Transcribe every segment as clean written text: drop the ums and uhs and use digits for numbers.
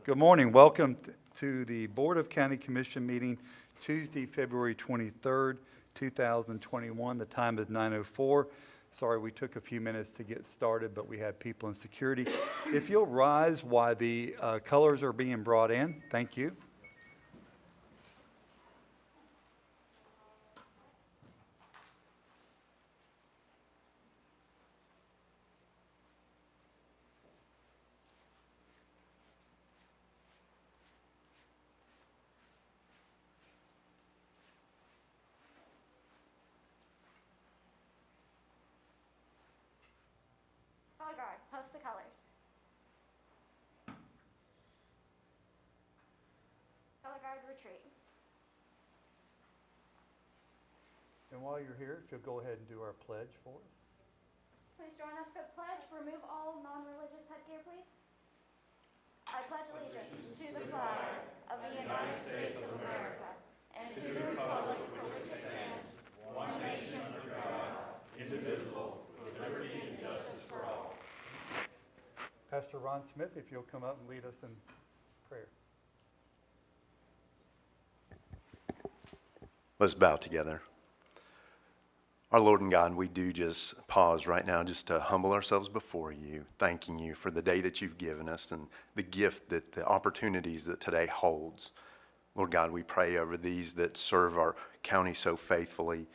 Good morning. Welcome to the Board of County Commission meeting Tuesday, February 23rd, 2021. The time is 9:04. Sorry, we took a few minutes to get started, but we had people in security. If you'll rise while the colors are being brought in, thank you. Color guard, post the colors. Color guard, retreat. And while you're here, if you'll go ahead and do our pledge for us. Please join us for the pledge. Remove all non-religious headgear, please. I pledge allegiance to the flag of the United States of America and to the republic for which it stands, one nation under God, indivisible, with liberty and justice for all. Pastor Ron Smith, if you'll come up and lead us in prayer. Let's bow together. Our Lord and God, we do just pause right now just to humble ourselves before you, thanking you for the day that you've given us and the gift that the opportunities that today holds. Lord God, we pray over these that serve our county so faithfully.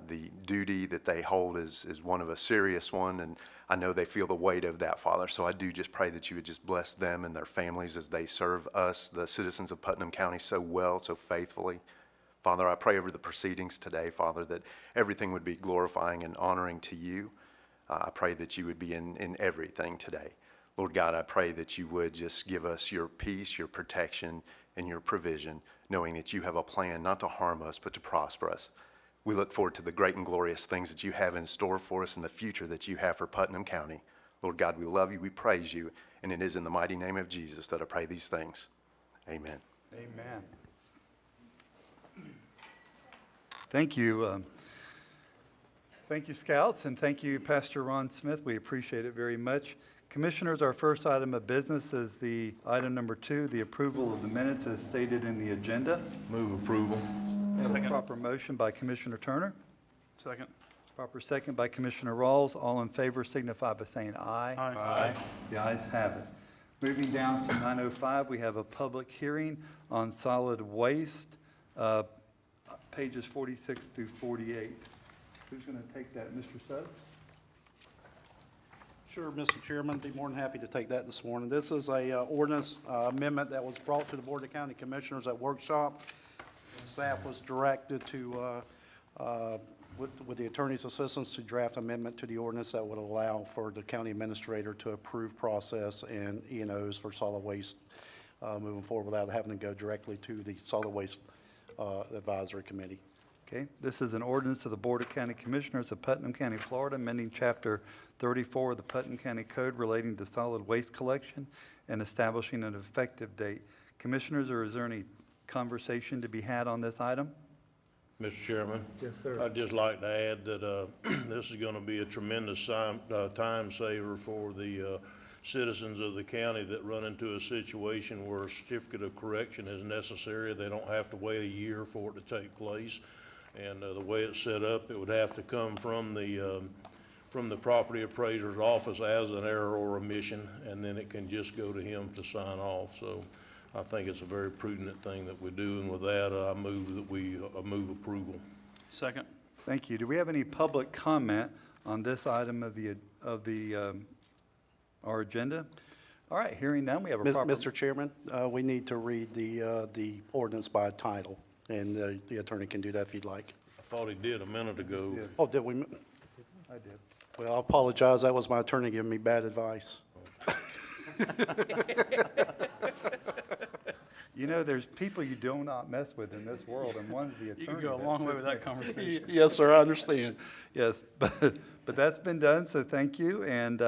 The duty that they hold is one of a serious one, and I know they feel the weight of that, Father. So I do just pray that you would just bless them and their families as they serve us, the citizens of Putnam County, so well, so faithfully. Father, I pray over the proceedings today, Father, that everything would be glorifying and honoring to you. I pray that you would be in everything today. Lord God, I pray that you would just give us your peace, your protection, and your provision, knowing that you have a plan not to harm us, but to prosper us. We look forward to the great and glorious things that you have in store for us in the future that you have for Putnam County. Lord God, we love you, we praise you, and it is in the mighty name of Jesus that I pray these things. Amen. Amen. Thank you. Thank you, Scouts, and thank you, Pastor Ron Smith. We appreciate it very much. Commissioners, our first item of business is the item number 2, the approval of the minutes as stated in the agenda. Move approval. We have a proper motion by Commissioner Turner. Second. Proper second by Commissioner Rawls. All in favor signify by saying aye. Aye. The ayes have it. Moving down to 9:05, we have a public hearing on solid waste, pages 46 through 48. Who's going to take that? Mr. Suggs? Sure, Mr. Chairman, be more than happy to take that this morning. This is a ordinance amendment that was brought to the Board of County Commissioners at workshop. And staff was directed to, with the attorney's assistance, to draft amendment to the ordinance that would allow for the county administrator to approve process and E&Os for solid waste moving forward without having to go directly to the Solid Waste Advisory Committee. Okay, this is an ordinance of the Board of County Commissioners of Putnam County, Florida, amending Chapter 34 of the Putnam County Code relating to solid waste collection and establishing an effective date. Commissioners, or is there any conversation to be had on this item? Mr. Chairman? Yes, sir. I'd just like to add that this is going to be a tremendous time saver for the citizens of the county that run into a situation where a certificate of correction is necessary. They don't have to wait a year for it to take place. And the way it's set up, it would have to come from the property appraiser's office as an error or omission, and then it can just go to him to sign off. So I think it's a very prudent thing that we do, and with that, I move that we move approval. Second. Thank you. Do we have any public comment on this item of our agenda? All right, hearing none, we have a proper... Mr. Chairman, we need to read the ordinance by title, and the attorney can do that if you'd like. I thought he did a minute ago. Yeah. Oh, did we? I did. Well, I apologize. That was my attorney giving me bad advice. You know, there's people you do not mess with in this world, and one's the attorney. You can go a that long way sits with that next to you. conversation. Yes, sir, I understand. Yes, but that's been done, so thank you. And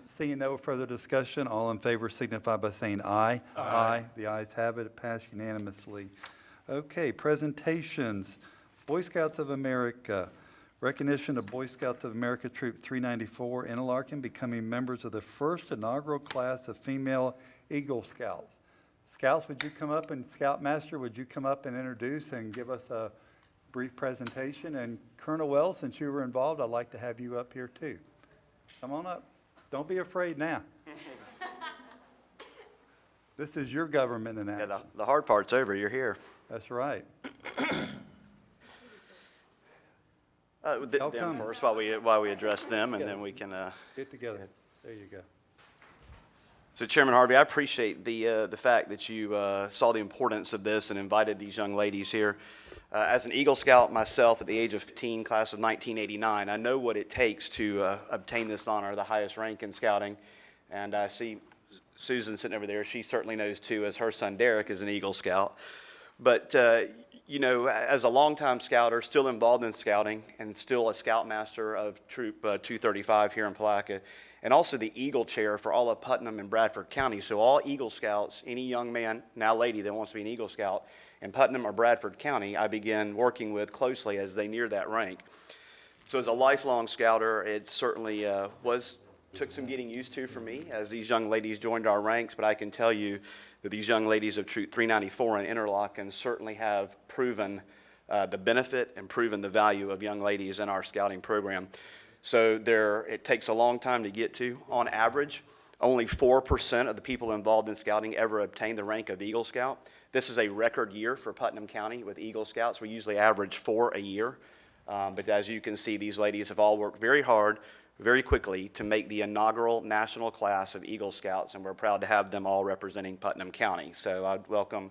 seeing no further discussion, all in favor signify by saying aye. Aye. The ayes have it. It passed unanimously. Okay, presentations. Boy Scouts of America, Recognition of Boy Scouts of America Troop 394 Interlaken becoming members of the first inaugural class of female Eagle Scouts. Scouts, would you come up, and Scoutmaster, would you come up and introduce and give us a brief presentation? And Colonel Wells, since you were involved, I'd like to have you up here too. Come on up. Don't be afraid now. This is your government in action. Yeah, the hard part's over. You're here. That's right. Them come. first while we address them, and then we can. Get together. There you go. So, Chairman Harvey, I appreciate the fact that you saw the importance of this and invited these young ladies here. As an Eagle Scout myself at the age of 15, class of 1989, I know what it takes to obtain this honor, the highest rank in scouting. And I see Susan sitting over there. She certainly knows too, as her son Derek is an Eagle Scout. But you know, as a longtime scouter, still involved in scouting, and still a Scoutmaster of Troop 235 here in Palatka, and also the Eagle Chair for all of Putnam and Bradford County. So all Eagle Scouts, any young man, now lady that wants to be an Eagle Scout in Putnam or Bradford County, I began working with closely as they near that rank. So as a lifelong scouter, it certainly took some getting used to for me as these young ladies joined our ranks, but I can tell you that these young ladies of Troop 394 and Interlaken certainly have proven the benefit and proven the value of young ladies in our scouting program. So it takes a long time to get to. On average, only 4% of the people involved in scouting ever obtain the rank of Eagle Scout. This is a record year for Putnam County with Eagle Scouts. We usually average 4 a year. But as you can see, these ladies have all worked very hard, very quickly to make the inaugural national class of Eagle Scouts, and we're proud to have them all representing Putnam County. So I'd welcome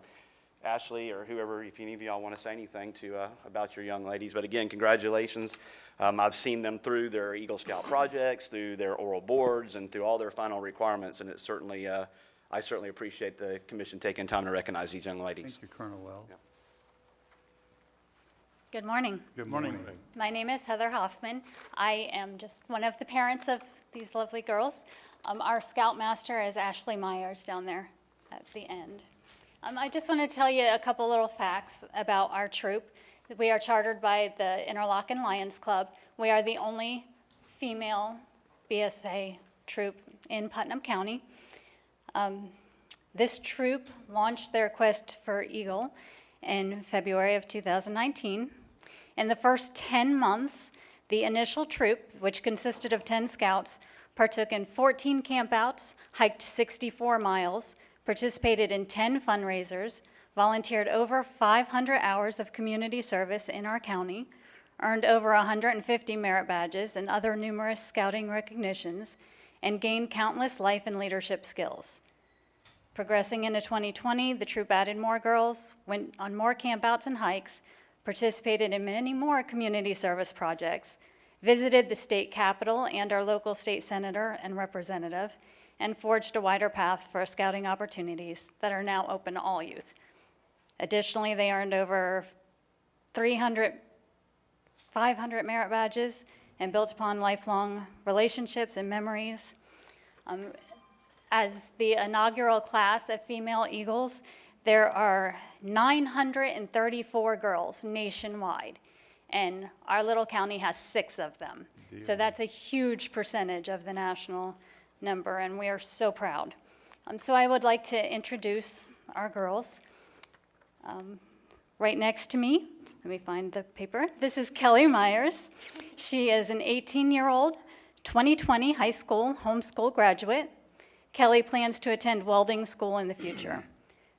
Ashley or whoever, if any of y'all want to say anything about your young ladies. But again, congratulations. I've seen them through their Eagle Scout projects, through their oral boards, and through all their final requirements, and it certainly, I certainly appreciate the commission taking time to recognize these young ladies. Thank you, Colonel Wells. Yeah. Good morning. Good morning. My name is Heather Hoffman. I am just one of the parents of these lovely girls. Our Scoutmaster is Ashley Myers down there at the end. I just want to tell you a couple little facts about our troop. We are chartered by the Interlaken Lions Club. We are the only female BSA troop in Putnam County. This troop launched their quest for Eagle in February of 2019. In the first 10 months, the initial troop, which consisted of 10 scouts, partook in 14 campouts, hiked 64 miles, participated in 10 fundraisers, volunteered over 500 hours of community service in our county, earned over 150 merit badges and other numerous scouting recognitions, and gained countless life and leadership skills. Progressing into 2020, the troop added more girls, went on more campouts and hikes, participated in many more community service projects, visited the state capitol and our local state senator and representative, and forged a wider path for scouting opportunities that are now open to all youth. Additionally, they earned over 500 merit badges and built upon lifelong relationships and memories. As the inaugural class of female Eagles, there are 934 girls nationwide, and our little county has 6 of them. So that's a huge percentage of the national number, and we are so proud. So I would like to introduce our girls. Right next to me, let me find the paper. This is Kelly Myers. She is an 18-year-old, 2020 high school homeschool graduate. Kelly plans to attend welding school in the future.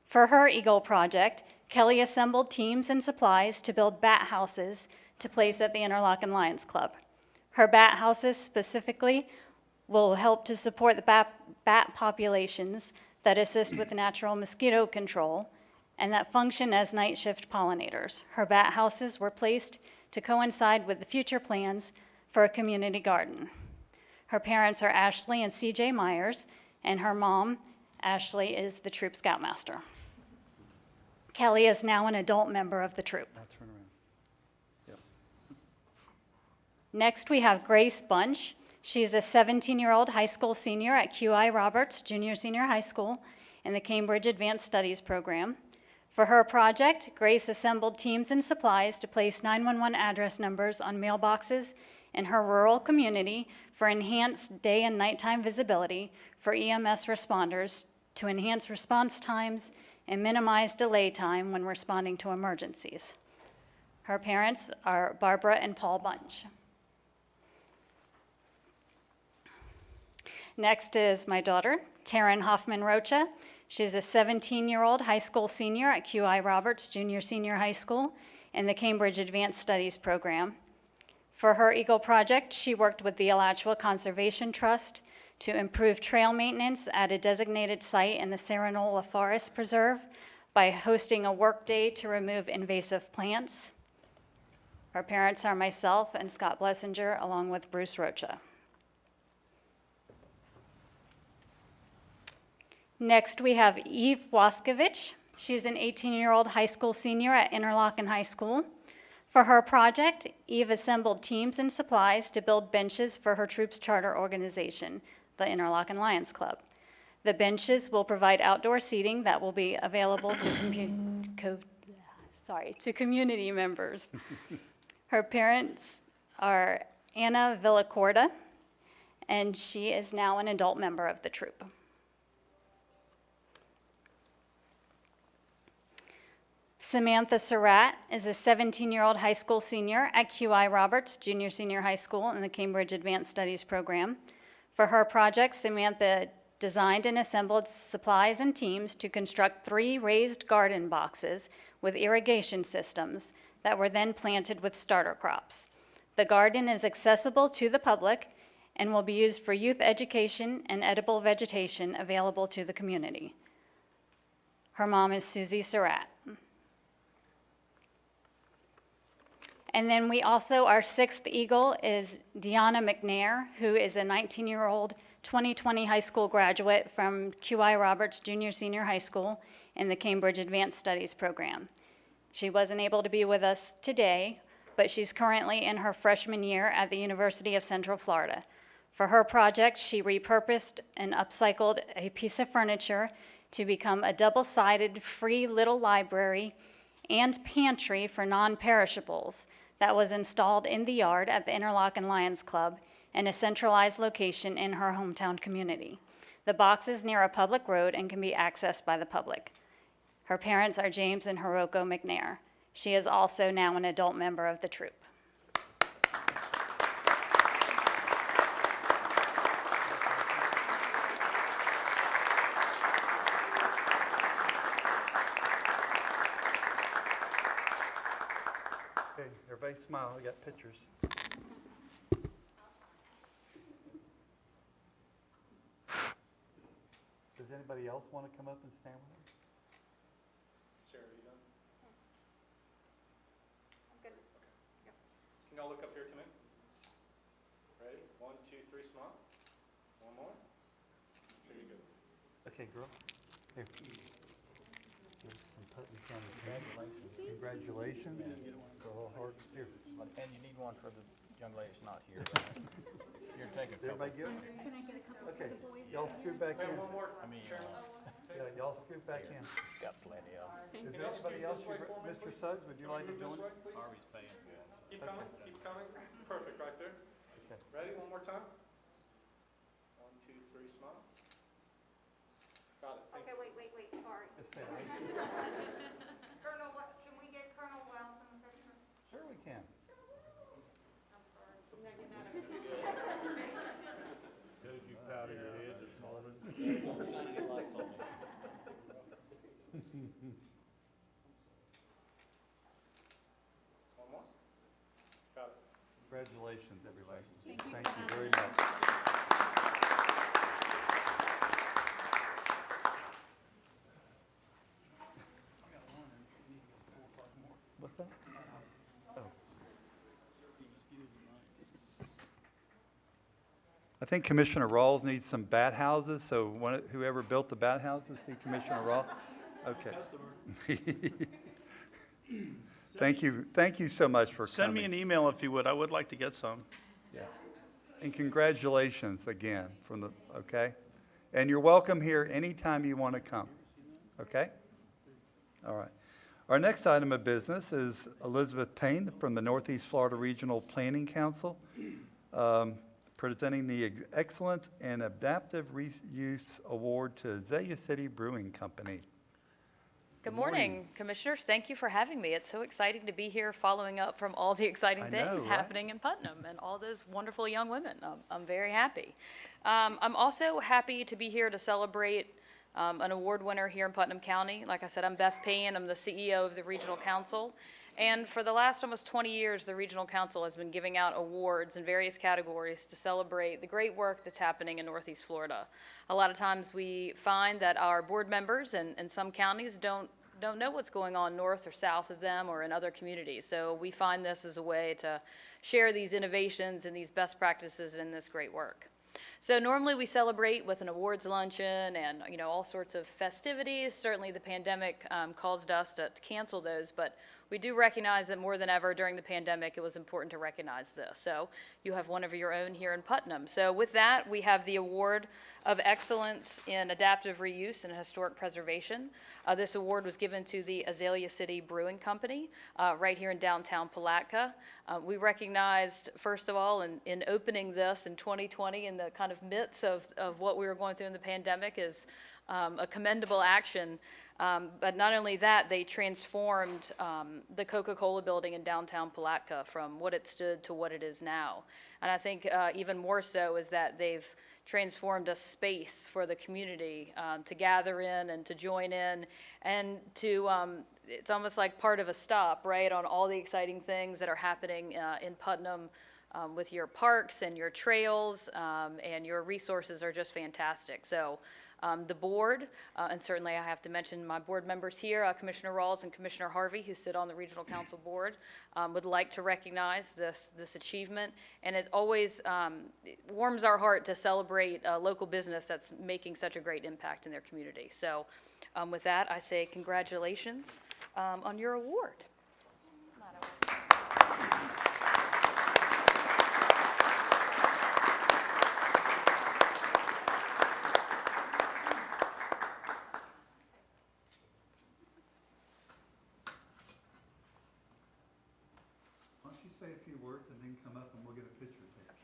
For her Eagle project, Kelly assembled teams and supplies to build bat houses to place at the Interlaken Lions Club. Her bat houses specifically will help to support the bat populations that assist with natural mosquito control and that function as night shift pollinators. Her bat houses were placed to coincide with the future plans for a community garden. Her parents are Ashley and CJ Myers, and her mom, Ashley, is the troop scoutmaster. Kelly is now an adult member of the troop. I'll turn around. Yep. Next, we have Grace Bunch. She's a 17-year-old high school senior at QI Roberts Junior Senior High School in the Cambridge Advanced Studies program. For her project, Grace assembled teams and supplies to place 911 address numbers on mailboxes in her rural community for enhanced day and nighttime visibility for EMS responders to enhance response times and minimize delay time when responding to emergencies. Her parents are Barbara and Paul Bunch. Next is my daughter, Taryn Hoffman Rocha. She's a 17-year-old high school senior at QI Roberts Junior Senior High School in the Cambridge Advanced Studies program. For her Eagle project, she worked with the Alachua Conservation Trust to improve trail maintenance at a designated site in the Serenola Forest Preserve by hosting a work day to remove invasive plants. Her parents are myself and Scott Blessinger, along with Bruce Rocha. Next, we have Eve Waskovich. She's an 18-year-old high school senior at Interlochen High School. For her project, Eve assembled teams and supplies to build benches for her troops charter organization, the Interlochen Lions Club. The benches will provide outdoor seating that will be available to community members. Her parents are Anna Villacorda, and she is now an adult member of the troop. Samantha Surratt is a 17-year-old high school senior at QI Roberts Junior Senior High School in the Cambridge Advanced Studies program. For her project, Samantha designed and assembled supplies and teams to construct 3 raised garden boxes with irrigation systems that were then planted with starter crops. The garden is accessible to the public and will be used for youth education and edible vegetation available to the community. Her mom is Susie Surratt. And then we also, our 6th Eagle is Deanna McNair, who is a 19-year-old 2020 high school graduate from QI Roberts Junior Senior High School in the Cambridge Advanced Studies program. She wasn't able to be with us today, but she's currently in her freshman year at the University of Central Florida. For her project, she repurposed and upcycled a piece of furniture to become a double-sided free little library and pantry for non-perishables that was installed in the yard at the Interlochen Lions Club in a centralized location in her hometown community. The box is near a public road and can be accessed by the public. Her parents are James and Hiroko McNair. She is also now an adult member of the troop. Okay, everybody smile, we got pictures. Does anybody else want to come up and stand with us? Sarah, are you done? I'm good. Okay. Can y'all look up here to me? Ready? 1, 2, 3, smile. One more. There you go. Okay, girl. Here. Here's some Putnam County. Congratulations. Girl, heart. Here. And you need one for the young lady that's not here, right? You're taking a couple. Everybody good? Okay, y'all scoot back in. One more. I mean, Yeah, y'all scoot back in. got plenty of. Is there anybody else, Mr. Suggs, would you like to join? Harvey's paying good. Keep coming, keep coming. Perfect, right there. Okay. Ready? One more time. 1, 2, 3, smile. Got it. Thank you. Okay, wait, sorry. Let's say, Colonel, can we get Colonel Wells in the picture? sure we can. I'm sorry. Did you powder your head this morning? One more. Got it. Congratulations, everybody. Thank you very much. What's that? Oh. I think Commissioner Rawls needs some bat houses, so whoever built the bat houses, see Commissioner Rawls? Okay. Thank you so much for coming. Send me an email if you would. I would like to get some. Yeah. And congratulations again okay? And you're welcome here anytime you want to come, okay? All right. Our next item of business is Elizabeth Payne from the Northeast Florida Regional Planning Council, presenting the Excellence in Adaptive Reuse Award to Azalea City Brewing Company. Good morning, Commissioners. Thank you for having me. It's so exciting to be here following up from all the exciting I know, things right? happening in Putnam and all those wonderful young women. I'm very happy. I'm also happy to be here to celebrate an award winner here in Putnam County. Like I said, I'm Beth Payne. I'm the CEO of the Regional Council. And for the last almost 20 years, the Regional Council has been giving out awards in various categories to celebrate the great work that's happening in Northeast Florida. A lot of times we find that our board members in some counties don't know what's going on north or south of them or in other communities. So we find this as a way to share these innovations and these best practices in this great work. So normally we celebrate with an awards luncheon and all sorts of festivities. Certainly the pandemic caused us to cancel those, but we do recognize that more than ever during the pandemic it was important to recognize this. So you have one of your own here in Putnam. So with that, we have the Award of Excellence in Adaptive Reuse and Historic Preservation. This award was given to the Azalea City Brewing Company right here in downtown Palatka. We recognized, first of all, in opening this in 2020 in the kind of midst of what we were going through in the pandemic is a commendable action. But not only that, they transformed the Coca-Cola building in downtown Palatka from what it stood to what it is now. And I think even more so is that they've transformed a space for the community to gather in and to join in and to, it's almost like part of a stop, right, on all the exciting things that are happening in Putnam with your parks and your trails, and your resources are just fantastic. So the board, and certainly I have to mention my board members here, Commissioner Rawls and Commissioner Harvey, who sit on the Regional Council Board, would like to recognize this achievement. And it always it warms our heart to celebrate a local business that's making such a great impact in their community. So with that, I say congratulations on your award. Why don't you say a few words and then come up and we'll get a picture taken.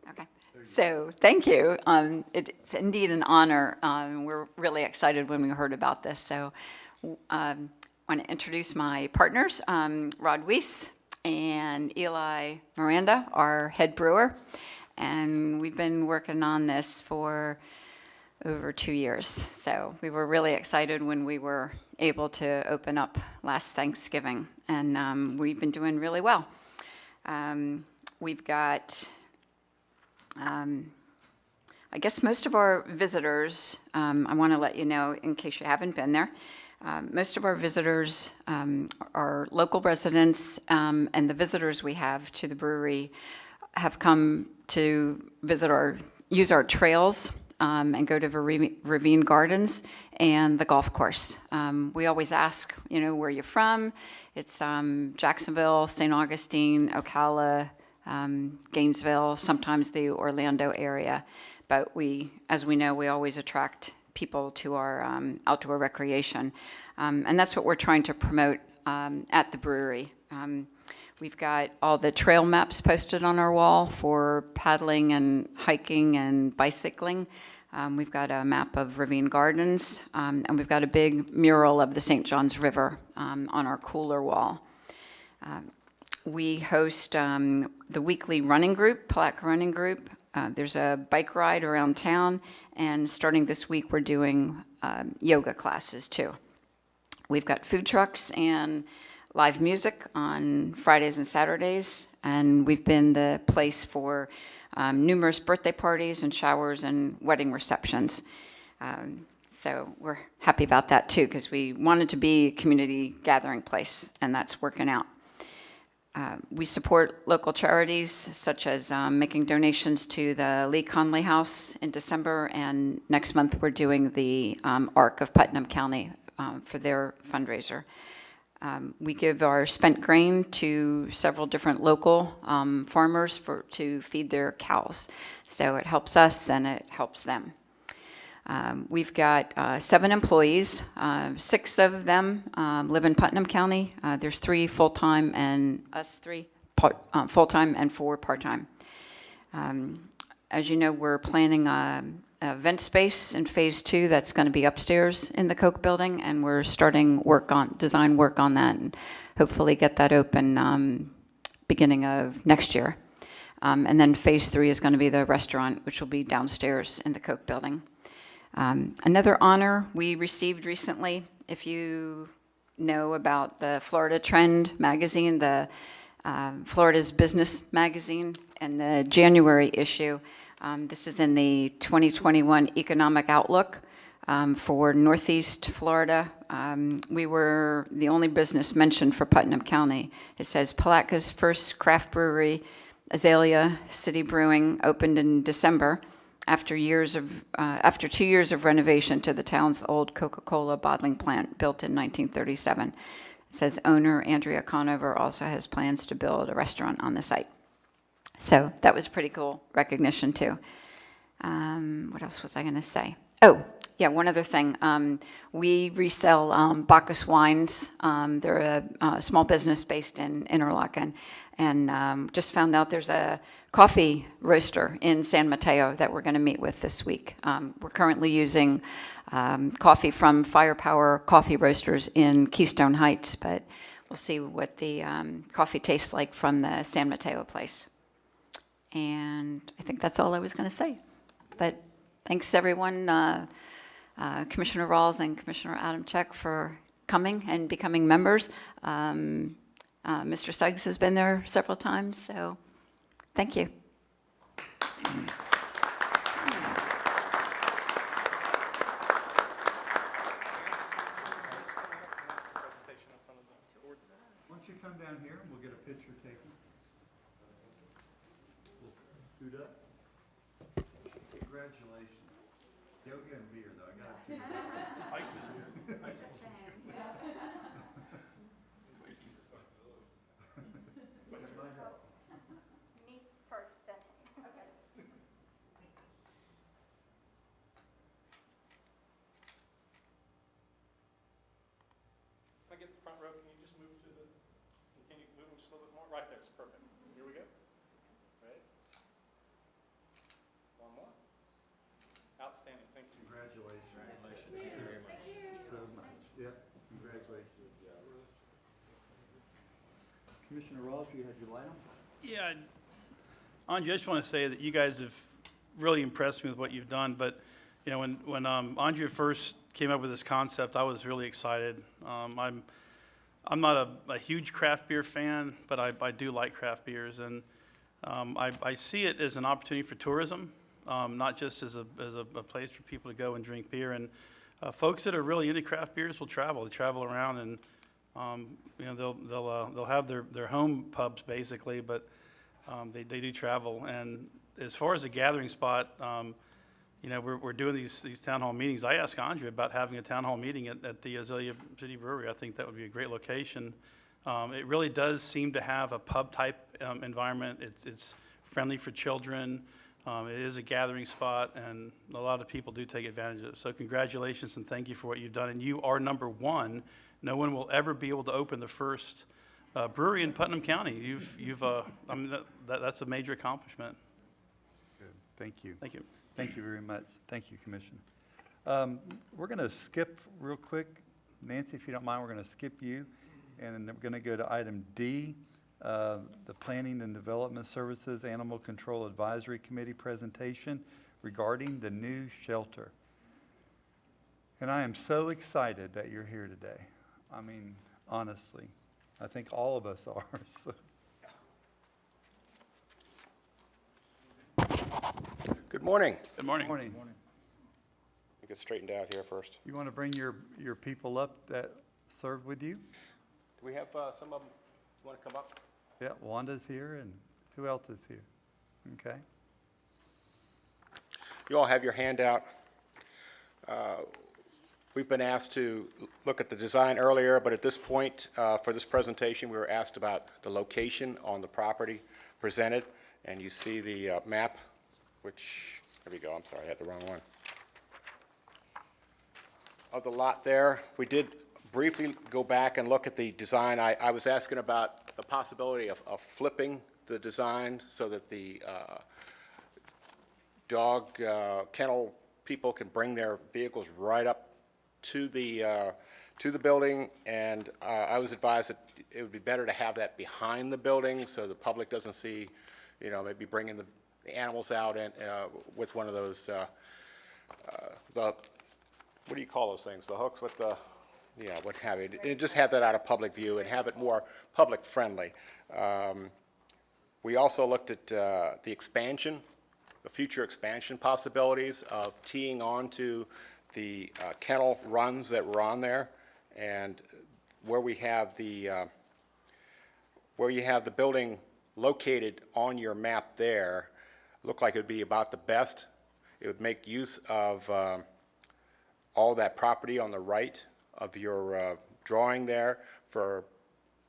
Okay, so thank you. It's indeed an honor. We're really excited when we heard about this. So I want to introduce my partners, Rod Weiss and Eli Miranda, our head brewer. And we've been working on this for over 2 years. So we were really excited when we were able to open up last Thanksgiving. And we've been doing really well. We've got, I guess most of our visitors, I want to let you know in case you haven't been there, most of our visitors are local residents, and the visitors we have to the brewery have come to use our trails and go to Ravine Gardens and the golf course. We always ask, where you're from. It's Jacksonville, St. Augustine, Ocala, Gainesville, sometimes the Orlando area. But as we know, we always attract people to our outdoor recreation. And that's what we're trying to promote at the brewery. We've got all the trail maps posted on our wall for paddling and hiking and bicycling. We've got a map of Ravine Gardens, and we've got a big mural of the St. Johns River on our cooler wall. We host the weekly running group, Palatka Running Group. There's a bike ride around town, and starting this week, we're doing yoga classes too. We've got food trucks and live music on Fridays and Saturdays, and we've been the place for numerous birthday parties and showers and wedding receptions. So we're happy about that too, because we wanted to be a community gathering place, and that's working out. We support local charities, such as making donations to the Lee Conley House in December, and next month we're doing the ARC of Putnam County for their fundraiser. We give our spent grain to several different local farmers to feed their cows. So it helps us and it helps them. We've got 7 employees. 6 of them live in Putnam County. There's 3 full-time and us 3 full-time and 4 part-time. As you know, we're planning a event space in Phase 2 that's going to be upstairs in the Koch building, and we're starting design work on that, and hopefully get that open beginning of next year. And then Phase 3 is going to be the restaurant, which will be downstairs in the Koch building. Another honor we received recently, if you know about the Florida Trend magazine, the Florida's Business magazine, and the January issue. This is in the 2021 Economic Outlook for Northeast Florida. We were the only business mentioned for Putnam County. It says Palatka first craft brewery, Azalea City Brewing, opened in December after 2 years of renovation to the town's old Coca-Cola bottling plant built in 1937. It says owner Andrea Conover also has plans to build a restaurant on the site. So that was pretty cool recognition too. What else was I going to say? Oh, yeah, one other thing. We resell BOCC wines. They're a small business based in Interlaken, and just found out there's a coffee roaster in San Mateo that we're going to meet with this week. We're currently using coffee from Firepower Coffee Roasters in Keystone Heights, but we'll see what the coffee tastes like from the San Mateo place. And I think that's all I was going to say. But thanks, everyone, Commissioner Rawls and Commissioner Adamczyk, for coming and becoming members. Mr. Suggs has been there several times, so thank you. Why don't you come down here and we'll get a picture taken. Scoot up. Congratulations. Yoga and beer, though. I got it. Me first, then. Okay. If I get the front row, can you just move to the, can you move just a little bit more? Right there, it's perfect. Here we go. Ready? One more. Outstanding, thank you. Congratulations. Thank you very much. So much. Yep, congratulations. Commissioner Ross, you had your light on? Yeah, Andrea, I just want to say that you guys have really impressed me with what you've done, but, you know, when Andrea first came up with this concept, I was really excited. I'm not a huge craft beer fan, but I do like craft beers, and I see it as an opportunity for tourism, not just as a place for people to go and drink beer. And folks that are really into craft beers will travel. They travel around, and you know, they'll have their home pubs basically, but they do travel. And as far as a gathering spot, you know, we're doing these town hall meetings. I asked Andrea about having a town hall meeting at the Azalea City Brewery. I think that would be a great location. It really does seem to have a pub type environment. It's friendly for children. It is a gathering spot, and a lot of people do take advantage of it. So congratulations and thank you for what you've done. And you are number one. No one will ever be able to open the first brewery in Putnam County. I mean, that's a major accomplishment. Good, thank you. Thank you. Thank you very much. Thank you, Commissioner. We're going to skip real quick. Nancy, if you don't mind, we're going to skip you. And then we're going to go to item D, the Planning and Development Services Animal Control Advisory Committee presentation regarding the new shelter. And I am so excited that you're here today. I mean, honestly, I think all of us are. So. Good morning. Good morning. Morning. Let me get straightened out here first. You want to bring your people up that served with you? Do we have some of them want to come up? Yeah, Wanda's here, and who else is here? Okay. You all have your handout. We've been asked to look at the design earlier, but at this point, for this presentation, we were asked about the location on the property presented, and you see the map, which, there we go, I'm sorry, I had the wrong one. Of the lot there, we did briefly go back and look at the design. I was asking about the possibility of flipping the design so that the dog kennel people can bring their vehicles right up to the building, and I was advised that it would be better to have that behind the building so the public doesn't see, you know, maybe bringing the animals out and with one of those what do you call those things? The hooks with the, yeah, what have you. And just have that out of public view and have it more public friendly. We also looked at the expansion, the future expansion possibilities of teeing on to the kennel runs that were on there, and where we have the where you have the building located on your map there, looked like it would be about the best. It would make use of all that property on the right of your drawing there for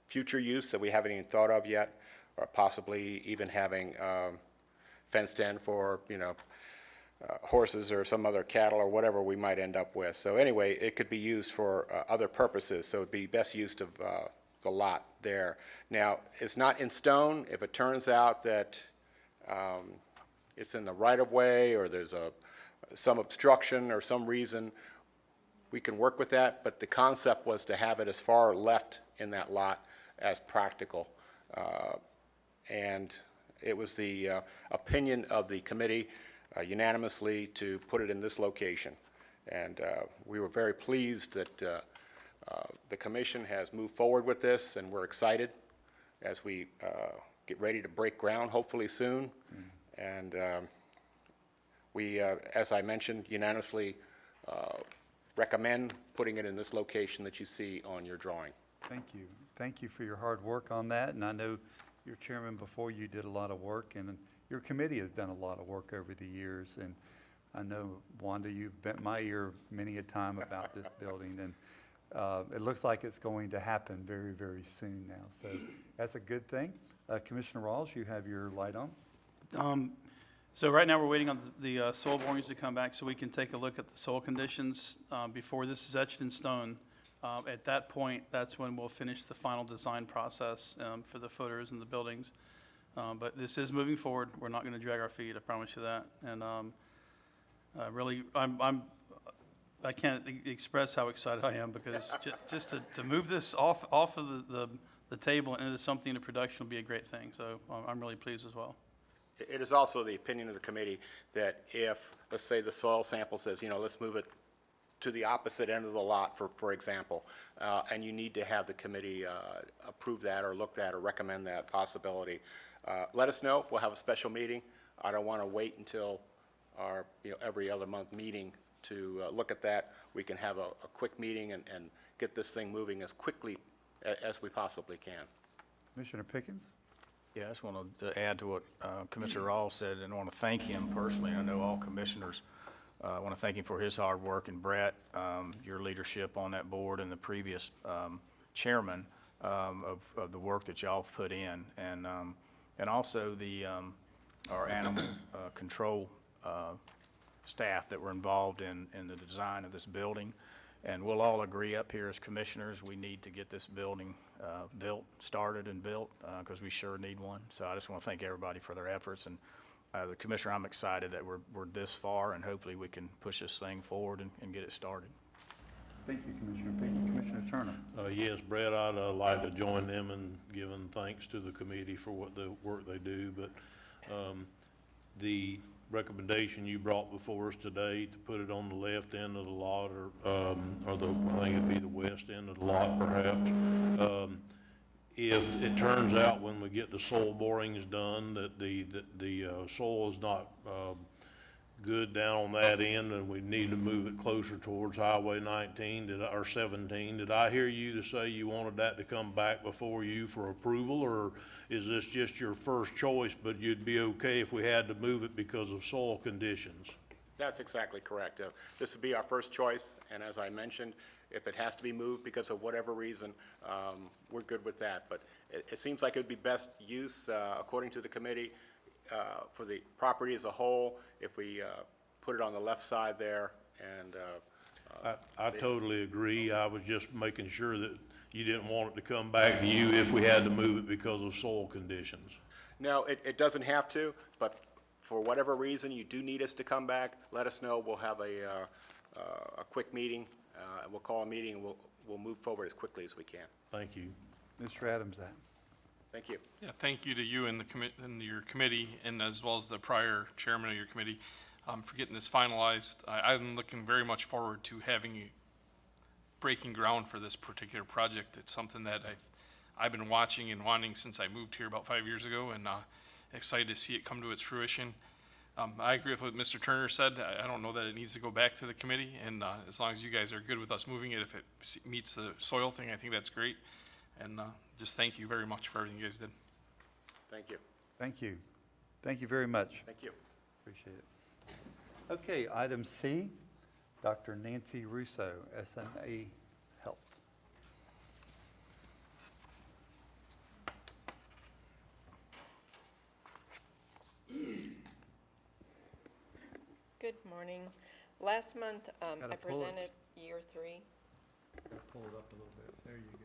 future use that we haven't even thought of yet, or possibly even having fenced in for, you know, horses or some other cattle or whatever we might end up with. So anyway, it could be used for other purposes, so it'd be best used of the lot there. Now, it's not in stone. If it turns out that it's in the right-of-way or there's some obstruction or some reason, we can work with that, but the concept was to have it as far left in that lot as practical. And it was the opinion of the committee unanimously to put it in this location. And we were very pleased that the commission has moved forward with this, and we're excited as we get ready to break ground hopefully soon. And we, as I mentioned, unanimously recommend putting it in this location that you see on your drawing. Thank you. Thank you for your hard work on that, and I know your chairman before you did a lot of work, and your committee has done a lot of work over the years, and I know, Wanda, you've bent my ear many a time about this building, and it looks like it's going to happen very, very soon now, so that's a good thing. Commissioner Rawls, you have your light on. So right now, we're waiting on the soil borings to come back so we can take a look at the soil conditions before this is etched in stone. At that point, that's when we'll finish the final design process for the footers and the buildings. But this is moving forward. We're not going to drag our feet, I promise you that. And really, I can't express how excited I am, because just to move this off of the table and into something into production will be a great thing. So I'm really pleased as well. It is also the opinion of the committee that if, let's say, the soil sample says, you know, let's move it to the opposite end of the lot, for example, and you need to have the committee approve that or look at or recommend that possibility, let us know. We'll have a special meeting. I don't want to wait until our, you know, every other month meeting to look at that. We can have a quick meeting and get this thing moving as quickly as we possibly can. Commissioner Pickens? Yeah, I just want to add to what Commissioner Rawls said, and I want to thank him personally. I know all commissioners. I want to thank him for his hard work, and Brett, your leadership on that board, and the previous chairman of the work that y'all have put in, and also our animal control staff that were involved in the design of this building. And we'll all agree up here as commissioners, we need to get this building started and built, because we sure need one. So I just want to thank everybody for their efforts. And the commissioner, I'm excited that we're this far, and hopefully we can push this thing forward and get it started. Thank you, Commissioner Pickens. Commissioner Turner? Yes, Brett, I'd like to join them in giving thanks to the committee for what the work they do, but the recommendation you brought before us today to put it on the left end of the lot, or I think it'd be the west end of the lot perhaps. If it turns out when we get the soil borings done that the soil is not good down on that end, and we need to move it closer towards Highway 19, or 17. Did I hear you to say you wanted that to come back before you for approval, or is this just your first choice, but you'd be okay if we had to move it because of soil conditions? That's exactly correct. This would be our first choice, and as I mentioned, if it has to be moved because of whatever reason, we're good with that. But it seems like it would be best use, according to the committee, for the property as a whole, if we put it on the left side there, and I totally agree. I was just making sure that you didn't want it to come back to you if we had to move it because of soil conditions. no, it doesn't have to, but for whatever reason you do need us to come back, let us know. We'll have a quick meeting. We'll call a meeting, and we'll move forward as quickly as we can. Thank you. Mr. Adams, that. Thank you. Yeah, thank you to you and your committee, and as well as the prior chairman of your committee, for getting this finalized. I'm looking very much forward to having breaking ground for this particular project. It's something that I've been watching and wanting since I moved here about 5 years ago, and excited to see it come to its fruition. I agree with what Mr. Turner said. I don't know that it needs to go back to the committee, and as long as you guys are good with us moving it, if it meets the soil thing, I think that's great. And just thank you very much for everything you guys did. Thank you. Thank you. Thank you very much. Thank you. Appreciate it. Okay, item C, Dr. Nancy Russo, SMA Health. Good morning. Last month, Gotta I pull it. presented year three. Pull it up a little bit. There you go.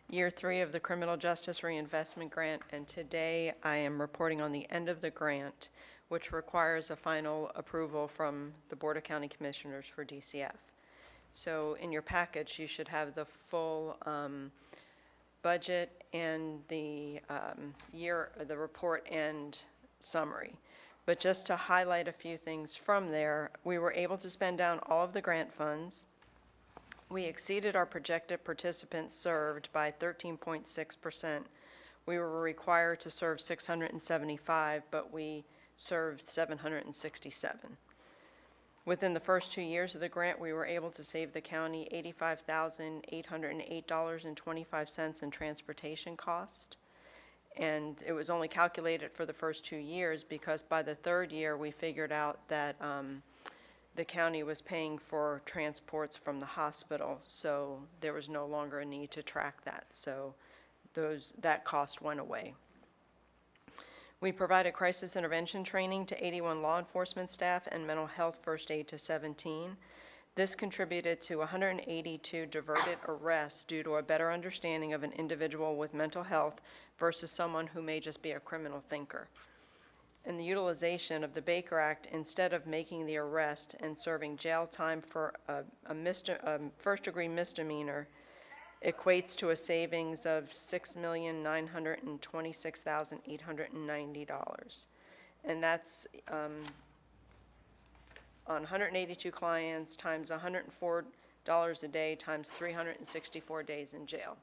Year three of the Criminal Justice Reinvestment Grant, and today I am reporting on the end of the grant, which requires a final approval from the Board of County Commissioners for DCF. So in your package, you should have the full budget and the the report and summary. But just to highlight a few things from there, we were able to spend down all of the grant funds. We exceeded our projected participants served by 13.6%. We were required to serve 675, but we served 767. Within the first 2 years of the grant, we were able to save the county $85,808.25 in transportation cost. And it was only calculated for the first 2 years because by the third year, we figured out that the county was paying for transports from the hospital, so there was no longer a need to track that. So that cost went away. We provided crisis intervention training to 81 law enforcement staff and mental health first aid to 17. This contributed to 182 diverted arrests due to a better understanding of an individual with mental health versus someone who may just be a criminal thinker. And the utilization of the Baker Act, instead of making the arrest and serving jail time for a first-degree misdemeanor, equates to a savings of $6,926,890. And that's on 182 clients times $104 a day times 364 days in jail.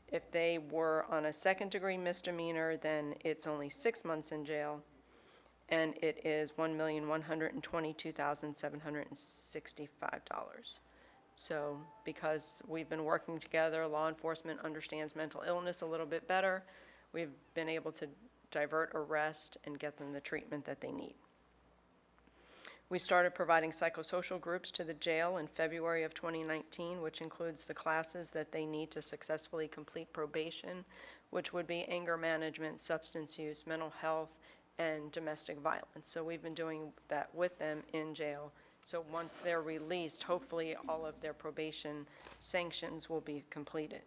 If they were on a second-degree misdemeanor, then it's only 6 months in jail, and it is $1,122,765. So because we've been working together, law enforcement understands mental illness a little bit better, we've been able to divert arrest and get them the treatment that they need. We started providing psychosocial groups to the jail in February of 2019, which includes the classes that they need to successfully complete probation, which would be anger management, substance use, mental health, and domestic violence. So we've been doing that with them in jail. So once they're released, hopefully all of their probation sanctions will be completed.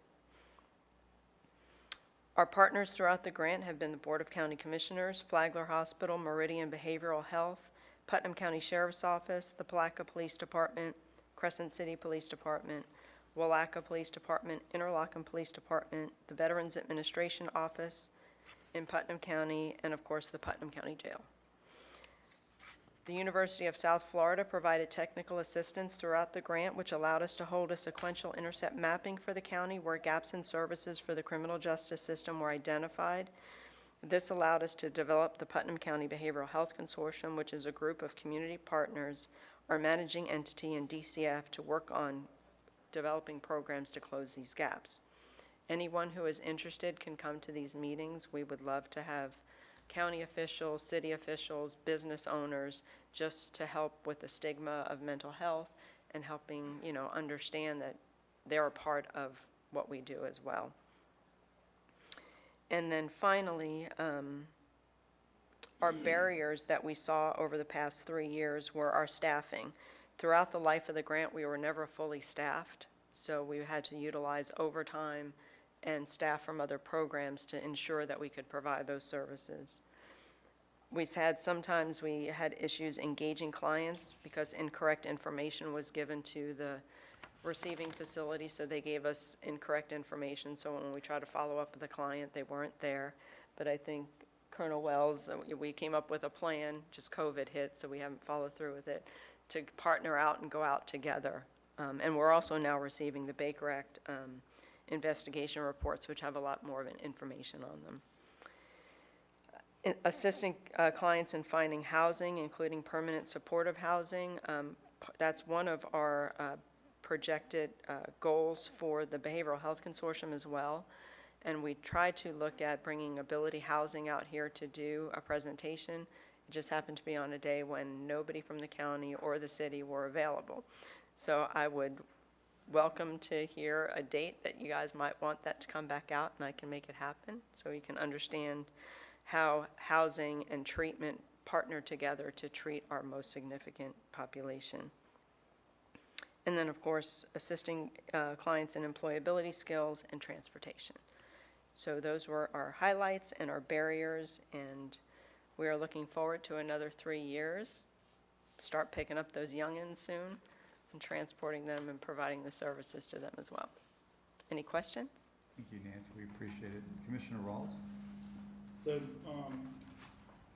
Our partners throughout the grant have been the Board of County Commissioners, Flagler Hospital, Meridian Behavioral Health, Putnam County Sheriff's Office, the Palatka Police Department, Crescent City Police Department, Willaca Police Department, Interlochen Police Department, the Veterans Administration Office in Putnam County, and of course the Putnam County Jail. The University of South Florida provided technical assistance throughout the grant, which allowed us to hold a sequential intercept mapping for the county where gaps in services for the criminal justice system were identified. This allowed us to develop the Putnam County Behavioral Health Consortium, which is a group of community partners, our managing entity, and DCF to work on developing programs to close these gaps. Anyone who is interested can come to these meetings. We would love to have county officials, city officials, business owners, just to help with the stigma of mental health and helping, understand that they're a part of what we do as well. And then finally, our barriers that we saw over the past 3 years were our staffing. Throughout the life of the grant, we were never fully staffed, so we had to utilize overtime and staff from other programs to ensure that we could provide those services. Sometimes we had issues engaging clients because incorrect information was given to the receiving facility, so they gave us incorrect information, so when we tried to follow up with the client, they weren't there. But I think Colonel Wells, we came up with a plan, just COVID hit, so we haven't followed through with it, to partner out and go out together. And we're also now receiving the Baker Act investigation reports, which have a lot more of an information on them. Assisting clients in finding housing, including permanent supportive housing. That's one of our projected goals for the Behavioral Health Consortium as well. And we tried to look at bringing Ability Housing out here to do a presentation. It just happened to be on a day when nobody from the county or the city were available. So I would welcome to hear a date that you guys might want that to come back out, and I can make it happen so you can understand how housing and treatment partner together to treat our most significant population. And then, of course, assisting clients in employability skills and transportation. So those were our highlights and our barriers, and we are looking forward to another 3 years. Start picking up those youngins soon and transporting them and providing the services to them as well. Any questions? Thank you, Nancy. We appreciate it. Commissioner Rawls? So,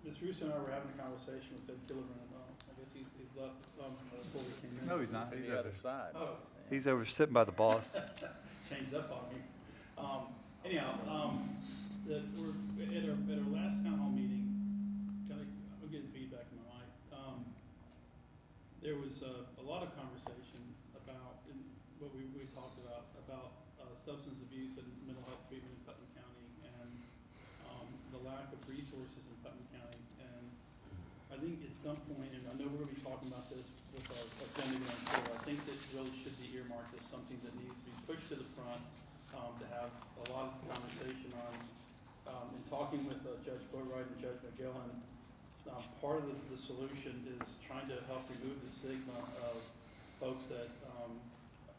Ms. Russo and I were having a conversation with Ed Gillibrand. I guess he's left before we came in. No, he's not. He's The over. other side. Oh, He's over sitting by the boss. changed up on me. Anyhow, we're at our last town hall meeting, I'm getting feedback in my mic. There was a lot of conversation about, and what we talked about substance abuse and mental health treatment in Putnam County, and the lack of resources in Putnam County. And I think at some point, and I know we're going to be talking about this with our agenda going forward, I think this really should be earmarked as something that needs to be pushed to the front, to have a lot of conversation on. In talking with Judge Boatwright and Judge McGillen, part of the solution is trying to help remove the stigma of folks that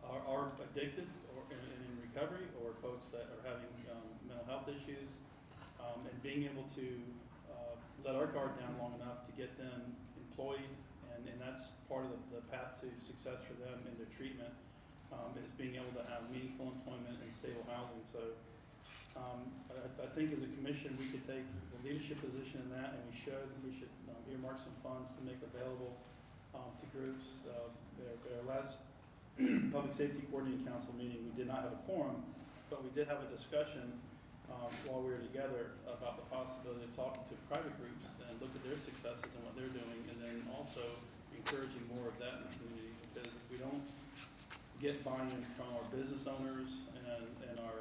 are addicted or in recovery, or folks that are having mental health issues, and being able to let our guard down long enough to get them employed, and that's part of the path to success for them in their treatment, is being able to have meaningful employment and stable housing. So I think as a commission, we could take the leadership position in that, and we should earmark some funds to make available to groups. At our last Public Safety Coordinating Council meeting, we did not have a quorum, but we did have a discussion while we were together about the possibility of talking to private groups and look at their successes and what they're doing, and then also encouraging more of that in the community. Because if we don't get buy-in from our business owners and our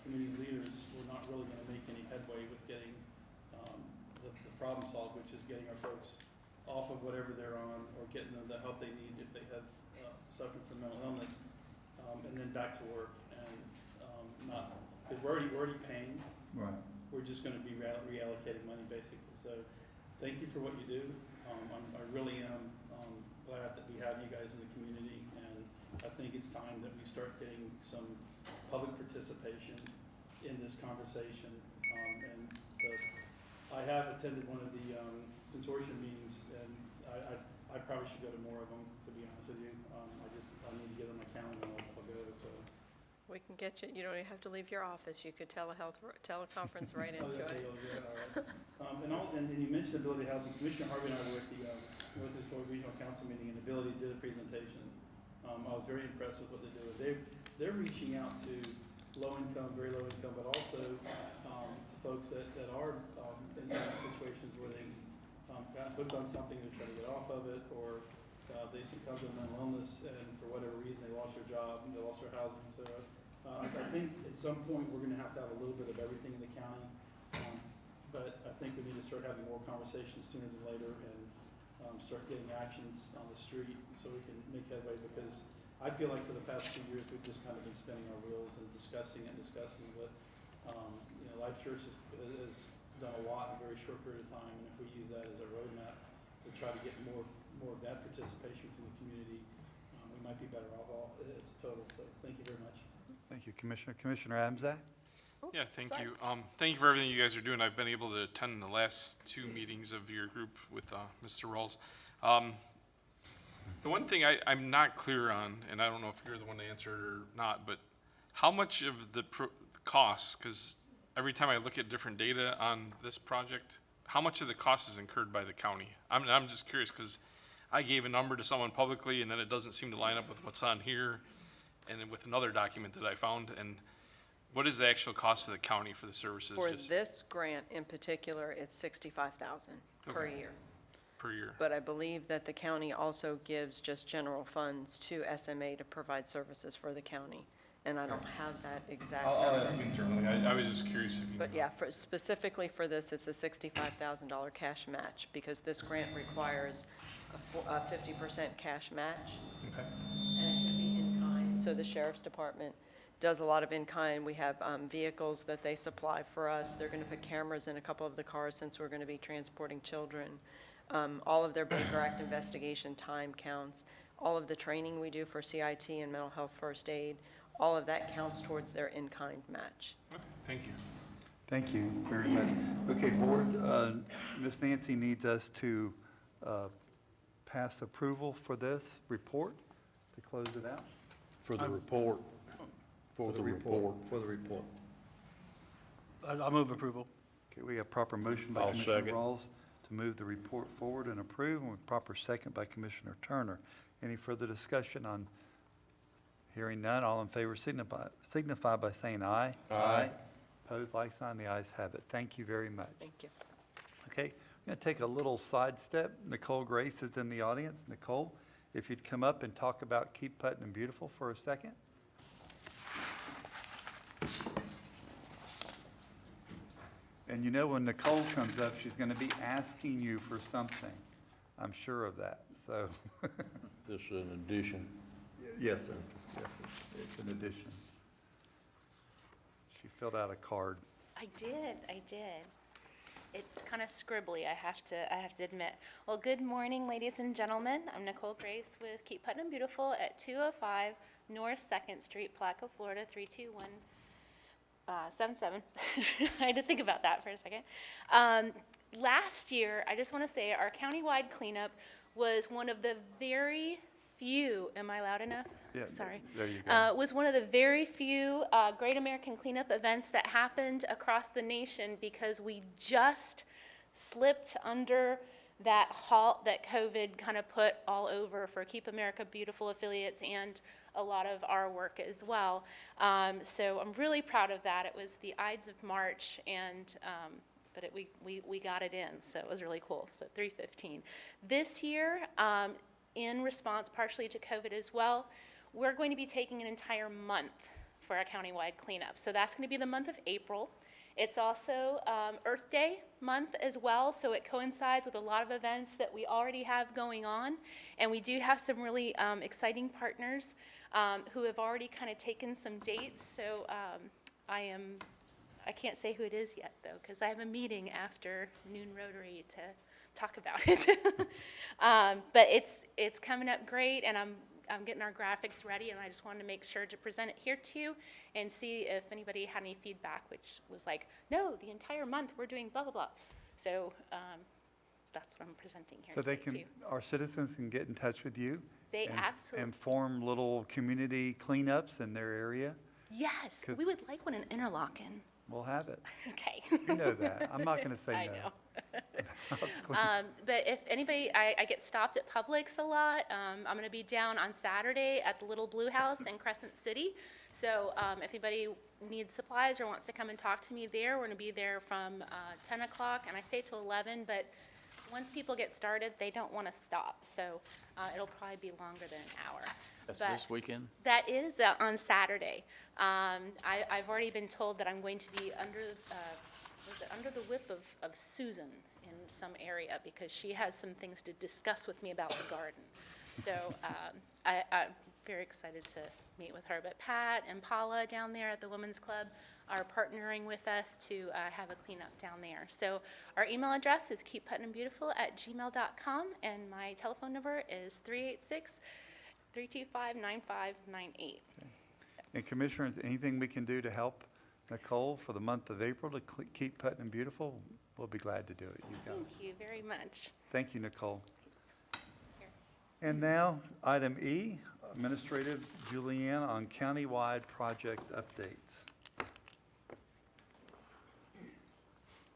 community leaders, we're not really going to make any headway with getting the problem solved, which is getting our folks off of whatever they're on, or getting them the help they need if they have suffering from mental illness, and then back to work. And not, because we're already paying. Right. We're just going to be reallocating money, basically. So thank you for what you do. I really am glad that we have you guys in the community, and I think it's time that we start getting some public participation in this conversation. I have attended one of the consortium meetings, and I probably should go to more of them, to be honest with you. I need to get on my calendar and I'll go. So. We can get you, you don't even have to leave your office. You could teleconference right into it. All right. And you mentioned Ability Housing. Commissioner Harvey and I were at the Northeast Florida Regional Council meeting, and Ability did a presentation. I was very impressed with what they do. They're reaching out to low income, very low income, but also to folks that are in situations where they've gotten hooked on something, they're trying to get off of it, or they succumb to mental illness, and for whatever reason, they lost their job, and they lost their housing. So I think at some point, we're going to have a little bit of everything in the county, but I think we need to start having more conversations sooner than later, and start getting actions on the street so we can make headway, because I feel like for the past 2 years, we've just kind of been spinning our wheels and discussing, but Life Church has done a lot in a very short period of time, and if we use that as a roadmap to try to get more of that participation from the community, we might be better off all as a total. So thank you very much. Thank you, Commissioner. Commissioner Amzak? Yeah, thank you. Thank you for everything you guys are doing. I've been able to attend the last 2 meetings of your group with Mr. Rawls. The one thing I'm not clear on, and I don't know if you're the one to answer it or not, but how much of the costs, because every time I look at different data on this project, how much of the cost is incurred by the county? I'm just curious, because I gave a number to someone publicly, and then it doesn't seem to line up with what's on here, and then with another document that I found, and what is the actual cost of the county for the services? For this grant in particular, it's $65,000 per Okay. year. Per year? But I believe that the county also gives just general funds to SMA to provide services for the county. And I don't have that exact I'll number. ask internally. I was just curious if you. But yeah, specifically for this, it's a $65,000 cash match, because this grant requires a 50% cash match. Okay. And it can be in kind. So the sheriff's department does a lot of in kind. We have vehicles that they supply for us. They're going to put cameras in a couple of the cars since we're going to be transporting children. All of their Baker Act investigation time counts. All of the training we do for CIT and mental health first aid, all of that counts towards their in-kind match. Okay, thank you. Thank you very much. Okay, Board, Ms. Nancy needs us to pass approval for this report to close it out. For the report, for the report. For the report. I'll move approval. Okay, we have proper motion by I'll Commissioner second. Rawls to move the report forward and approve, and with proper second by Commissioner Turner. Any further discussion on? Hearing none, all in favor signify by saying aye. Aye. Opposed, like sign, the ayes have it. Thank you very much. Thank you. Okay, I'm going to take a little sidestep. Nicole Grace is in the audience. Nicole, if you'd come up and talk about Keep Putnam Beautiful for a second. And you know, when Nicole comes up, she's going to be asking you for something. I'm sure of that, so. This is an addition. Yes, sir. Yes, it's an addition. She filled out a card. I did. It's kind of scribbly, I have to admit. Well, good morning, ladies and gentlemen. I'm Nicole Grace with Keep Putnam Beautiful at 205 North 2nd Street, Plaquemine, Florida, 32177. I had to think about that for a second. Last year, I just want to say our countywide cleanup was one of the very few, am I loud enough? Yeah, Sorry. there you go. Was one of the very few Great American Cleanup events that happened across the nation, because we just slipped under that halt that COVID kind of put all over for Keep America Beautiful affiliates and a lot of our work as well. So I'm really proud of that. It was the Ides of March, and but we got it in, so it was really cool. So 315. This year, in response partially to COVID as well, we're going to be taking an entire month for our countywide cleanup. So that's going to be the month of April. It's also Earth Day month as well, so it coincides with a lot of events that we already have going on. And we do have some really exciting partners who have already kind of taken some dates. So I can't say who it is yet, though, because I have a meeting after Noon Rotary to talk about it. But it's coming up great, and I'm getting our graphics ready, and I just wanted to make sure to present it here too and see if anybody had any feedback, which was like, no, the entire month we're doing blah, blah, blah. So that's what I'm presenting here So they too. can, our citizens can get in touch with you? They and- absolutely. And form little community cleanups in their area? Yes, 'Cause- we would like one in Interlochen. We'll have it. Okay. You know that. I'm not going to say no. I know. But if anybody, I get stopped at Publix a lot. I'm going to be down on Saturday at the Little Blue House in Crescent City. So if anybody needs supplies or wants to come and talk to me there, we're going to be there from 10 o'clock, and I stay till 11, but once people get started, they don't want to stop. So it'll probably be longer than an hour. That's But this weekend? that is on Saturday. I've already been told that I'm going to be under the whip of Susan in some area because she has some things to discuss with me about the garden. So I'm very excited to meet with her. But Pat and Paula down there at the Women's Club are partnering with us to have a cleanup down there. So our email address is keepputnambeautiful@gmail.com, and my telephone number is 386-325-9598. And Commissioners, anything we can do to help Nicole for the month of April to keep Putnam beautiful, we'll be glad to do it. You got it. Thank you very much. Thank you, Nicole. And now, item E, Administrative Julianne on countywide project updates.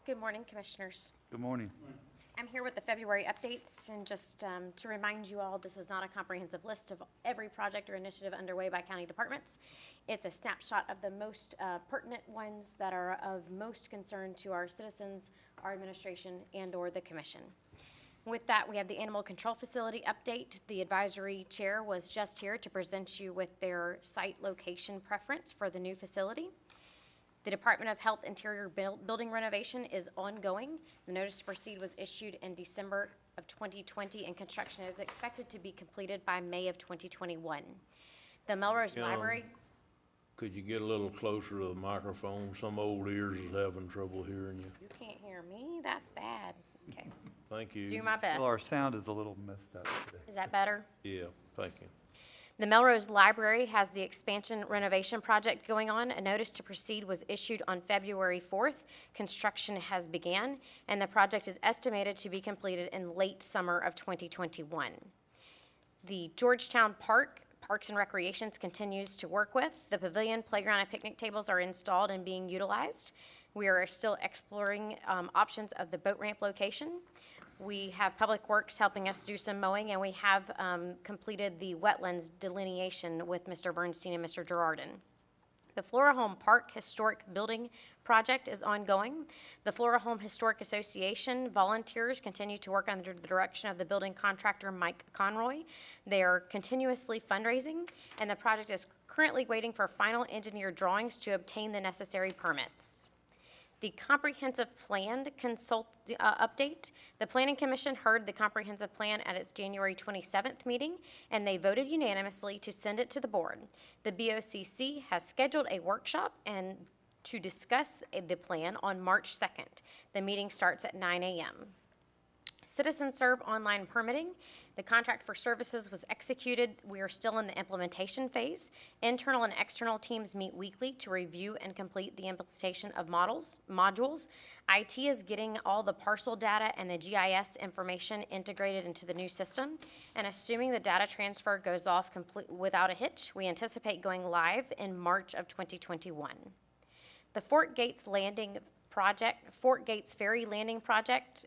Good morning, Commissioners. Good morning. I'm here with the February updates, and just to remind you all, this is not a comprehensive list of every project or initiative underway by county departments. It's a snapshot of the most pertinent ones that are of most concern to our citizens, our administration, and/or the commission. With that, we have the Animal Control Facility update. The advisory chair was just here to present you with their site location preference for the new facility. The Department of Health interior building renovation is ongoing. The notice to proceed was issued in December of 2020, and construction is expected to be completed by May of 2021. The Melrose Library. Could you get a little closer to the microphone? Some old ears is having trouble hearing you. You can't hear me? That's bad. Okay, Thank you. do my best. Well, our sound is a little messed up today. Is that better? Yeah, thank you. The Melrose Library has the expansion renovation project going on. A notice to proceed was issued on February 4th. Construction has began, and the project is estimated to be completed in late summer of 2021. The Georgetown Parks and Recreations continues to work with. The pavilion, playground, and picnic tables are installed and being utilized. We are still exploring options of the boat ramp location. We have Public Works helping us do some mowing, and we have completed the wetlands delineation with Mr. Bernstein and Mr. Gerardin. The Flora Home Park Historic Building Project is ongoing. The Flora Home Historic Association volunteers continue to work under the direction of the building contractor, Mike Conroy. They are continuously fundraising, and the project is currently waiting for final engineer drawings to obtain the necessary permits. The comprehensive plan update. The Planning Commission heard the comprehensive plan at its January 27th meeting, and they voted unanimously to send it to the board. The BOCC has scheduled a workshop and to discuss the plan on March 2nd. The meeting starts at 9 a.m. Citizen Serve online permitting. The contract for services was executed. We are still in the implementation phase. Internal and external teams meet weekly to review and complete the implementation of modules. IT is getting all the parcel data and the GIS information integrated into the new system. And assuming the data transfer goes off without a hitch, we anticipate going live in March of 2021. The Fort Gates Ferry Landing Project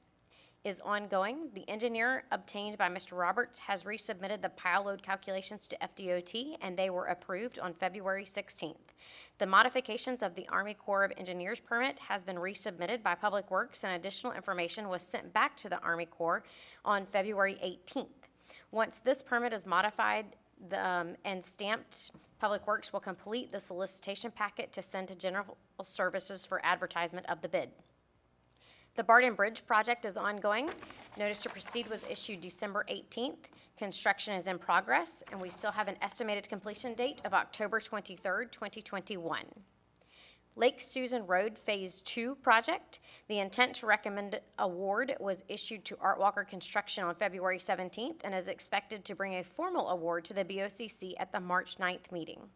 is ongoing. The engineer obtained by Mr. Roberts has resubmitted the pile load calculations to FDOT, and they were approved on February 16th. The modifications of the Army Corps of Engineers permit has been resubmitted by Public Works, and additional information was sent back to the Army Corps on February 18th. Once this permit is modified and stamped, Public Works will complete the solicitation packet to send to General Services for advertisement of the bid. The Barden Bridge project is ongoing. Notice to proceed was issued December 18th. Construction is in progress, and we still have an estimated completion date of October 23rd, 2021. Lake Susan Road Phase 2 project. The intent to recommend award was issued to Art Walker Construction on February 17th and is expected to bring a formal award to the BOCC at the March 9th meeting.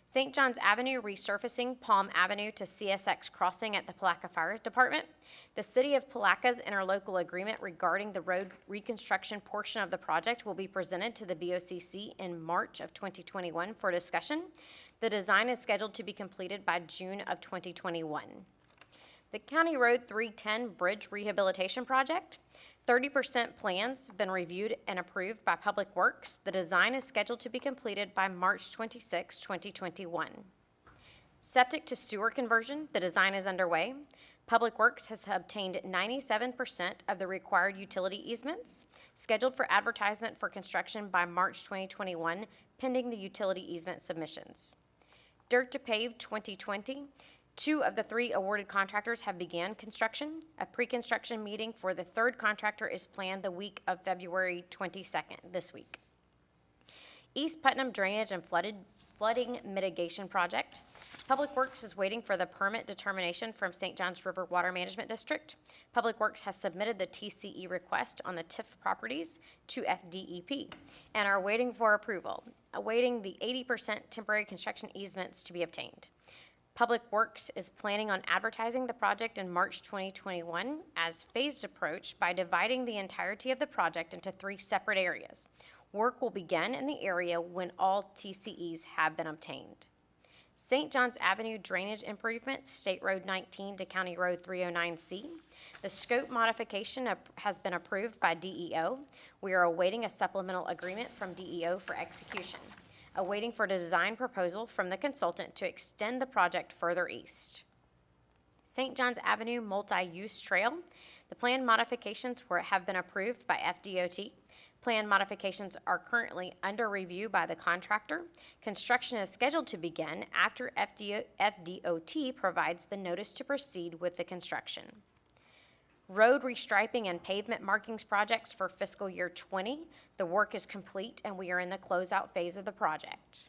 St. John's Avenue resurfacing Palm Avenue to CSX crossing at the Palaca Fire Department. The City of Palaca's interlocal agreement regarding the road reconstruction portion of the project will be presented to the BOCC in March of 2021 for discussion. The design is scheduled to be completed by June of 2021. The County Road 310 Bridge Rehabilitation Project. 30% plans have been reviewed and approved by Public Works. The design is scheduled to be completed by March 26, 2021. Septic to sewer conversion, the design is underway. Public Works has obtained 97% of the required utility easements, scheduled for advertisement for construction by March 2021, pending the utility easement submissions. Dirt to pave 2020. 2 of the 3 awarded contractors have began construction. A pre-construction meeting for the 3rd contractor is planned the week of February 22nd, this week. East Putnam Drainage and Flooding Mitigation Project. Public Works is waiting for the permit determination from St. Johns River Water Management District. Public Works has submitted the TCE request on the TIF properties to FDEP and are waiting for approval, awaiting the 80% temporary construction easements to be obtained. Public Works is planning on advertising the project in March 2021 as phased approach by dividing the entirety of the project into 3 separate areas. Work will begin in the area when all TCEs have been obtained. St. Johns Avenue Drainage Improvements, State Road 19 to County Road 309C. The scope modification has been approved by DEO. We are awaiting a supplemental agreement from DEO for execution. Awaiting for the design proposal from the consultant to extend the project further east. St. Johns Avenue Multi-Use Trail. The plan modifications have been approved by FDOT. Plan modifications are currently under review by the contractor. Construction is scheduled to begin after FDOT provides the notice to proceed with the construction. Road restriping and pavement markings projects for fiscal year 20. The work is complete and we are in the closeout phase of the project.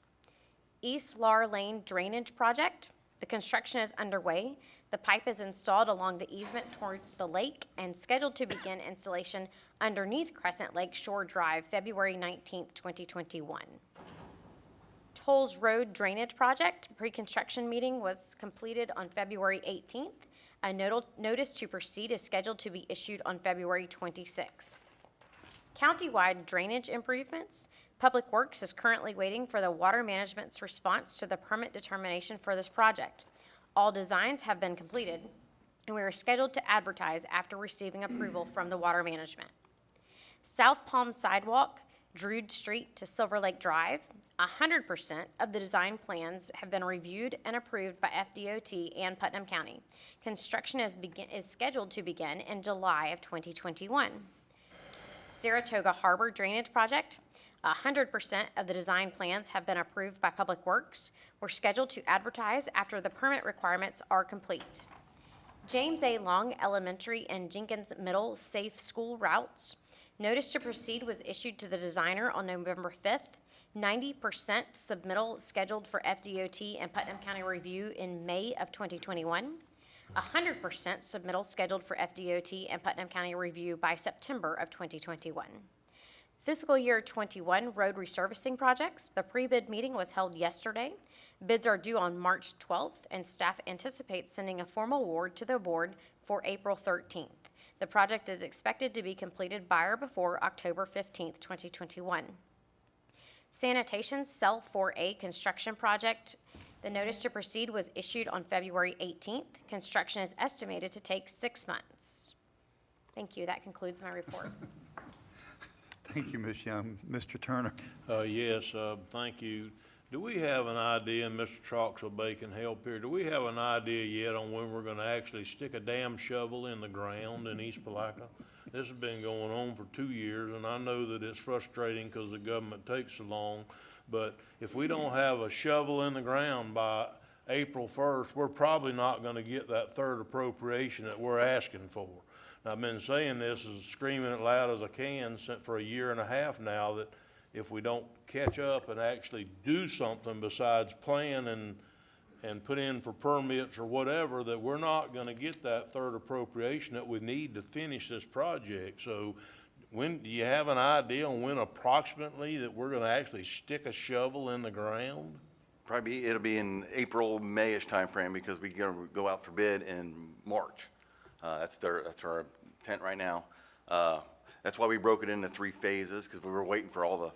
East Lar Lane Drainage Project. The construction is underway. The pipe is installed along the easement toward the lake and scheduled to begin installation underneath Crescent Lake Shore Drive, February 19, 2021. Tolls Road Drainage Project. Pre-construction meeting was completed on February 18th. A notice to proceed is scheduled to be issued on February 26th. Countywide drainage improvements. Public Works is currently waiting for the Water Management's response to the permit determination for this project. All designs have been completed, and we are scheduled to advertise after receiving approval from the Water Management. South Palm Sidewalk, Druid Street to Silver Lake Drive. 100% of the design plans have been reviewed and approved by FDOT and Putnam County. Construction is scheduled to begin in July of 2021. Saratoga Harbor Drainage Project. 100% of the design plans have been approved by Public Works. We're scheduled to advertise after the permit requirements are complete. James A. Long Elementary and Jenkins Middle Safe School Routes. Notice to proceed was issued to the designer on November 5th. 90% submittal scheduled for FDOT and Putnam County review in May of 2021. 100% submittal scheduled for FDOT and Putnam County review by September of 2021. Fiscal year 21 road resurfacing projects. The pre-bid meeting was held yesterday. Bids are due on March 12th, and staff anticipates sending a formal award to the board for April 13th. The project is expected to be completed by or before October 15th, 2021. Sanitation Cell 4A construction project. The notice to proceed was issued on February 18th. Construction is estimated to take 6 months. Thank you. That concludes my report. Thank you, Ms. Young. Mr. Turner? Yes, thank you. Do we have an idea, and Mr. Troxel can help here, do we have an idea yet on when we're gonna actually stick a damn shovel in the ground in East Palaca? This has been going on for 2 years, and I know that it's frustrating because the government takes so long, but if we don't have a shovel in the ground by April 1st, we're probably not gonna get that 3rd appropriation that we're asking for. I've been saying this, as screaming it loud as I can, for a year and a half now, that if we don't catch up and actually do something besides plan and put in for permits or whatever, that we're not gonna get that 3rd appropriation that we need to finish this project. So when, do you have an idea on when approximately that we're gonna actually stick a shovel in the ground? Probably, it'll be in April, May-ish timeframe because we go out for bid in March. That's our intent right now. That's why we broke it into 3 phases, because we were waiting for all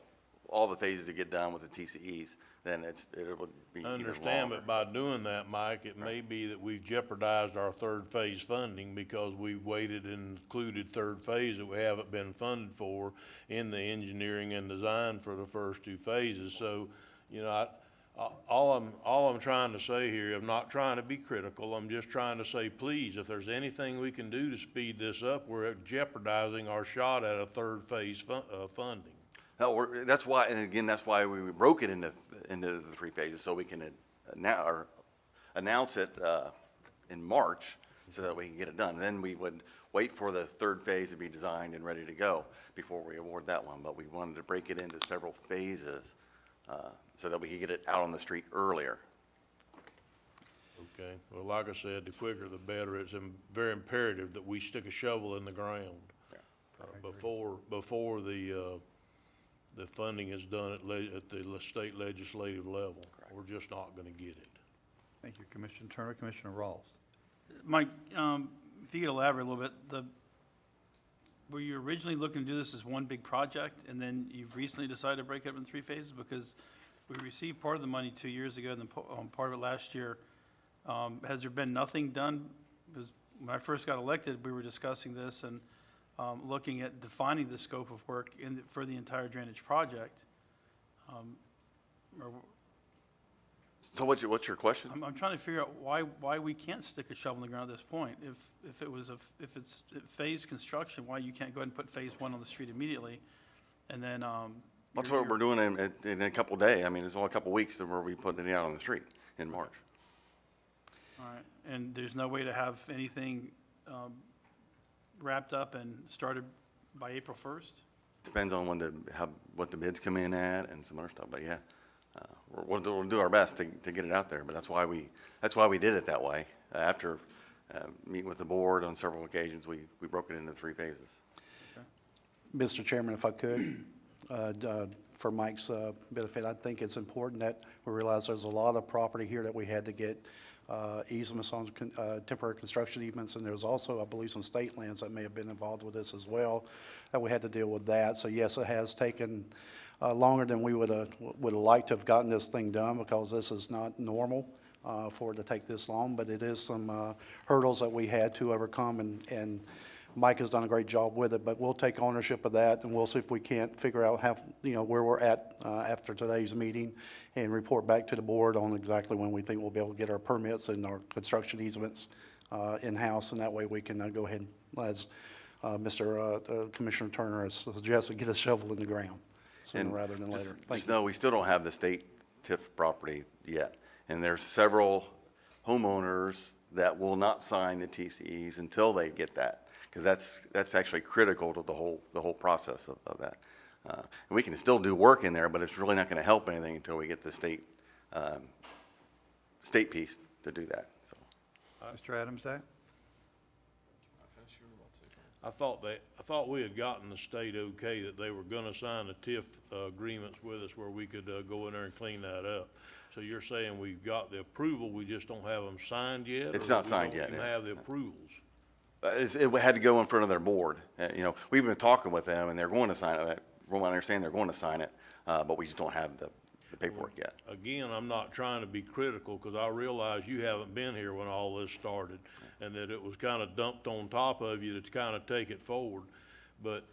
all the phases to get done with the TCEs, then it would be I even understand, longer. but by doing that, Mike, it may be that we've jeopardized our third phase funding because we waited and included third phase that we haven't been funded for in the engineering and design for the first two phases. So, you know, all I'm trying to say here, I'm not trying to be critical, I'm just trying to say, please, if there's anything we can do to speed this up, we're jeopardizing our shot at a third phase funding. No, that's why, and again, that's why we broke it into the three phases, so we can announce it in March, so that we can get it done. And then we would wait for the third phase to be designed and ready to go before we award that one. But we wanted to break it into several phases so that we could get it out on the street earlier. Okay, well, like I said, the quicker the better. It's very imperative that we stick a shovel in the ground before the funding is done at the state legislative level. We're just not gonna get it. Thank you, Commissioner Turner. Commissioner Rawls. Mike, if you could elaborate a little bit, were you originally looking to do this as one big project, and then you've recently decided to break it up in three phases? Because we received part of the money 2 years ago, and then part of it last year. Has there been nothing done? Because when I first got elected, we were discussing this and looking at defining the scope of work for the entire drainage project. So what's your question? I'm trying to figure out why we can't stick a shovel in the ground at this point. If it's phased construction, why you can't go ahead and put phase one on the street immediately, and then That's what we're doing in a couple days. I mean, it's only a couple weeks that we'll be putting it out on the street in March. all right, and there's no way to have anything wrapped up and started by April 1st? Depends on what the bids come in at and some other stuff, but yeah. We'll do our best to get it out there, but that's why we did it that way. After meeting with the board on several occasions, we broke it into three phases. Mr. Chairman, if I could, for Mike's benefit, I think it's important that we realize there's a lot of property here that we had to get easements on, temporary construction easements, and there's also, I believe, some state lands that may have been involved with this as well, that we had to deal with that. So yes, it has taken longer than we would have liked to have gotten this thing done, because this is not normal for it to take this long, but it is some hurdles that we had to overcome, and Mike has done a great job with it, but we'll take ownership of that, and we'll see if we can't figure out where we're at after today's meeting, and report back to the board on exactly when we think we'll be able to get our permits and our construction easements in-house, and that way we can go ahead and, as Commissioner Turner has suggested, get a shovel in the ground sooner rather than later. Just know we still don't have the state TIF property yet, and there's several homeowners that will not sign the TCEs until they get that, because that's actually critical to the whole process of that. And we can still do work in there, but it's really not going to help anything until we get the state piece to do that. So, Mr. Adams, that? I thought we had gotten the state okay that they were gonna sign the TIF agreements with us where we could go in there and clean that up. So you're saying we've got the approval, we just don't have them signed yet? It's not signed yet, We don't no. even have the approvals? it had to go in front of their board. We've been talking with them, and they're going to sign it. From what I understand, they're going to sign it, but we just don't have the paperwork yet. Again, I'm not trying to be critical, because I realize you haven't been here when all this started, and that it was kind of dumped on top of you to kind of take it forward. But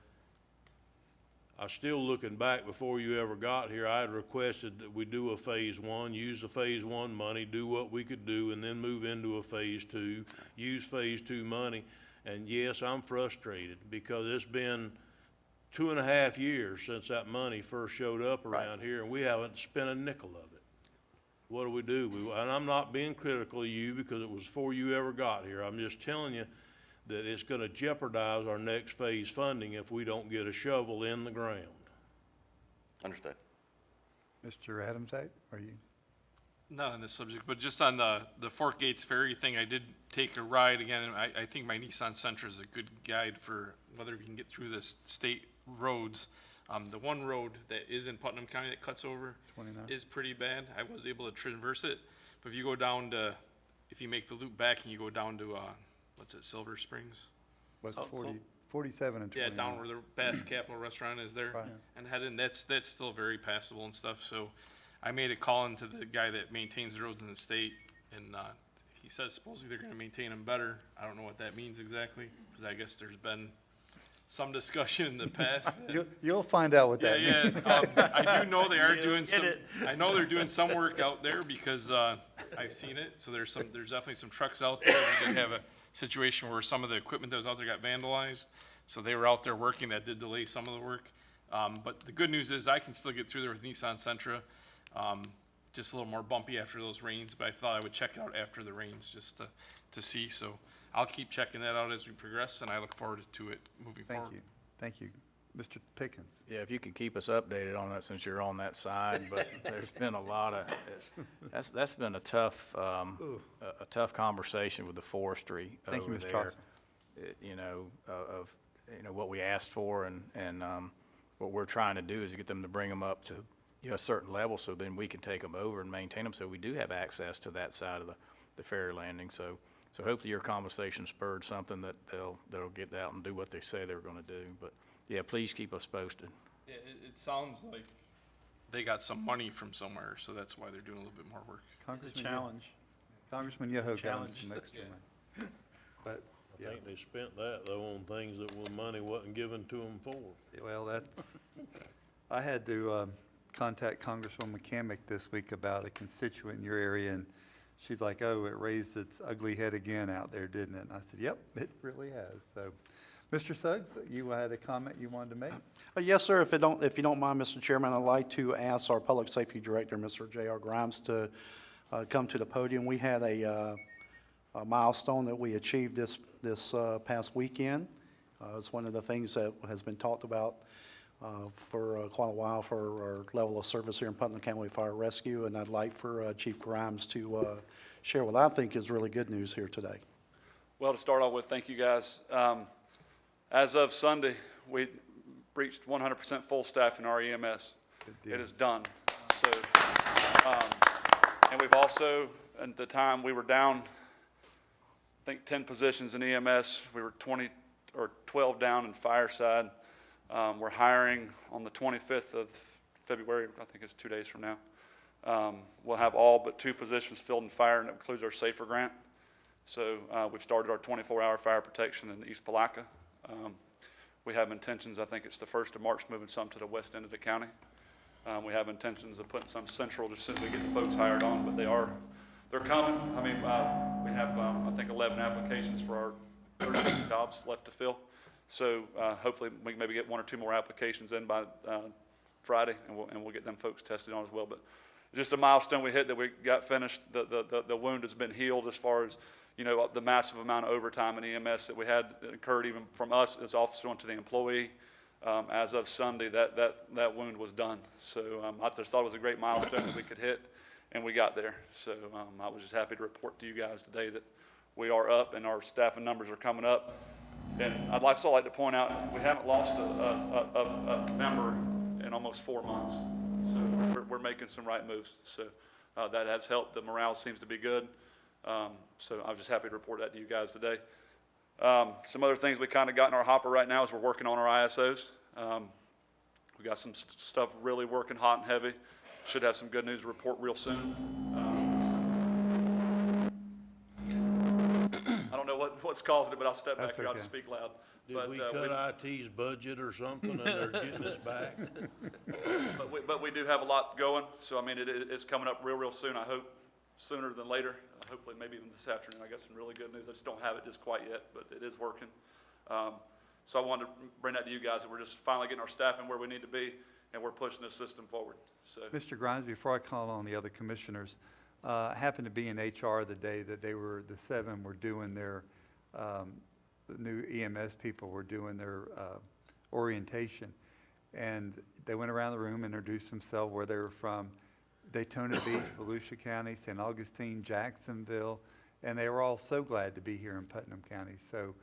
I still, looking back before you ever got here, I had requested that we do a phase one, use the phase one money, do what we could do, and then move into a phase two, use phase two money. And yes, I'm frustrated, because it's been 2.5 years since that money first showed up around here, and we haven't spent a nickel of it. What do? And I'm not being critical of you, because it was before you ever got here. I'm just telling you that it's gonna jeopardize our next phase funding if we don't get a shovel in the ground. Understood. Mr. Adams, that? Are you? Not on this subject, but just on the Fort Gates Ferry thing, I did take a ride again, and I think my Nissan Sentra is a good guide for whether we can get through the state roads. The one road that is in Putnam County that cuts over 29. is pretty bad. I was able to traverse it, but if you go down to, if you make the loop back and you go down to, what's it, Silver Springs? What's Oh, 40, 47 and 29. Yeah, down where the Bass Capital Restaurant is there. Right. And head in, that's still very passable and stuff, so I made a call into the guy that maintains the roads in the state, and, he says supposedly they're gonna maintain them better. I don't know what that means exactly, because I guess there's been some discussion in the past. that- You'll find out what that Yeah, means. yeah, I do know they are doing some, I know they're doing some work out there because, I've seen it, so there's definitely some trucks out there. We did have a situation where some of the equipment that was out there got vandalized, so they were out there working, that did delay some of the work. But the good news is I can still get through there with Nissan Sentra, just a little more bumpy after those rains, but I thought I would check it out after the rains just to see, so I'll keep checking that out as we progress, and I look forward to it moving forward. Thank you. Mr. Pickens? Yeah, if you could keep us updated on that since you're on that side, but there's been a lot of, that's been a tough conversation with the forestry Thank you, over Mr. there. Charles. What we asked for and what we're trying to do is get them to bring them up to, a certain level so then we can take them over and maintain them so we do have access to that side of the ferry landing. So hopefully your conversation spurred something that they'll get out and do what they say they're gonna do. But yeah, please keep us posted. Yeah, it sounds like they got some money from somewhere, so that's why they're doing a little bit more work. It's a challenge. Congressman Yoho got Challenge. some extra money. But, I yeah, think they spent that though on things that money wasn't given to them for. well, I had to contact Congresswoman McCamick this week about a constituent in your area, and she's like, oh, it raised its ugly head again out there, didn't it? And I said, yep, it really has. So, Mr. Suggs, you had a comment you wanted to make? Yes, sir. If you don't mind, Mr. Chairman, I'd like to ask our Public Safety Director, Mr. J.R. Grimes, to come to the podium. We had a milestone that we achieved this past weekend. It's one of the things that has been talked about for quite a while for our level of service here in Putnam County Fire Rescue, and I'd like for Chief Grimes to share what I think is really good news here today. Well, to start off with, thank you guys. As of Sunday, we reached 100% full staff in our EMS. It is done. So, and we've also, at the time we were down, I think 10 positions in EMS. We were 12 down in fireside. We're hiring on the 25th of February. I think it's 2 days from now. We'll have all but 2 positions filled in fire, and that includes our SAFER grant. So we've started our 24-hour fire protection in East Palatka. We have intentions, I think it's the 1st of March, moving some to the west end of the county. We have intentions of putting some central just as soon as we get the folks hired on, but they're coming. I mean, we have, I think 11 applications for our 30 jobs left to fill. So hopefully we can maybe get 1 or 2 more applications in by Friday, and we'll get them folks tested on as well. But just a milestone we hit that we got finished. The wound has been healed as far as, the massive amount of overtime in EMS that we had incurred even from us as officer onto the employee. As of Sunday, that wound was done. So I just thought it was a great milestone that we could hit, and we got there. So I was just happy to report to you guys today that we are up and our staffing numbers are coming up. And I'd also like to point out, we haven't lost a member in almost 4 months. So we're making some right moves. So that has helped. The morale seems to be good. So I'm just happy to report that to you guys today. Some other things we kind of got in our hopper right now is we're working on our ISOs. We got some stuff really working hot and heavy. Should have some good news to report real soon. I don't know what's causing it, but I'll step back here. I'll just speak loud. Did we cut IT's budget or something and they're getting us back? But we do have a lot going. So, I mean, it's coming up real soon. I hope sooner than later. Hopefully maybe even this afternoon. I got some really good news. I just don't have it just quite yet, but it is working. So I wanted to bring that to you guys, that we're just finally getting our staffing where we need to be, and we're pushing this system forward. So, Mr. Grimes, before I call on the other commissioners, I happened to be in HR the day that the 7 were doing their, the new EMS people were doing their orientation. And they went around the room, introduced themselves, where they were from. Daytona Beach, Volusia County, St. Augustine, Jacksonville, and they were all so glad to be here in Putnam County. So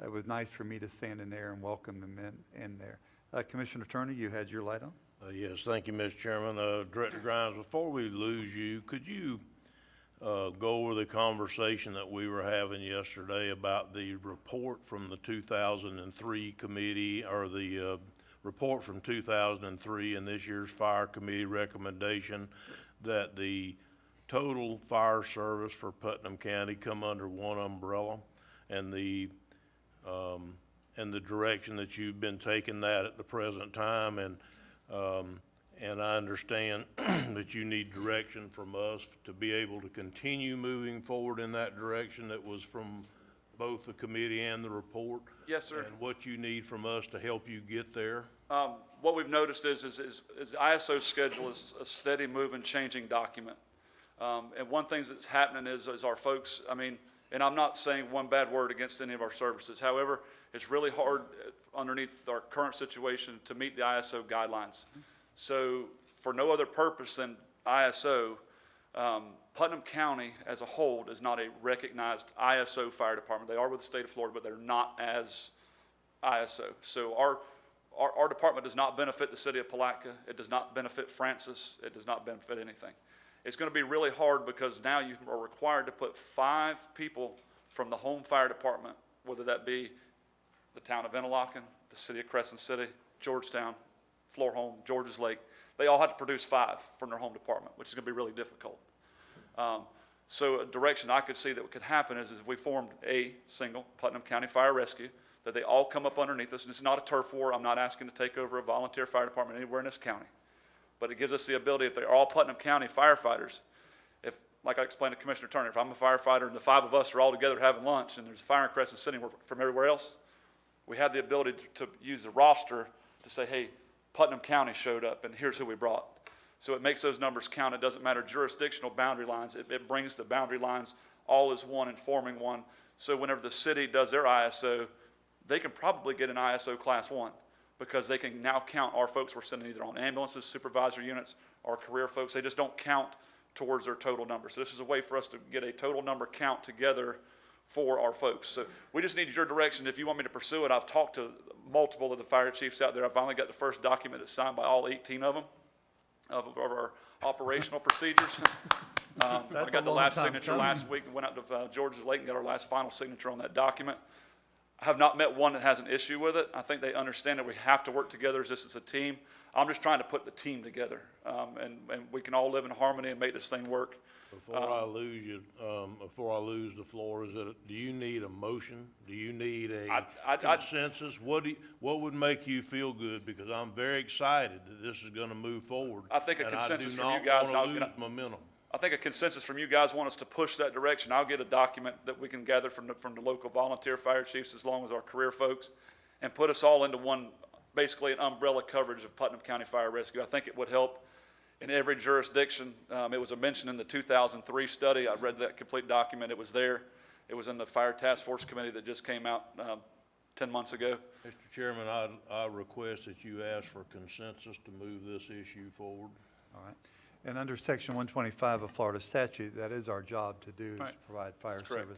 it was nice for me to stand in there and welcome them in there. Commissioner Turner, you had your light on? Yes, thank you, Mr. Chairman. Director Grimes, before we lose you, could you go over the conversation that we were having yesterday about the report from the 2003 committee, or the report from 2003 and this year's fire committee recommendation that the total fire service for Putnam County come under one umbrella, and the direction that you've been taking that at the present time, and I understand that you need direction from us to be able to continue moving forward in that direction that was from both the committee and the report. Yes, sir. And what you need from us to help you get there. What we've noticed is ISO schedule is a steady moving, changing document. And one thing that's happening is our folks, I mean, and I'm not saying one bad word against any of our services. However, it's really hard underneath our current situation to meet the ISO guidelines. So for no other purpose than ISO, Putnam County as a whole is not a recognized ISO fire department. They are with the state of Florida, but they're not as ISO. So our department does not benefit the city of Palatka. It does not benefit Francis. It does not benefit anything. It's going to be really hard because now you are required to put 5 people from the home fire department, whether that be the town of Interlachen, the city of Crescent City, Georgetown, Florhome, Georges Lake. They all have to produce 5 from their home department, which is going to be really difficult. So a direction I could see that could happen is if we formed a single Putnam County Fire Rescue, that they all come up underneath us. And it's not a turf war. I'm not asking to take over a volunteer fire department anywhere in this county. But it gives us the ability, if they're all Putnam County firefighters, if, like I explained to Commissioner Turner, if I'm a firefighter and the 5 of us are all together having lunch and there's a fire in Crescent City from everywhere else, we have the ability to use the roster to say, hey, Putnam County showed up and here's who we brought. So it makes those numbers count. It doesn't matter jurisdictional boundary lines. It brings the boundary lines all as one and forming one. So whenever the city does their ISO, they can probably get an ISO Class 1 because they can now count our folks we're sending either on ambulances, supervisor units, or career folks. They just don't count towards their total number. So this is a way for us to get a total number count together for our folks. So we just need your direction. If you want me to pursue it, I've talked to multiple of the fire chiefs out there. I've finally got the first document that's signed by all 18 of them of our operational procedures. I got the last signature last week and went out to Georges Lake and got our last final signature on that document. I have not met one that has an issue with it. I think they understand that we have to work together as this is a team. I'm just trying to put the team together, and we can all live in harmony and make this thing work. Before I lose you, before I lose the floor, do you need a motion? Do you need a consensus? What would make you feel good? Because I'm very excited that this is going to move forward. I think a consensus from you guys. I do not want to lose momentum. I think a consensus from you guys want us to push that direction. I'll get a document that we can gather from the local volunteer fire chiefs as long as our career folks and put us all into one, basically an umbrella coverage of Putnam County Fire Rescue. I think it would help in every jurisdiction. It was mentioned in the 2003 study. I read that complete document. It was there. It was in the Fire Task Force Committee that just came out 10 months ago. Mr. Chairman, I request that you ask for consensus to move this issue forward. All right. And under Section 125 of Florida statute, that is our job to do, is to provide fire service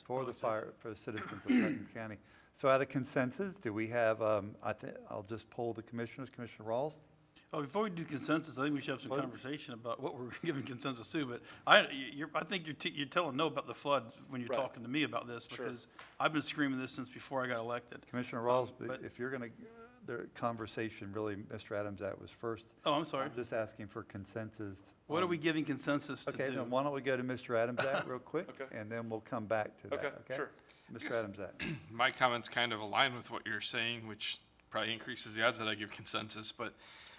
for the citizens of Putnam County. So out of consensus, do we have, I'll just poll the commissioners. Commissioner Rawls? Oh, before we do consensus, I think we should have some conversation about what we're giving consensus to. But I think you're telling no about the flood when you're talking to me about this, because I've been screaming this since before I got elected. Commissioner Rawls, but if you're going to, the conversation, really, Mr. Adams, that was first. Oh, I'm sorry. I'm just asking for consensus. What are we giving consensus to do? Okay, then why don't we go to Mr. Adams real quick, and then we'll come back to that, okay? Sure. Mr. Adams My comments kind of align with what you're saying, which probably increases the odds that I give consensus, but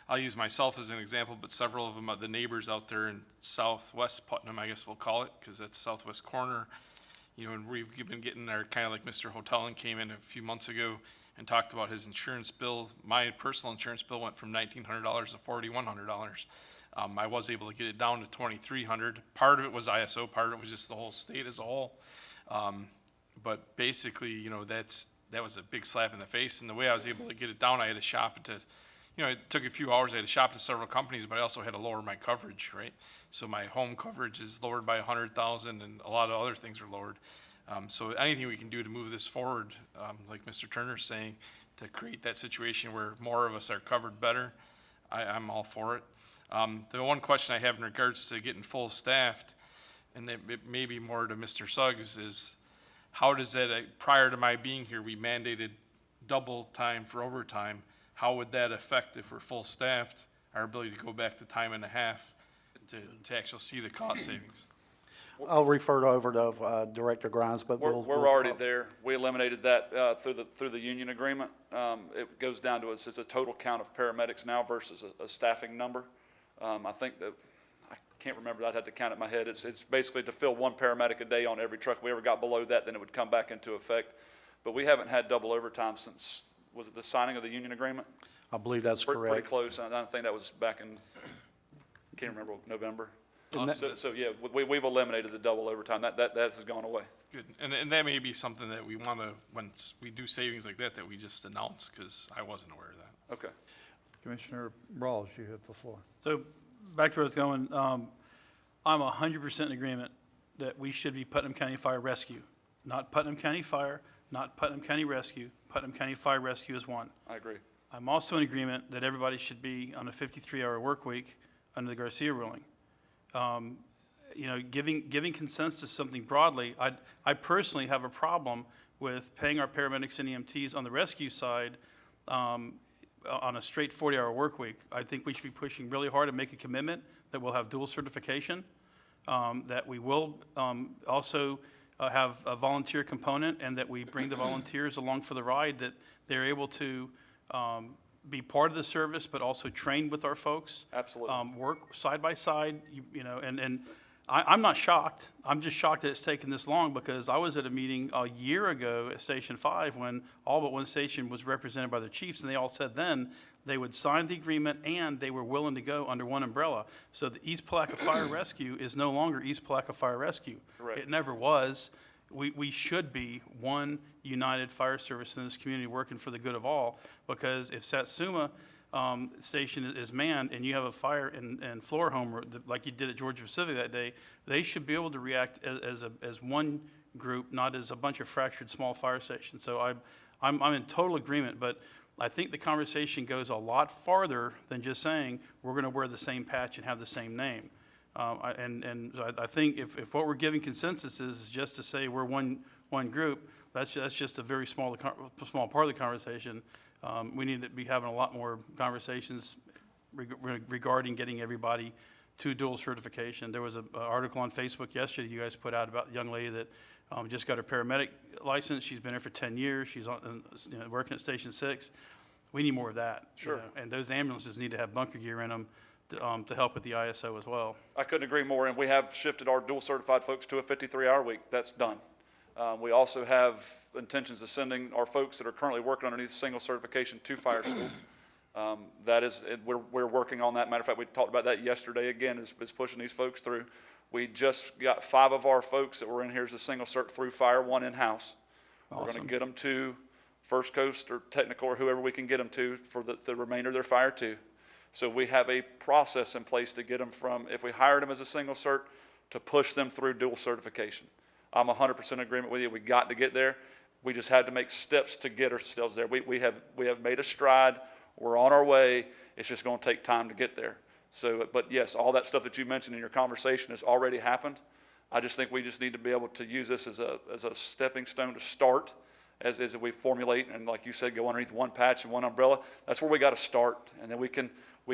I'll use myself as an example, but several of them are the neighbors out there in southwest Putnam, I guess we'll call it, because that's southwest corner. You know, and we've been getting our, kind of like Mr. Hoteling came in a few months ago and talked about his insurance bill. My personal insurance bill went from $1,900 to $4,100. I was able to get it down to $2,300. Part of it was ISO, part of it was just the whole state as a whole. But basically, you know, that was a big slap in the face. And the way I was able to get it down, I had to shop it to, you know, it took a few hours. I had to shop to several companies, but I also had to lower my coverage, right? So my home coverage is lowered by $100,000, and a lot of other things are lowered. So anything we can do to move this forward, like Mr. Turner's saying, to create that situation where more of us are covered better, I'm all for it. The one question I have in regards to getting full staffed, and it may be more to Mr. Suggs, is how does that, prior to my being here, we mandated double time for overtime. How would that affect, if we're full staffed, our ability to go back to time and a half to actually see the cost savings? I'll refer over to Director Grimes, but We're we'll already there. We eliminated that through the union agreement. It goes down to it's a total count of paramedics now versus a staffing number. I think that, I can't remember, I'd have to count it in my head. It's basically to fill one paramedic a day on every truck. If we ever got below that, then it would come back into effect. But we haven't had double overtime since, was it the signing of the union agreement? I believe that's Pretty correct. close. I think that was back in, can't remember, November. Awesome. So yeah, we've eliminated the double overtime. That has gone away. Good, and that may be something that we want to, once we do savings like that we just announce, because I wasn't aware of that. Okay. Commissioner Rawls, you have the floor. So back to where I was going, I'm 100% in agreement that we should be Putnam County Fire Rescue, not Putnam County Fire, not Putnam County Rescue. Putnam County Fire Rescue is one. I agree. I'm also in agreement that everybody should be on a 53-hour work week under the Garcia ruling. You know, giving consensus to something broadly, I personally have a problem with paying our paramedics and EMTs on the rescue side on a straight 40-hour work week. I think we should be pushing really hard to make a commitment that we'll have dual certification, that we will also have a volunteer component, and that we bring the volunteers along for the ride, that they're able to be part of the service, but also train with our folks. Absolutely. Work side by side, you know, and I'm not shocked. I'm just shocked that it's taken this long, because I was at a meeting a year ago at Station 5 when all but one station was represented by the chiefs, and they all said then they would sign the agreement and they were willing to go under one umbrella. So the East Palatka Fire Rescue is no longer East Palatka Fire Rescue. Correct. It never was. We should be one united fire service in this community, working for the good of all, because if Satsuma station is manned and you have a fire in Floorholm, like you did at Georgia Pacific that day, they should be able to react as one group, not as a bunch of fractured small fire stations. So I'm in total agreement, but I think the conversation goes a lot farther than just saying we're going to wear the same patch and have the same name. I think if what we're giving consensus is just to say we're one group, that's just a very small part of the conversation. We need to be having a lot more conversations regarding getting everybody to dual certification. There was an article on Facebook yesterday you guys put out about the young lady that just got her paramedic license. She's been there for 10 years. She's working at Station 6. We need more of that. Sure. You know, and those ambulances need to have bunker gear in them to help with the ISO as well. I couldn't agree more, and we have shifted our dual certified folks to a 53-hour week. That's done. We also have intentions of sending our folks that are currently working underneath single certification to fire school. That is, we're working on that. Matter of fact, we talked about that yesterday again, is pushing these folks through. We just got 5 of our folks that were in here as a single cert through fire, 1 in-house. Awesome. We're going to get them to First Coast or Technical or whoever we can get them to for the remainder of their fire 2. So we have a process in place to get them from, if we hired them as a single cert, to push them through dual certification. I'm 100% in agreement with you. We got to get there. We just had to make steps to get ourselves there. We have made a stride. We're on our way. It's just going to take time to get there. So, but yes, all that stuff that you mentioned in your conversation has already happened. I just think we just need to be able to use this as a stepping stone to start as we formulate, and like you said, go underneath one patch and one umbrella. That's where we got to start, and then we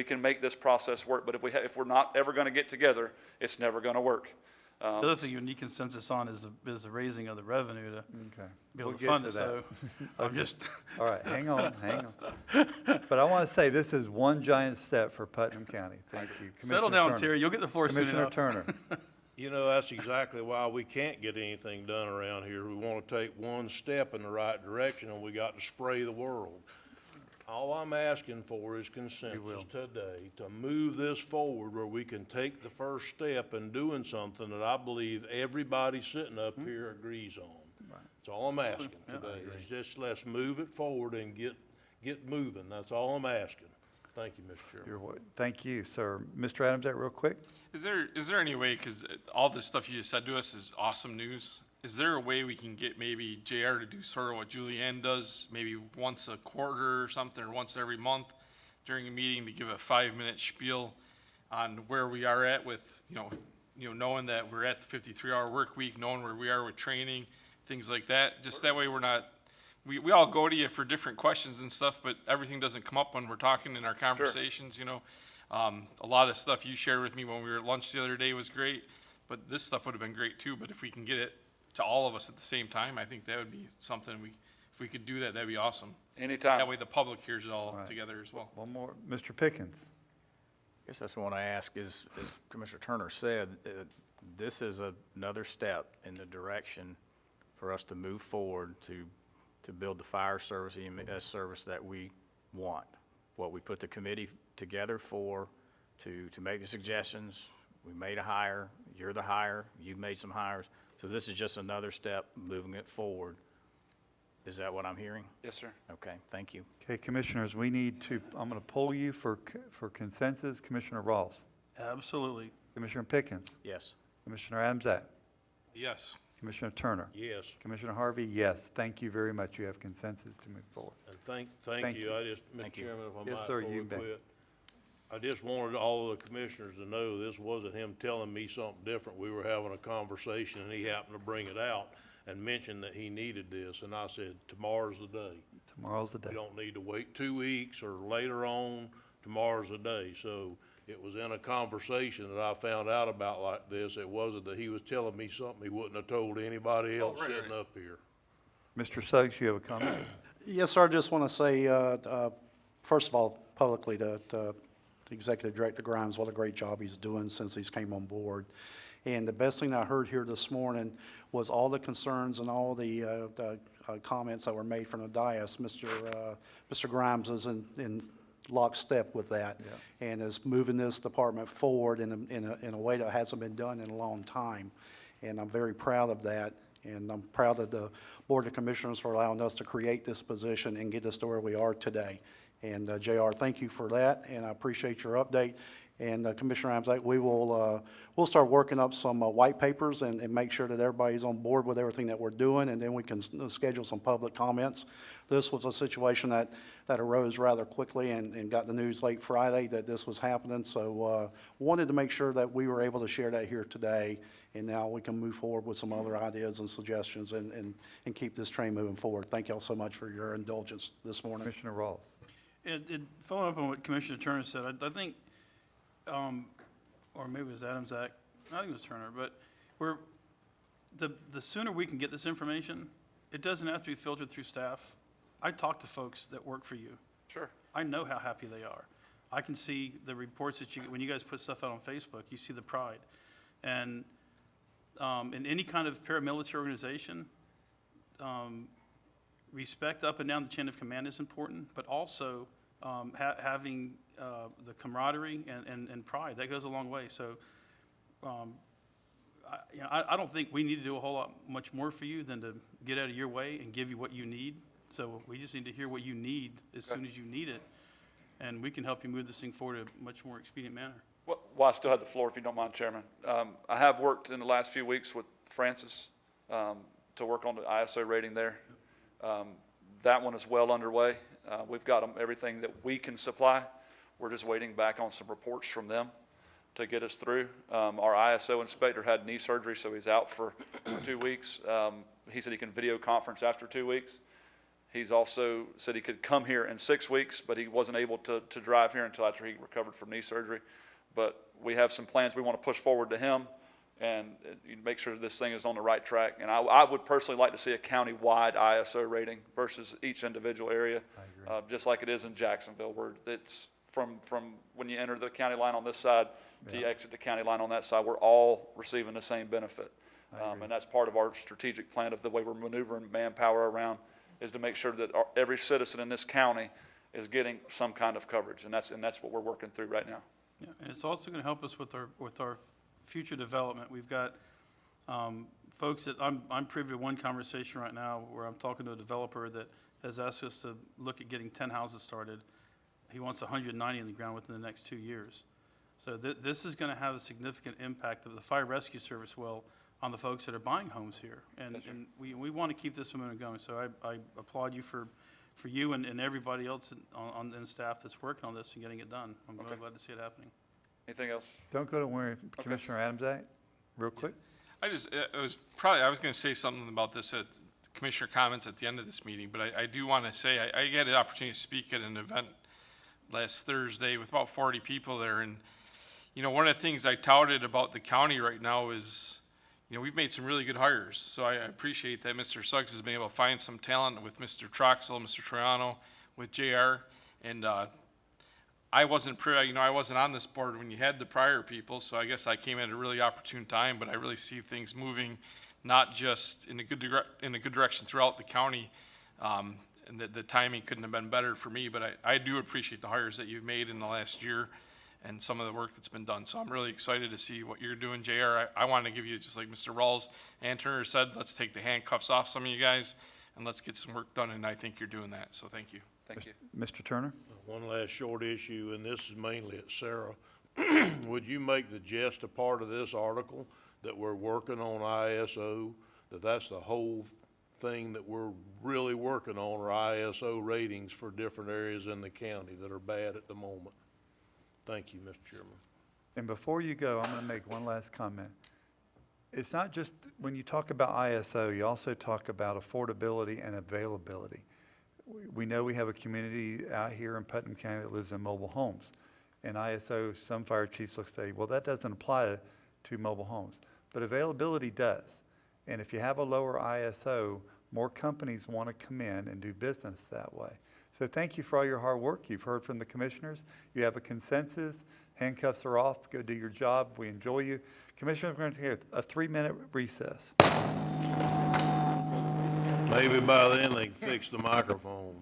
can make this process work. But if we're not ever going to get together, it's never going to work. The other thing you need consensus on is the raising of the revenue to be able We'll to fund get it. to that. So I'm just All right, hang on. But I want to say this is one giant step for Putnam County. Thank you. settle Commissioner down, Turner. Terry. You'll get the floor soon Commissioner enough. Turner. You know, that's exactly why we can't get anything done around here. We want to take one step in the right direction, and we got to spray the world. All I'm asking for is consensus today to move this forward where we can take the first step in doing something that I believe everybody sitting up here agrees on. That's all I'm asking today. Is just let's move it forward and get moving. That's all I'm asking. Thank you, Mr. Chairman. Thank you, sir. Mr. Adams, that real quick? Is there any way, because all this stuff you just said to us is awesome news, is there a way we can get maybe JR to do sort of what Julianne does, maybe once a quarter or something, or once every month during a meeting, to give a 5-minute spiel on where we are at with, you know, knowing that we're at the 53-hour work week, knowing where we are with training, things like that. Just that way we're not, we all go to you for different questions and stuff, but everything doesn't come up when we're talking in our conversations, you know. A lot of stuff you shared with me when we were at lunch the other day was great, but this stuff would have been great too. But if we can get it to all of us at the same time, I think that would be something if we could do that, that'd be awesome. Anytime. That way the public hears it all Right. together as well. One more, Mr. Pickens. I guess that's what I ask is, as Commissioner Turner said, this is another step in the direction for us to move forward to build the fire service, EMS service that we want. What we put the committee together for, to make the suggestions. We made a hire, you're the hire, you've made some hires. So this is just another step moving it forward. Is that what I'm hearing? Yes, sir. Okay, thank you. Okay, commissioners, we need to, I'm going to poll you for consensus. Commissioner Ross, Absolutely. Commissioner Pickens, Yes. Commissioner Adamczak, Yes. Commissioner Turner, Yes, Commissioner Harvey, yes. Thank you very much. You have consensus to move forward. and thank Thank you. you. I just, Mr. Thank you. Chairman, if I Yes, might, sir, before you we bet. quit. I just wanted all of the commissioners to know this wasn't him telling me something different. We were having a conversation and he happened to bring it out and mentioned that he needed this. And I said, tomorrow's the day. Tomorrow's the day. We don't need to wait 2 weeks or later on. Tomorrow's the day. So it was in a conversation that I found out about like this. It wasn't that he was telling me something he wouldn't have told anybody else right, sitting right. up here. Mr. Suggs, you have a comment? Yes, sir, I just want to say, first of all, publicly to Executive Director Grimes, what a great job he's doing since he's came on board. And the best thing I heard here this morning was all the concerns and all the comments that were made from the dais. Mr. Grimes is in lockstep with that and is moving this department forward in a way that hasn't been done in a long time. And I'm very proud of that. And I'm proud of the Board of Commissioners for allowing us to create this position and get us to where we are today. And JR, thank you for that, and I appreciate your update. And Commissioner Adamczak, we'll start working up some white papers and make sure that everybody's on board with everything that we're doing, and then we can schedule some public comments. This was a situation that arose rather quickly and got the news late Friday that this was happening. So wanted to make sure that we were able to share that here today, and now we can move forward with some other ideas and suggestions and keep this train moving forward. Thank you all so much for your indulgence this morning. Commissioner Ross. Following up on what Commissioner Turner said, I think, or maybe it was Adamczak, I think it was Turner, but the sooner we can get this information, it doesn't have to be filtered through staff. I talk to folks that work for you. Sure. I know how happy they are. I can see the reports that when you guys put stuff out on Facebook, you see the pride. And in any kind of paramilitary organization, respect up and down the chain of command is important, but also having the camaraderie and pride, that goes a long way. So I don't think we need to do a whole lot much more for you than to get out of your way and give you what you need. So we just need to hear what you need as soon as you need it, and we can help you move this thing forward in a much more expedient manner. Well, I still have the floor, if you don't mind, Chairman. I have worked in the last few weeks with Francis to work on the ISO rating there. That one is well underway. We've got everything that we can supply. We're just waiting back on some reports from them to get us through. Our ISO inspector had knee surgery, so he's out for 2 weeks. He said he can video conference after 2 weeks. He's also said he could come here in 6 weeks, but he wasn't able to drive here until after he recovered from knee surgery. But we have some plans we want to push forward to him and make sure this thing is on the right track. And I would personally like to see a county-wide ISO rating versus each individual area, just like it is in Jacksonville, where it's from when you enter the county line on this side to you exit the county line on that side, we're all receiving the same benefit. And that's part of our strategic plan of the way we're maneuvering manpower around, is to make sure that every citizen in this county is getting some kind of coverage, and that's what we're working through right now. Yeah, and it's also going to help us with our future development. We've got folks that I'm privy to one conversation right now where I'm talking to a developer that has asked us to look at getting 10 houses started. He wants 190 in the ground within the next 2 years. So this is going to have a significant impact of the fire rescue service will on the folks that are buying homes here. And we want to keep this momentum going. So I applaud you for you and everybody else on staff that's working on this and getting it done. I'm really glad to see it happening. Anything else? Don't go to where Commissioner Adamczak. real quick? I just, I was gonna say something about this at Commissioner comments at the end of this meeting, but I do wanna say, I had an opportunity to speak at an event last Thursday with about 40 people there, and, you know, one of the things I touted about the county right now is, you know, we've made some really good hires, so I appreciate that Mr. Suggs has been able to find some talent with Mr. Troxel, Mr. Troiano, with JR, and, I wasn't I wasn't on this board when you had the prior people, so I guess I came at a really opportune time, but I really see things moving not just in a good direction throughout the county, and the timing couldn't have been better for me, but I do appreciate the hires that you've made in the last year and some of the work that's been done, so I'm really excited to see what you're doing, JR. I want to give you, just like Mr. Rawls and Turner said, let's take the handcuffs off some of you guys, and let's get some work done, and I think you're doing that, so thank you. Thank you. Mr. Turner? One last short issue, and this is mainly at Sarah. Would you make the gist a part of this article, that we're working on ISO, that's the whole thing that we're really working on, are ISO ratings for different areas in the county that are bad at the moment? Thank you, Mr. Chairman. And before you go, I'm going to make one last comment. It's not just, when you talk about ISO, you also talk about affordability and availability. We know we have a community out here in Putnam County that lives in mobile homes. And ISO, some fire chiefs will say, well, that doesn't apply to mobile homes. But availability does. And if you have a lower ISO, more companies want to come in and do business that way. So thank you for all your hard work. You've heard from the commissioners. You have a consensus. Handcuffs are off. Go do your job. We enjoy you. Commissioners, we're going to take a 3-minute recess. Maybe by then they can fix the microphone.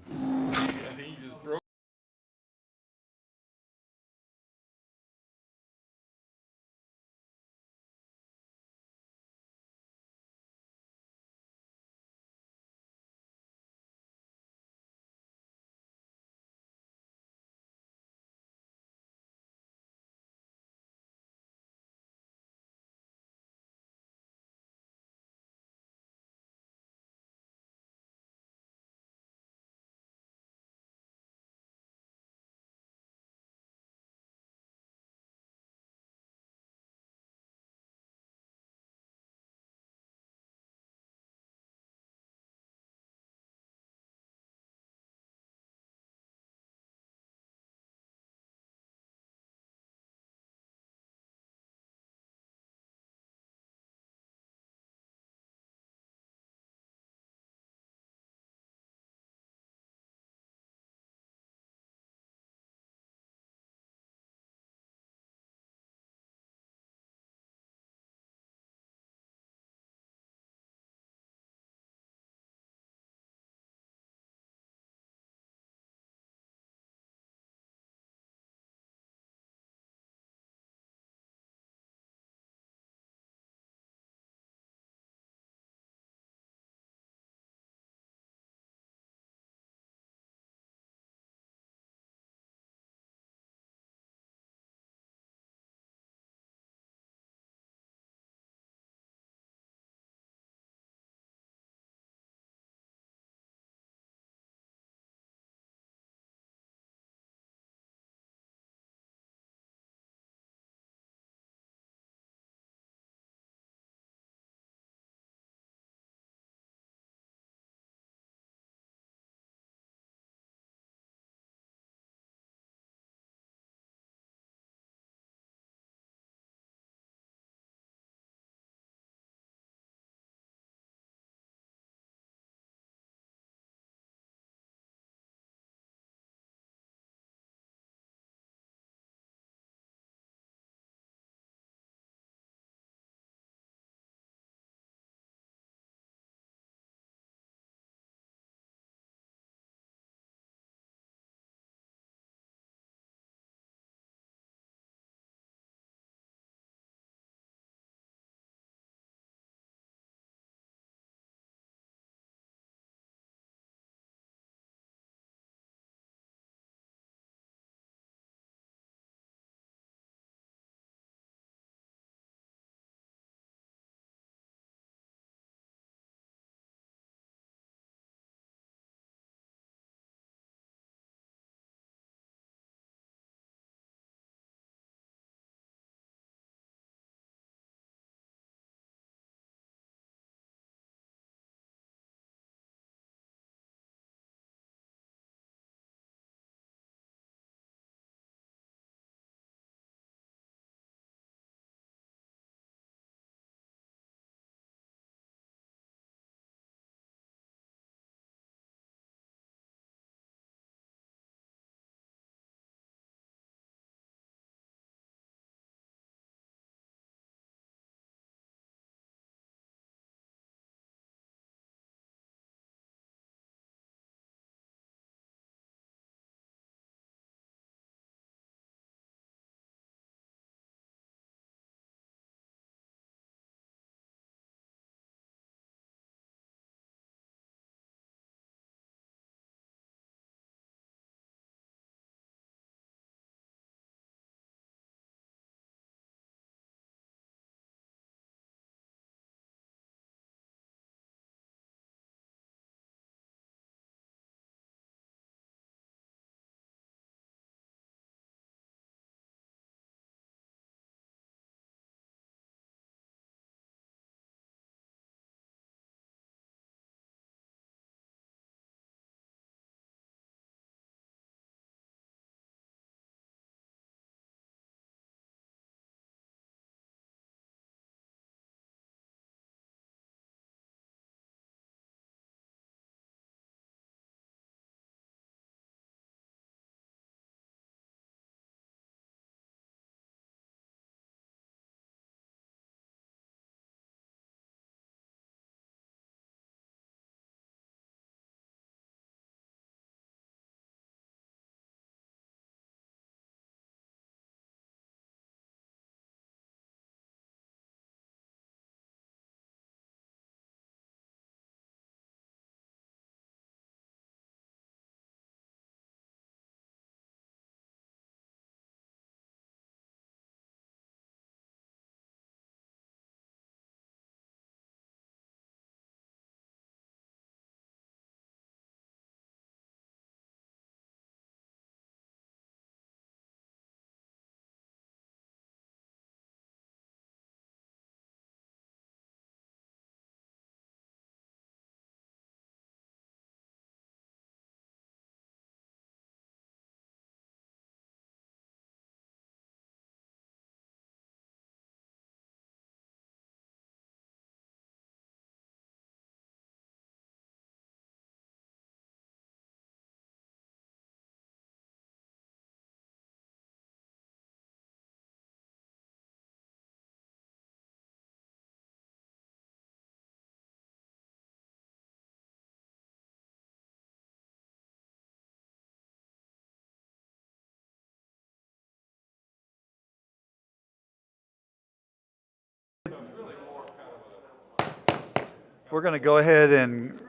We're going to go ahead and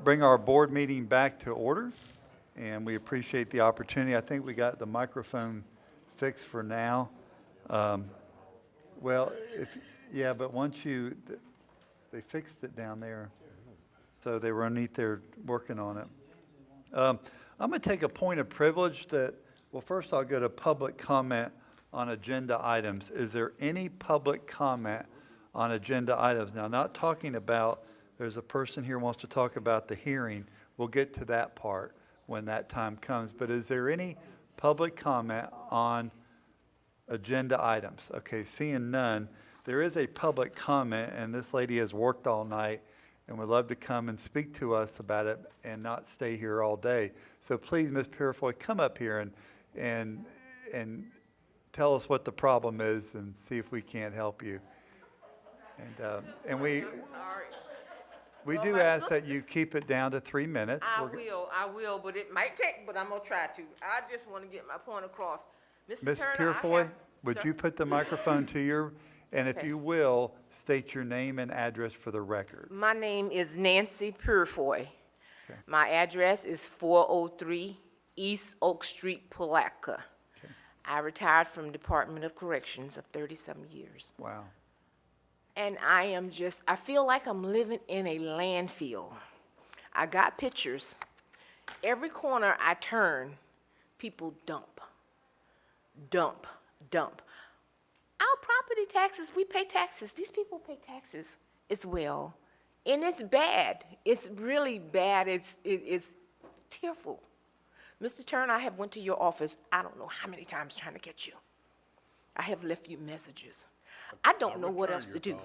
bring our board meeting back to order, and we appreciate the opportunity. I think we got the microphone fixed for now. Well, yeah, but once they fixed it down there, so they were underneath there working on it. I'm going to take a point of privilege well, first I'll go to public comment on agenda items. Is there any public comment on agenda items? Now, not talking about, there's a person here who wants to talk about the hearing. We'll get to that part when that time comes. But is there any public comment on agenda items? Okay, seeing none. There is a public comment, and this lady has worked all night and would love to come and speak to us about it and not stay here all day. So please, Ms. Purifoy, come up here and tell us what the problem is and see if we can't help you. And we do ask that you keep it down to 3 minutes. I will, but it might take, but I'm gonna try to. I just want to get my point across. Ms. Turner, Purifoy, would you put the microphone to your, and if Okay. you will, state your name and address for the record. My name is Nancy Purifoy. Okay. My address is 403 East Oak Street, Palatka. Okay. I retired from Department of Corrections of 37 years. Wow. And I feel like I'm living in a landfill. I got pictures. Every corner I turn, people dump. Dump, dump. Our property taxes, we pay taxes. These people pay taxes as well. And it's bad. It's really bad. It's tearful. Mr. Turner, I have went to your office, I don't know how many times trying to get you. I have left you messages. I don't know what else to do.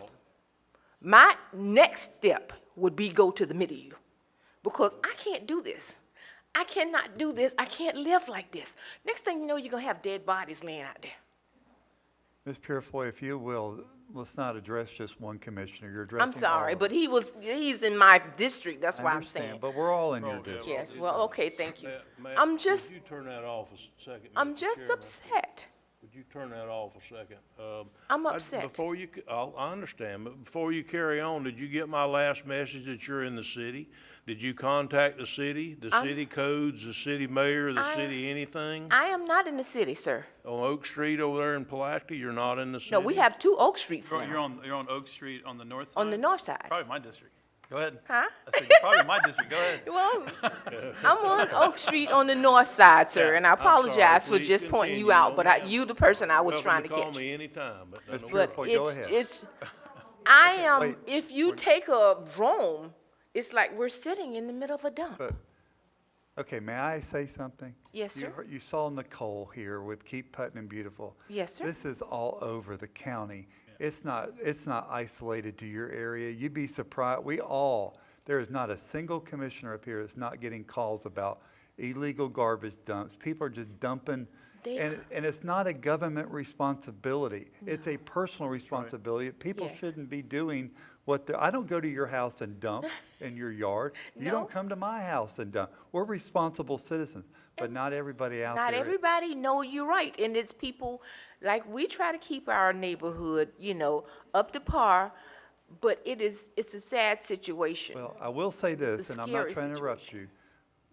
My next step would be go to the middle, because I can't do this. I cannot do this. I can't live like this. Next thing you know, you're going to have dead bodies laying out there. Ms. Purifoy, if you will, let's not address just one commissioner. You're addressing I'm sorry, all but of he's in my district. That's I why I'm understand, saying. but we're all in your district. Yes, well, okay, thank you. Ma'am, I'm just, Would you turn that off a second? I'm Mr. just Chairman? upset. Would you turn that off a second? I'm upset. Before you, I understand, but before you carry on, did you get my last message that you're in the city? Did you contact the city, city codes, the city mayor, the city anything? I am not in the city, sir. On Oak Street over there in Palatka, you're not in the city? No, we have 2 Oak Streets You're now. you're on Oak Street on the north side? On the north side. Probably my district. Go ahead. Huh? I said, probably my district. Go ahead. Well, I'm on Oak Street on the north side, sir, and I apologize for Please just pointing you continue. out, but you the person I was trying to Welcome catch. to call me anytime, but I Ms. don't- But Purifoy, go ahead. I am, wait. if you take a drone, it's like we're sitting in the middle of a dump. But, okay, may I say something? Yes, You sir. You saw Nicole here with Keep Putnam Beautiful. Yes, sir. This is all over the county. It's not isolated to your area. You'd be surprised. There is not a single commissioner up here that's not getting calls about illegal garbage dumps. People are just dumping. And it's not a government responsibility. It's a personal responsibility. People Yes. shouldn't be doing I don't go to your house and dump in your yard. You No. don't come to my house and dump. We're responsible citizens, but not everybody out there. Not everybody, no, you're right, and it's people, like, we try to keep our neighborhood, up to par, but it's a sad situation. Well, I will say this, a and I'm not scary trying to interrupt situation.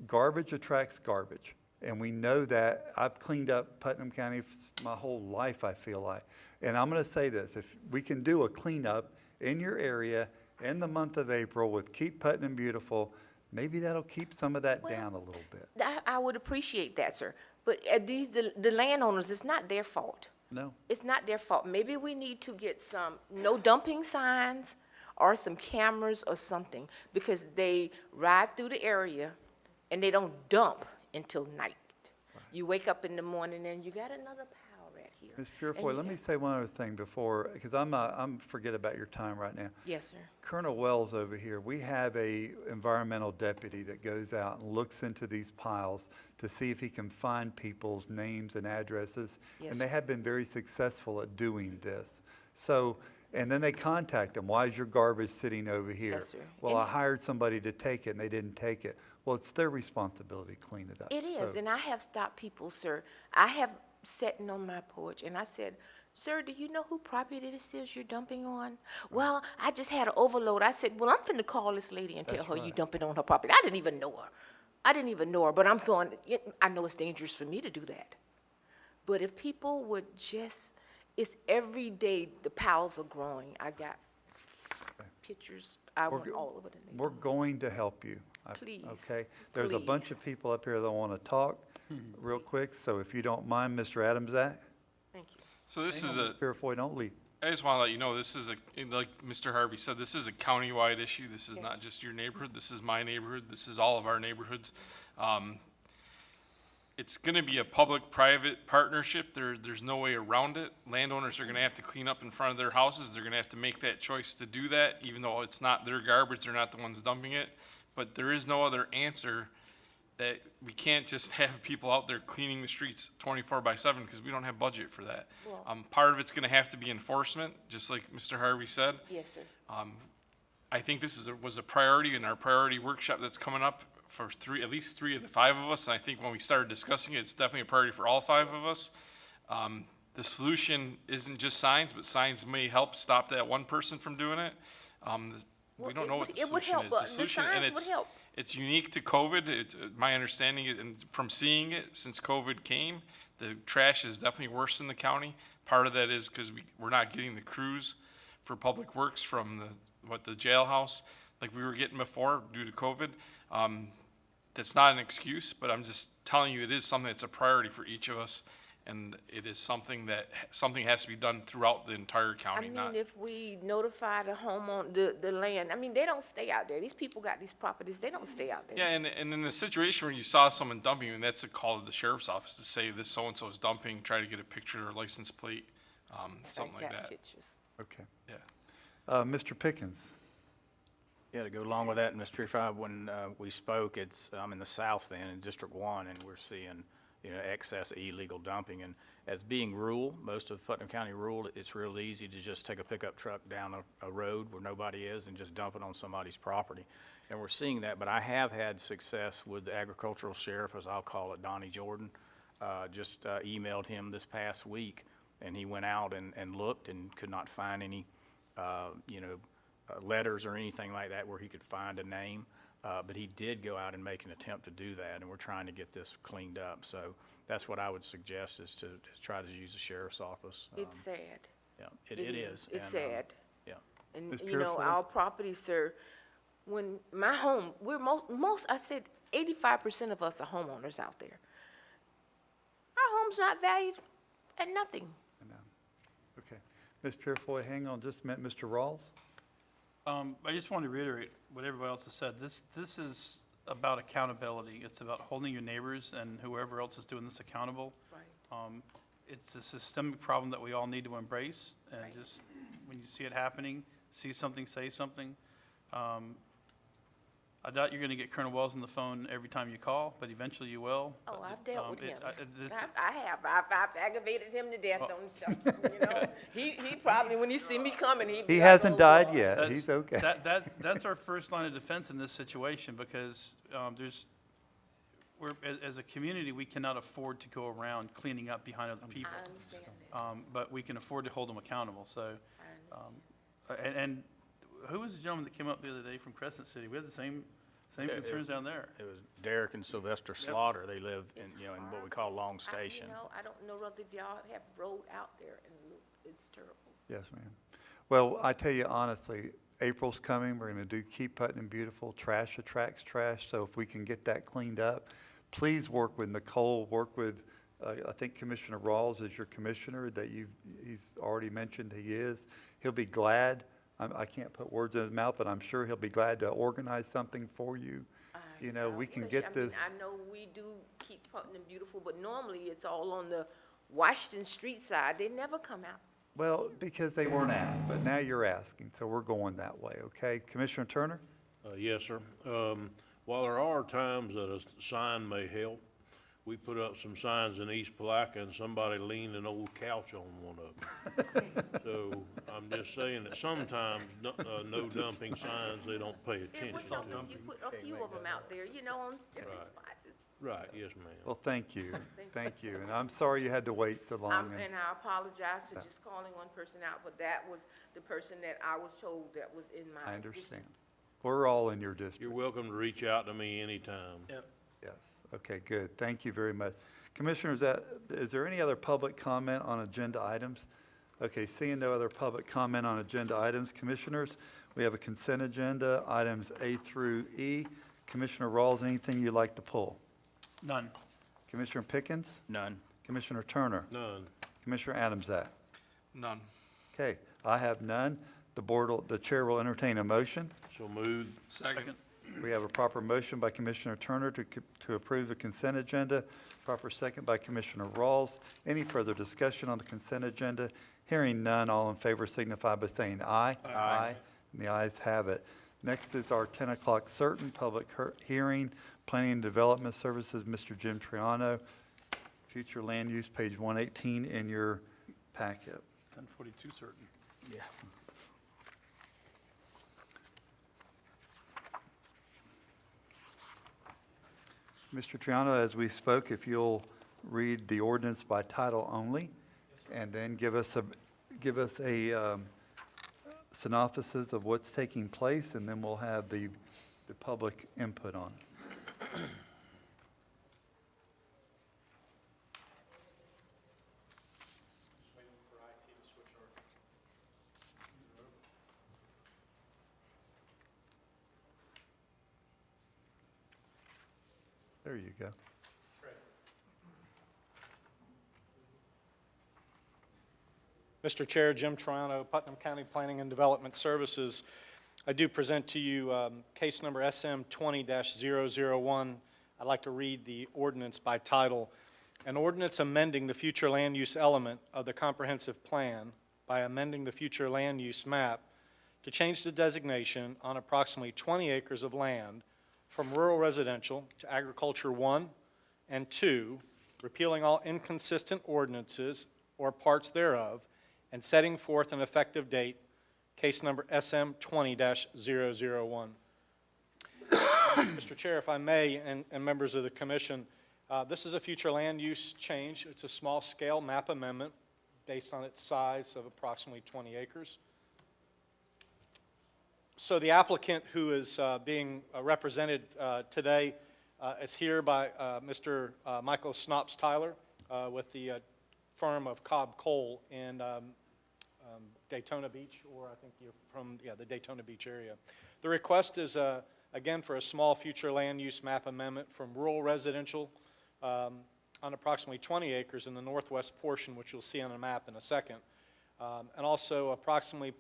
you. Garbage attracts garbage, and we know that. I've cleaned up Putnam County my whole life, I feel like. And I'm going to say this, if we can do a cleanup in your area in the month of April with Keep Putnam Beautiful, maybe that'll keep some of that down a little bit. I would appreciate that, sir, but the landowners, it's not their fault. No? It's not their fault. Maybe we need to get some no dumping signs or some cameras or something, because they ride through the area and they don't dump until night. You wake up in the morning and you got another pile right here. Ms. Purifoy, let me say one other thing before, because I'm forget about your time right now. Yes, sir. Colonel Wells over here, we have a environmental deputy that goes out and looks into these piles to see if he can find people's names and addresses. Yes, And they have been very successful at doing this. So, and then they contact them, why is your garbage sitting over here? Yes, sir. Well, And- I hired somebody to take it and they didn't take it. Well, it's their responsibility to clean it up. It is, So- and I have stopped people, sir. I have sitting on my porch, and I said, Sir, do you know who property this is you're dumping on? Well, I just had an overload. I said, well, I'm finna call this lady and tell That's her you right. dumping on her property. I didn't even know her. But I'm going, I know it's dangerous for me to do that. But if people would just, it's every day the piles are growing. I got pictures. I We're went go- all over the We're neighborhood. going to help you. Please, Okay? There's a bunch of people up here that want to talk real quick, so if you don't mind, Mr. Adamsack, Thank you. So this is a, Purifoy, don't leave. I just want to let you know, this is like Mr. Harvey said, this is a countywide issue. This is not just your neighborhood. This is my neighborhood. This is all of our neighborhoods. It's going to be a public-private partnership. There's no way around it. Landowners are going to have to clean up in front of their houses. They're going to have to make that choice to do that, even though it's not their garbage. They're not the ones dumping it. But there is no other answer. That we can't just have people out there cleaning the streets 24/7 because we don't have budget for that. Part of it's going to have to be enforcement, just like Mr. Harvey said. Yes, sir. I think this was a priority in our priority workshop that's coming up for at least three of the five of us. And I think when we started discussing it, it's definitely a priority for all five of us. The solution isn't just signs, but signs may help stop that one person from doing it. We don't know what the It would solution help, is. but The the solution, and signs would help. it's unique to COVID. It's my understanding, and from seeing it since COVID came, the trash is definitely worse in the county. Part of that is because we're not getting the crews for public works from the jailhouse like we were getting before due to COVID. That's not an excuse, but I'm just telling you it is something that's a priority for each of us, and it is something has to be done throughout the entire county. If we notify the homeowner, the land, they don't stay out there. These people got these properties, they don't stay out there. Yeah, and in the situation where you saw someone dumping, and that's a call to the sheriff's office to say this so-and-so is dumping, try to get a picture or license plate, something like that. Pictures. Okay. Yeah. Mr. Pickens, Yeah, to go along with that, Mr. Purified, when we spoke, I'm in the south then, in District 1, and we're seeing, excess illegal dumping. And as being rural, most of Putnam County rural, it's real easy to just take a pickup truck down a road where nobody is and just dump it on somebody's property. And we're seeing that, but I have had success with the agricultural sheriff, as I'll call it, Donnie Jordan. Just emailed him this past week, and he went out and looked and could not find any, letters or anything like that where he could find a name. But he did go out and make an attempt to do that, and we're trying to get this cleaned up. So that's what I would suggest, is to try to use the sheriff's office. It's sad. Yeah, it is. It's And, sad. Yeah. And, Ms. you know, Purifoy? our properties, sir, when my home, we're I said 85% of us are homeowners out there. Our home's not valued at nothing. okay. Ms. Purifoy, hang on just a minute. Mr. Rawls? I just want to reiterate what everybody else has said. This is about accountability. It's about holding your neighbors and whoever else is doing this accountable. Right. It's a systemic problem that we all need to embrace, and Right. just when you see it happening, see something, say something. I doubt you're going to get Colonel Wells on the phone every time you call, but eventually you will. Oh, I've dealt with him. This- I have. I've aggravated him to death on stuff, you know. He probably, when he see me coming, he'd be He like, hasn't "Oh, died Lord." yet. That's- He's okay. That's our first line of defense in this situation, because as a community, we cannot afford to go around cleaning up behind other people. I understand that. But we can afford to hold them accountable, so. I understand. And who was the gentleman that came up the other day from Crescent City? We had the same Yeah, concerns down there. It was Derek and Sylvester Slaughter. They live in what we call Long Station. I don't know if y'all have rode out there, and it's terrible. Yes, ma'am. Well, I tell you honestly, April's coming. We're going to do Keep Putnam Beautiful. Trash attracts trash. So if we can get that cleaned up, please work with Nicole, work with, I think Commissioner Rawls is your commissioner that he's already mentioned he is. He'll be glad. I can't put words in his mouth, but I'm sure he'll be glad to organize something for you. We can get this. I know we do keep Putnam Beautiful, but normally it's all on the Washington Street side. They never come out. Well, because they weren't asked, but now you're asking, so we're going that way, okay? Commissioner Turner? Yes, sir. While there are times that a sign may help, we put up some signs in East Palaca and somebody leaned an old couch on one of them. So I'm just saying that sometimes no dumping signs, they don't pay It would attention help to. if you put a few of them out there, on different Right. spots. Right, yes, ma'am. Well, thank you, thank you. And I'm sorry you had to wait so long. And I apologize for just calling one person out, but that was the person that I was told that was in my. I understand. We're all in your district. You're welcome to reach out to me anytime. Yep. Yes, okay, good. Thank you very much. Commissioners, is there any other public comment on agenda items? Okay, seeing no other public comment on agenda items, Commissioners, we have a consent agenda, items A through E. Commissioner Rawls, anything you'd like to pull? None. Commissioner Pickens? None. Commissioner Turner? None. Commissioner Adamsack? None. Okay, I have none. The chair will entertain a motion. So moved. Second. We have a proper motion by Commissioner Turner to approve the consent agenda, proper second by Commissioner Rawls. Any further discussion on the consent agenda? Hearing none, all in favor signify by saying aye. Aye. And the ayes have it. Next is our 10 o'clock certain public hearing, Planning and Development Services, Mr. Jim Triano, future land use, page 118 in your packet. 1042 certain. Yeah. Mr. Triano, as we spoke, if you'll read the ordinance by title only, and then give us a synopsis of what's taking place, and then we'll have the public input on it. There you go. Mr. Chair, Jim Triano, Putnam County Planning and Development Services. I do present to you case number SM 20-001. I'd like to read the ordinance by title. An ordinance amending the future land use element of the comprehensive plan by amending the future land use map to change the designation on approximately 20 acres of land from rural residential to agriculture 1 and 2, repealing all inconsistent ordinances or parts thereof, and setting forth an effective date, case number SM 20-001. Mr. Chair, if I may, and members of the commission, this is a future land use change. It's a small-scale map amendment based on its size of approximately 20 acres. So the applicant who is being represented today is here by Mr. Michael Snops Tyler with the firm of Cobb Cole in Daytona Beach, or I think you're from the Daytona Beach area. The request is, again, for a small future land use map amendment from rural residential on approximately 20 acres in the northwest portion, which you'll see on the map in a second, and also approximately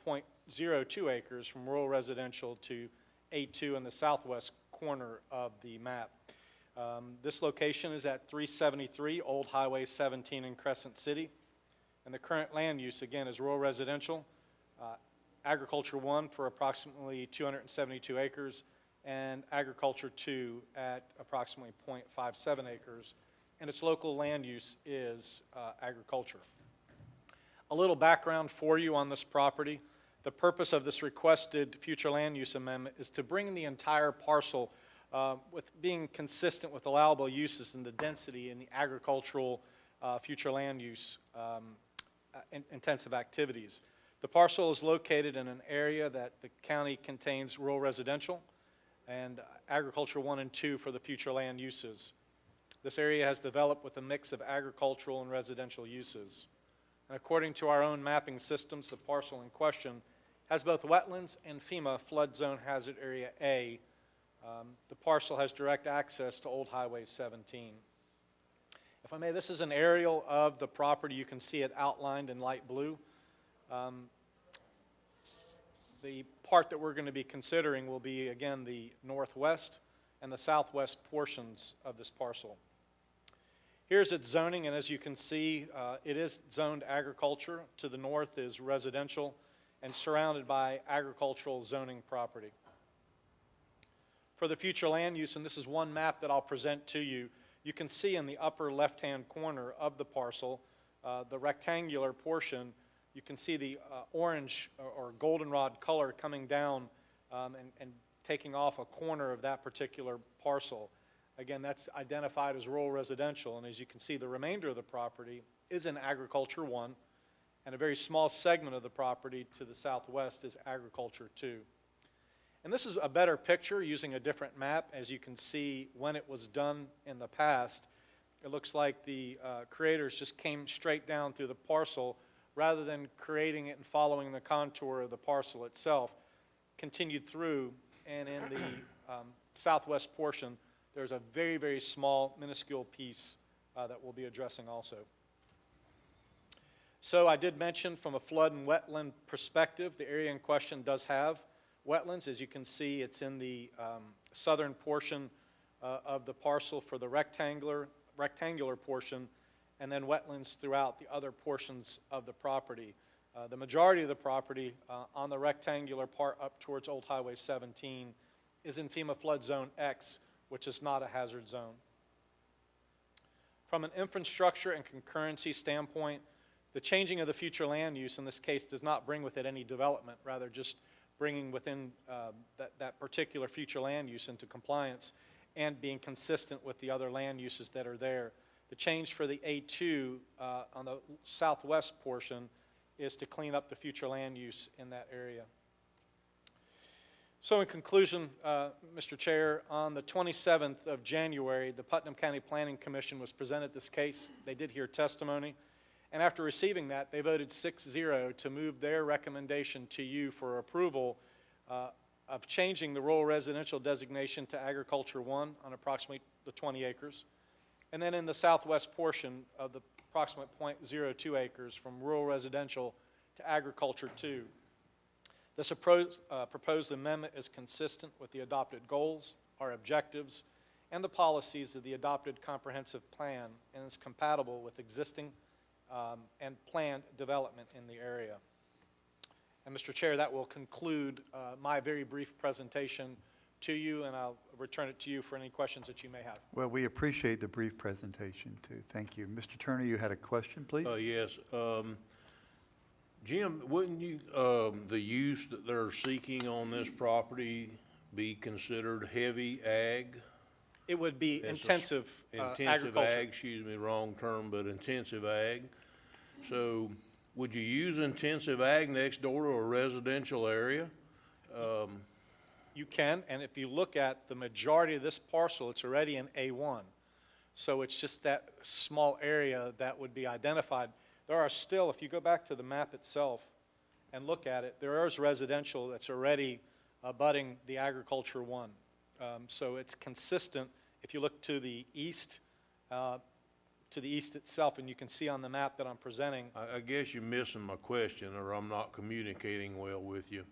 0.02 acres from rural residential to A2 in the southwest corner of the map. This location is at 373 Old Highway 17 in Crescent City. And the current land use, again, is rural residential, agriculture 1 for approximately 272 acres, and agriculture 2 at approximately 0.57 acres. And its local land use is agriculture. A little background for you on this property. The purpose of this requested future land use amendment is to bring the entire parcel with being consistent with allowable uses and the density in the agricultural future land use intensive activities. The parcel is located in an area that the county contains rural residential and agriculture 1 and 2 for the future land uses. This area has developed with a mix of agricultural and residential uses. And according to our own mapping systems, the parcel in question has both wetlands and FEMA flood zone hazard area A. The parcel has direct access to Old Highway 17. If I may, this is an aerial of the property. You can see it outlined in light blue. The part that we're going to be considering will be, again, the northwest and the southwest portions of this parcel. Here's its zoning, and as you can see, it is zoned agriculture. To the north is residential and surrounded by agricultural zoning property. For the future land use, and this is one map that I'll present to you, you can see in the upper left-hand corner of the parcel, the rectangular portion, you can see the orange or goldenrod color coming down and taking off a corner of that particular parcel. Again, that's identified as rural residential, and as you can see, the remainder of the property is in Agriculture 1, and a very small segment of the property to the southwest is Agriculture 2. And this is a better picture using a different map. As you can see, when it was done in the past, it looks like the creators just came straight down through the parcel rather than creating it and following the contour of the parcel itself, continued through, and in the southwest portion, there's a very, very small, minuscule piece that we'll be addressing also. So I did mention from a flood and wetland perspective, the area in question does have wetlands. As you can see, it's in the southern portion of the parcel for the rectangular portion, and then wetlands throughout the other portions of the property. The majority of the property on the rectangular part up towards Old Highway 17 is in FEMA Flood Zone X, which is not a hazard zone. From an infrastructure and concurrency standpoint, the changing of the future land use in this case does not bring with it any development, rather just bringing within that particular future land use into compliance and being consistent with the other land uses that are there. The change for the A2 on the southwest portion is to clean up the future land use in that area. So in conclusion, Mr. Chair, on the 27th of January, the Putnam County Planning Commission was presented this case. They did hear testimony, and after receiving that, they voted 6-0 to move their recommendation to you for approval of changing the rural residential designation to Agriculture 1 on approximately the 20 acres, and then in the southwest portion of the approximate 0.02 acres from rural residential to Agriculture 2. This proposed amendment is consistent with the adopted goals, our objectives, and the policies of the adopted comprehensive plan, and is compatible with existing and planned development in the area. And Mr. Chair, that will conclude my very brief presentation to you, and I'll return it to you for any questions that you may have. Well, we appreciate the brief presentation, too. Thank you. Mr. Turner, you had a question, please? Yes. Jim, wouldn't you, the use that they're seeking on this property be considered heavy ag? It would be intensive Intensive agriculture. ag, excuse me, wrong term, but intensive ag. So would you use intensive ag next door to a residential area? You can, and if you look at the majority of this parcel, it's already in A1. So it's just that small area that would be identified. There are still, if you go back to the map itself and look at it, there is residential that's already abutting the Agriculture 1. So it's consistent. If you look to the east itself, and you can see on the map that I'm presenting. I guess you're missing my question, or I'm not communicating well with you.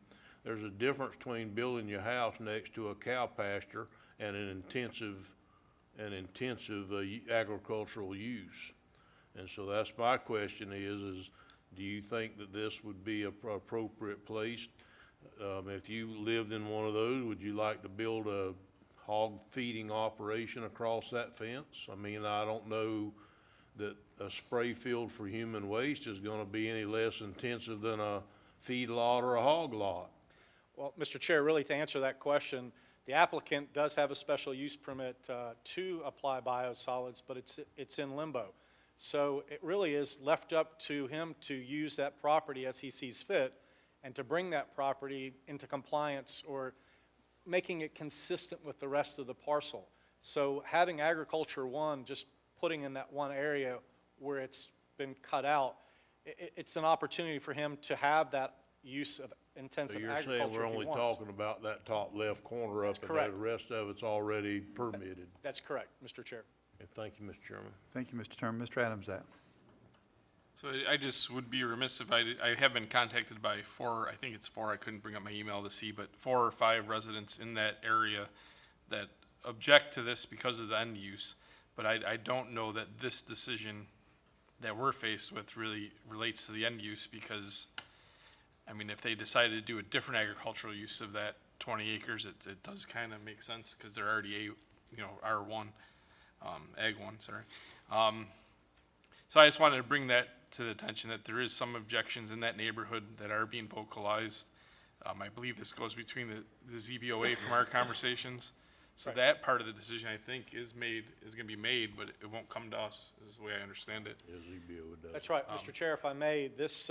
There's a difference between building your house next to a cow pasture and an intensive agricultural use. And so that's my question is do you think that this would be an appropriate place? If you lived in one of those, would you like to build a hog feeding operation across that fence? I mean, I don't know that a spray field for human waste is going to be any less intensive than a feed lot or a hog lot. Well, Mr. Chair, really to answer that question, the applicant does have a special use permit to apply biosolids, but it's in limbo. So it really is left up to him to use that property as he sees fit and to bring that property into compliance or making it consistent with the rest of the parcel. So having Agriculture 1, just putting in that one area where it's been cut out, it's an opportunity for him to have that use of intensive agriculture. So you're saying we're only talking about that top left corner up and the rest of it's already permitted? That's correct, Mr. Chair. Okay, thank you, Mr. Chairman. Thank you, Mr. Turner. Mr. Adams, that. So I just would be remiss if I have been contacted by I think it's four, I couldn't bring up my email to see, but 4 or 5 residents in that area that object to this because of the end use. But I don't know that this decision that we're faced with really relates to the end use because, I mean, if they decided to do a different agricultural use of that 20 acres, it does kind of make sense because they're already R1, Ag 1, sorry. So I just wanted to bring that to the attention that there is some objections in that neighborhood that are being vocalized. I believe this goes between the ZBOA from our conversations. So that part of the decision, I think, is gonna be made, but it won't come to us, is the way I understand it. That's right, Mr. Chair, if I may, this,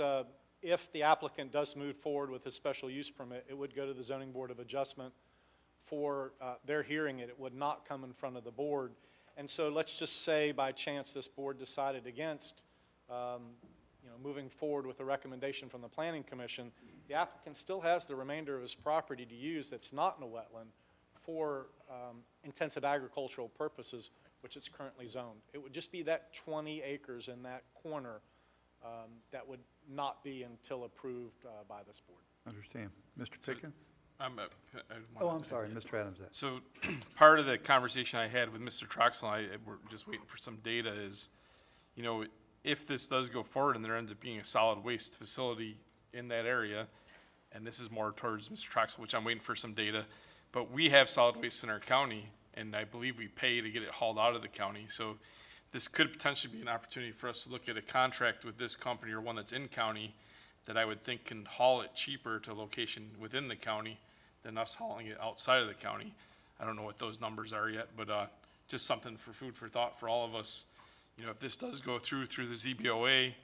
if the applicant does move forward with his special use permit, it would go to the Zoning Board of Adjustment for their hearing it. It would not come in front of the board. And so let's just say by chance this board decided against, moving forward with a recommendation from the Planning Commission, the applicant still has the remainder of his property to use that's not in a wetland for intensive agricultural purposes, which it's currently zoned. It would just be that 20 acres in that corner that would not be until approved by this board. Understand. Mr. Pickens? Oh, I'm sorry, Mr. Adams. So part of the conversation I had with Mr. Troxel and I, we're just waiting for some data, is, if this does go forward and there ends up being a solid waste facility in that area, and this is more towards Mr. Troxel, which I'm waiting for some data, but we have solid waste in our county, and I believe we pay to get it hauled out of the county. So this could potentially be an opportunity for us to look at a contract with this company or one that's in county that I would think can haul it cheaper to a location within the county than us hauling it outside of the county. I don't know what those numbers are yet, but just something for food for thought for all of us. If this does go through the ZBOA,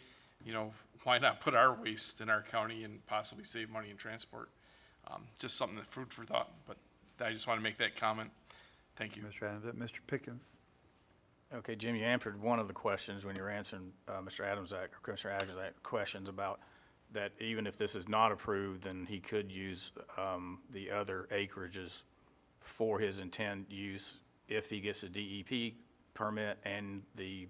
why not put our waste in our county and possibly save money in transport? Just something that food for thought, but I just want to make that comment. Thank you. Mr. Adams. Mr. Pickens? Okay, Jim, you answered one of the questions when you were answering Mr. Adams' or Commissioner Adams' questions about that even if this is not approved, then he could use the other acreages for his intent use if he gets a DEP permit and the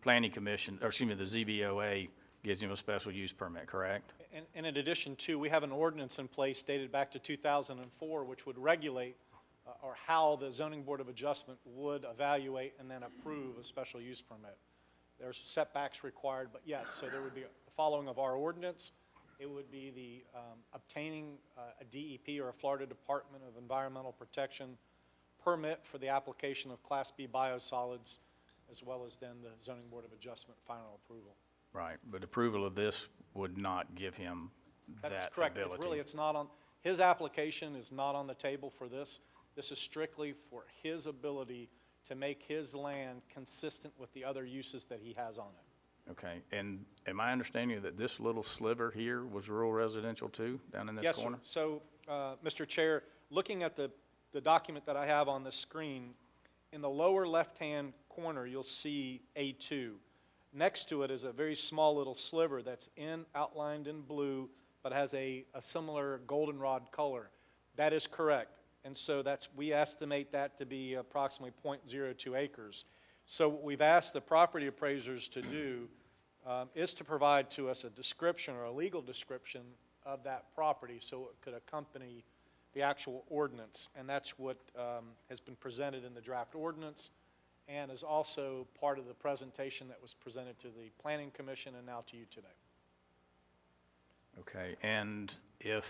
Planning Commission, or excuse me, the ZBOA gives him a special use permit, correct? And in addition to, we have an ordinance in place dated back to 2004, which would regulate or how the Zoning Board of Adjustment would evaluate and then approve a special use permit. There's setbacks required, but yes, so there would be the following of our ordinance. It would be the obtaining a DEP or a Florida Department of Environmental Protection permit for the application of Class B biosolids, as well as then the Zoning Board of Adjustment final approval. Right, but approval of this would not give him that ability. That's correct. It's not on, his application is not on the table for this. This is strictly for his ability to make his land consistent with the other uses that he has on it. Okay, and am I understanding that this little sliver here was rural residential too, down in this Yes, corner? sir. So, Mr. Chair, looking at the document that I have on the screen, in the lower left-hand corner, you'll see A2. Next to it is a very small little sliver that's outlined in blue, but has a similar goldenrod color. That is correct. And so we estimate that to be approximately 0.02 acres. So what we've asked the property appraisers to do is to provide to us a description or a legal description of that property so it could accompany the actual ordinance. And that's what has been presented in the draft ordinance and is also part of the presentation that was presented to the Planning Commission and now to you today. Okay, and so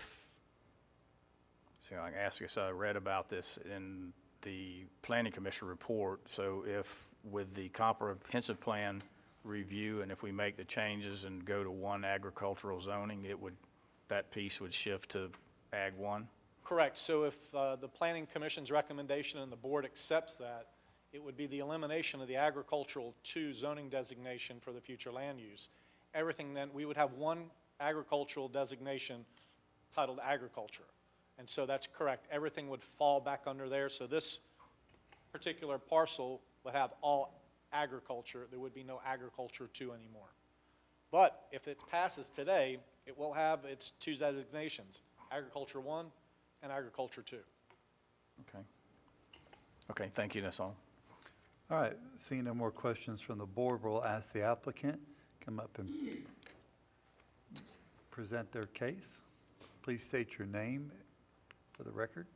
I ask you, so I read about this in the Planning Commission report, so if with the comprehensive plan review and if we make the changes and go to one agricultural zoning, that piece would shift to Ag 1? Correct. So if the Planning Commission's recommendation and the board accepts that, it would be the elimination of the agricultural 2 zoning designation for the future land use. Everything then, we would have one agricultural designation titled agriculture. And so that's correct. Everything would fall back under there. So this particular parcel would have all agriculture. There would be no agriculture 2 anymore. But if it passes today, it will have its 2 designations, agriculture 1 and agriculture 2. Okay. Okay, thank you, that's all. All right, seeing no more questions from the board, we'll ask the applicant come up and present their case. Please state your name for the record.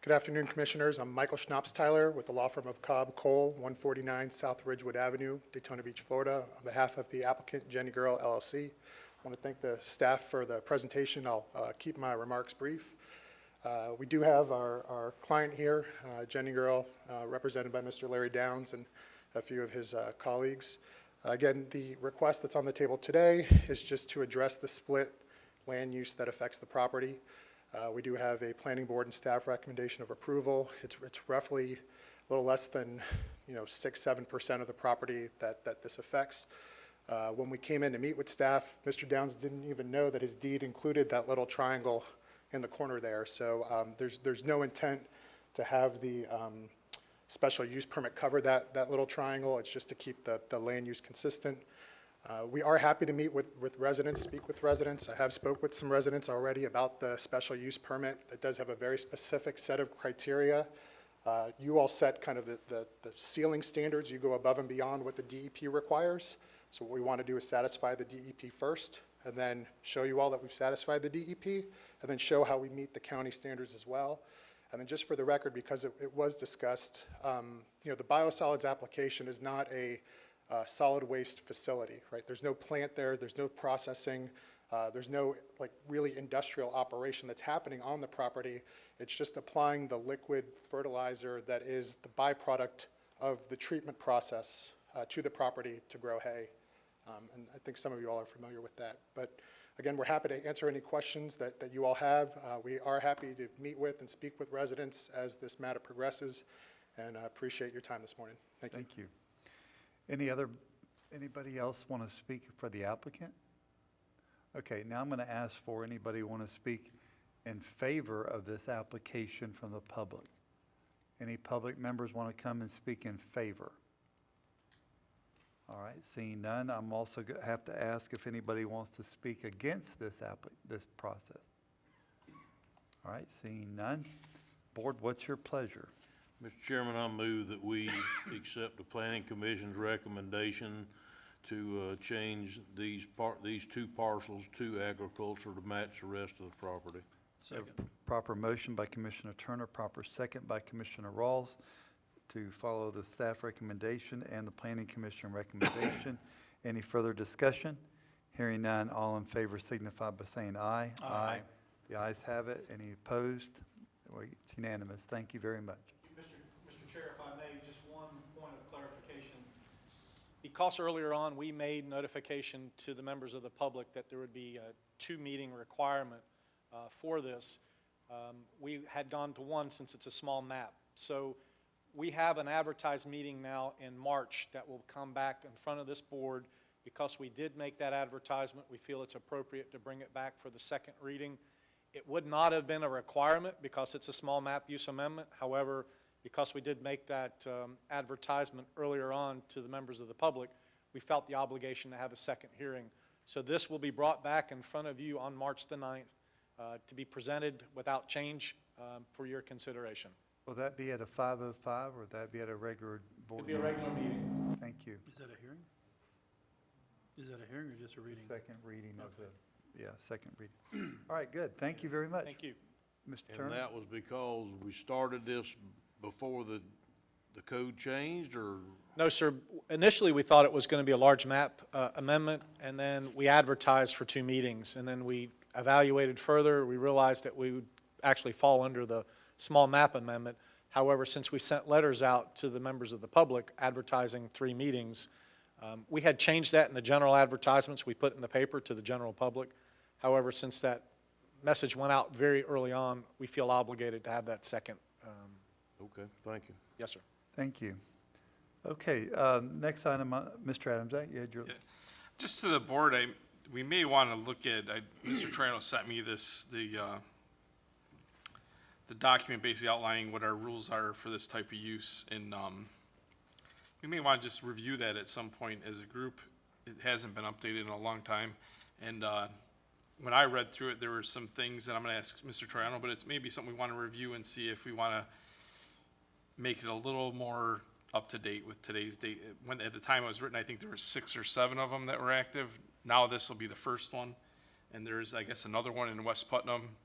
Good afternoon, Commissioners. I'm Michael Schnapps-Tyler with the law firm of Cobb Cole, 149 South Ridgewood Avenue, Daytona Beach, Florida. On behalf of the applicant, Jenny Girl, LLC, I want to thank the staff for the presentation. I'll keep my remarks brief. We do have our client here, Jenny Girl, represented by Mr. Larry Downs and a few of his colleagues. Again, the request that's on the table today is just to address the split land use that affects the property. We do have a planning board and staff recommendation of approval. It's roughly a little less than 6-7% of the property that this affects. When we came in to meet with staff, Mr. Downs didn't even know that his deed included that little triangle in the corner there. So there's no intent to have the special use permit cover that little triangle. It's just to keep the land use consistent. We are happy to meet with residents, speak with residents. I have spoke with some residents already about the special use permit. It does have a very specific set of criteria. You all set kind of the ceiling standards. You go above and beyond what the DEP requires. So what we want to do is satisfy the DEP first, and then show you all that we've satisfied the DEP, and then show how we meet the county standards as well. And then just for the record, because it was discussed, the biosolids application is not a solid waste facility, right? There's no plant there, there's no processing, there's no really industrial operation that's happening on the property. It's just applying the liquid fertilizer that is the byproduct of the treatment process to the property to grow hay. And I think some of you all are familiar with that. But again, we're happy to answer any questions that you all have. We are happy to meet with and speak with residents as this matter progresses, and I appreciate your time this morning. Thank you. Thank you. Anybody else want to speak for the applicant? Okay, now I'm going to ask for anybody want to speak in favor of this application from the public. Any public members want to come and speak in favor? All right, seeing none, I'm also going to have to ask if anybody wants to speak against this process. All right, seeing none. Board, what's your pleasure? Mr. Chairman, I move that we accept the Planning Commission's recommendation to change these two parcels to agriculture to match the rest of the property. Second. Proper motion by Commissioner Turner, proper second by Commissioner Rawls to follow the staff recommendation and the Planning Commission recommendation. Any further discussion? Hearing none, all in favor signify by saying aye. Aye. The ayes have it. Any opposed? Well, it's unanimous. Thank you very much. Mr. Chair, if I may, just one point of clarification. Because earlier on we made notification to the members of the public that there would be a 2-meeting requirement for this, we had gone to 1 since it's a small map. So we have an advertised meeting now in March that will come back in front of this board. Because we did make that advertisement, we feel it's appropriate to bring it back for the second reading. It would not have been a requirement because it's a small map use amendment. However, because we did make that advertisement earlier on to the members of the public, we felt the obligation to have a second hearing. So this will be brought back in front of you on March the 9th to be presented without change for your consideration. Will that be at a 5:05 or would that be at a regular board? It'll be a regular meeting. Thank you. Is that a hearing? Is that a hearing or just a reading? Second reading of the, second reading. All right, good. Thank you very much. Thank you. Mr. And Turner? that was because we started this before the code changed, or? No, sir. Initially, we thought it was going to be a large map amendment, and then we advertised for 2 meetings, and then we evaluated further. We realized that we would actually fall under the small map amendment. However, since we sent letters out to the members of the public advertising 3 meetings, we had changed that in the general advertisements we put in the paper to the general public. However, since that message went out very early on, we feel obligated to have that second. Okay, thank you. Yes, sir. Thank you. Okay, next item, Mr. Adams, you had your. Yeah. Just to the board, we may want to look at, Mr. Trano sent me the document basically outlining what our rules are for this type of use, and we may want to just review that at some point as a group. It hasn't been updated in a long time, and when I read through it, there were some things that I'm going to ask Mr. Trano, but it's maybe something we want to review and see if we want to make it a little more up to date with today's date. When at the time it was written, I think there were 6 or 7 of them that were active. Now this will be the first one, and there's, I guess, another one in West Putnam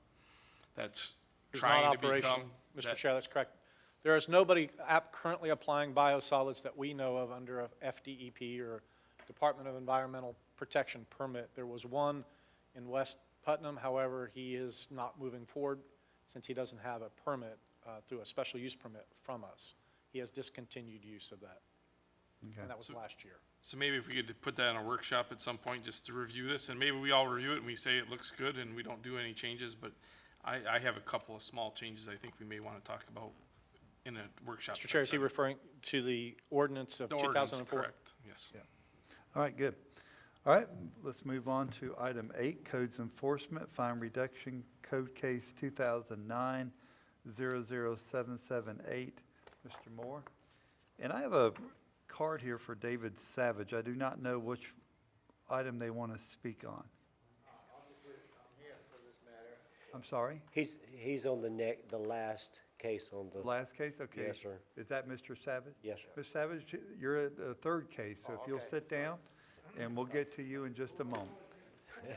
that's trying to become. Mr. Chair, that's correct. There is nobody currently applying biosolids that we know of under a FDEP or Department of Environmental Protection permit. There was one in West Putnam. However, he is not moving forward since he doesn't have a permit through a special use permit from us. He has discontinued use of that, Okay. and that was last year. So maybe if we could put that in a workshop at some point, just to review this, and maybe we all review it and we say it looks good and we don't do any changes, but I have a couple of small changes I think we may want to talk about in a workshop. Mr. Chair, is he referring to the ordinance of The ordinance, 2004? correct, yes. All right, good. All right, let's move on to item 8, codes enforcement, fine reduction, code case 2009-00778. Mr. Moore. And I have a card here for David Savage. I do not know which item they want to speak on. I'm sorry? He's on the last case on the. Last case, okay. Yes, sir. Is that Mr. Savage? Yes, sir. Mr. Savage, you're at the third case, so if you'll sit down, and we'll get to you in just a moment.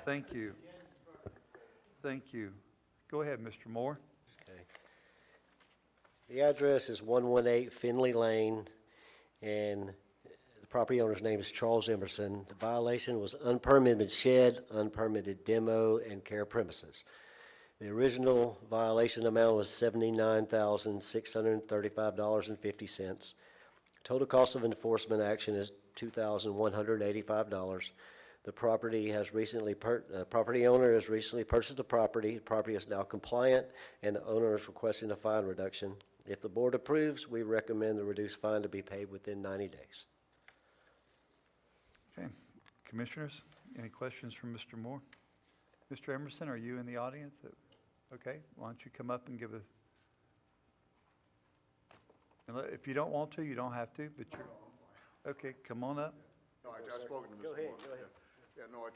Thank you. Thank you. Go ahead, Mr. Moore. Okay. The address is 118 Finley Lane, and the property owner's name is Charles Emerson. The violation was unpermitted shed, unpermitted demo, and care premises. The original violation amount was $79,635.50. Total cost of enforcement action is $2,185. The property property owner has recently purchased the property. The property is now compliant, and the owner is requesting a fine reduction. If the board approves, we recommend the reduced fine to be paid within 90 days. Okay. Commissioners, any questions from Mr. Moore? Mr. Emerson, are you in the audience? Okay, why don't you come up and give us, and if you don't want to, you don't have to, but you're, okay, come on up. No, I've spoken to Mr. Moore. Go ahead. Yeah, no, I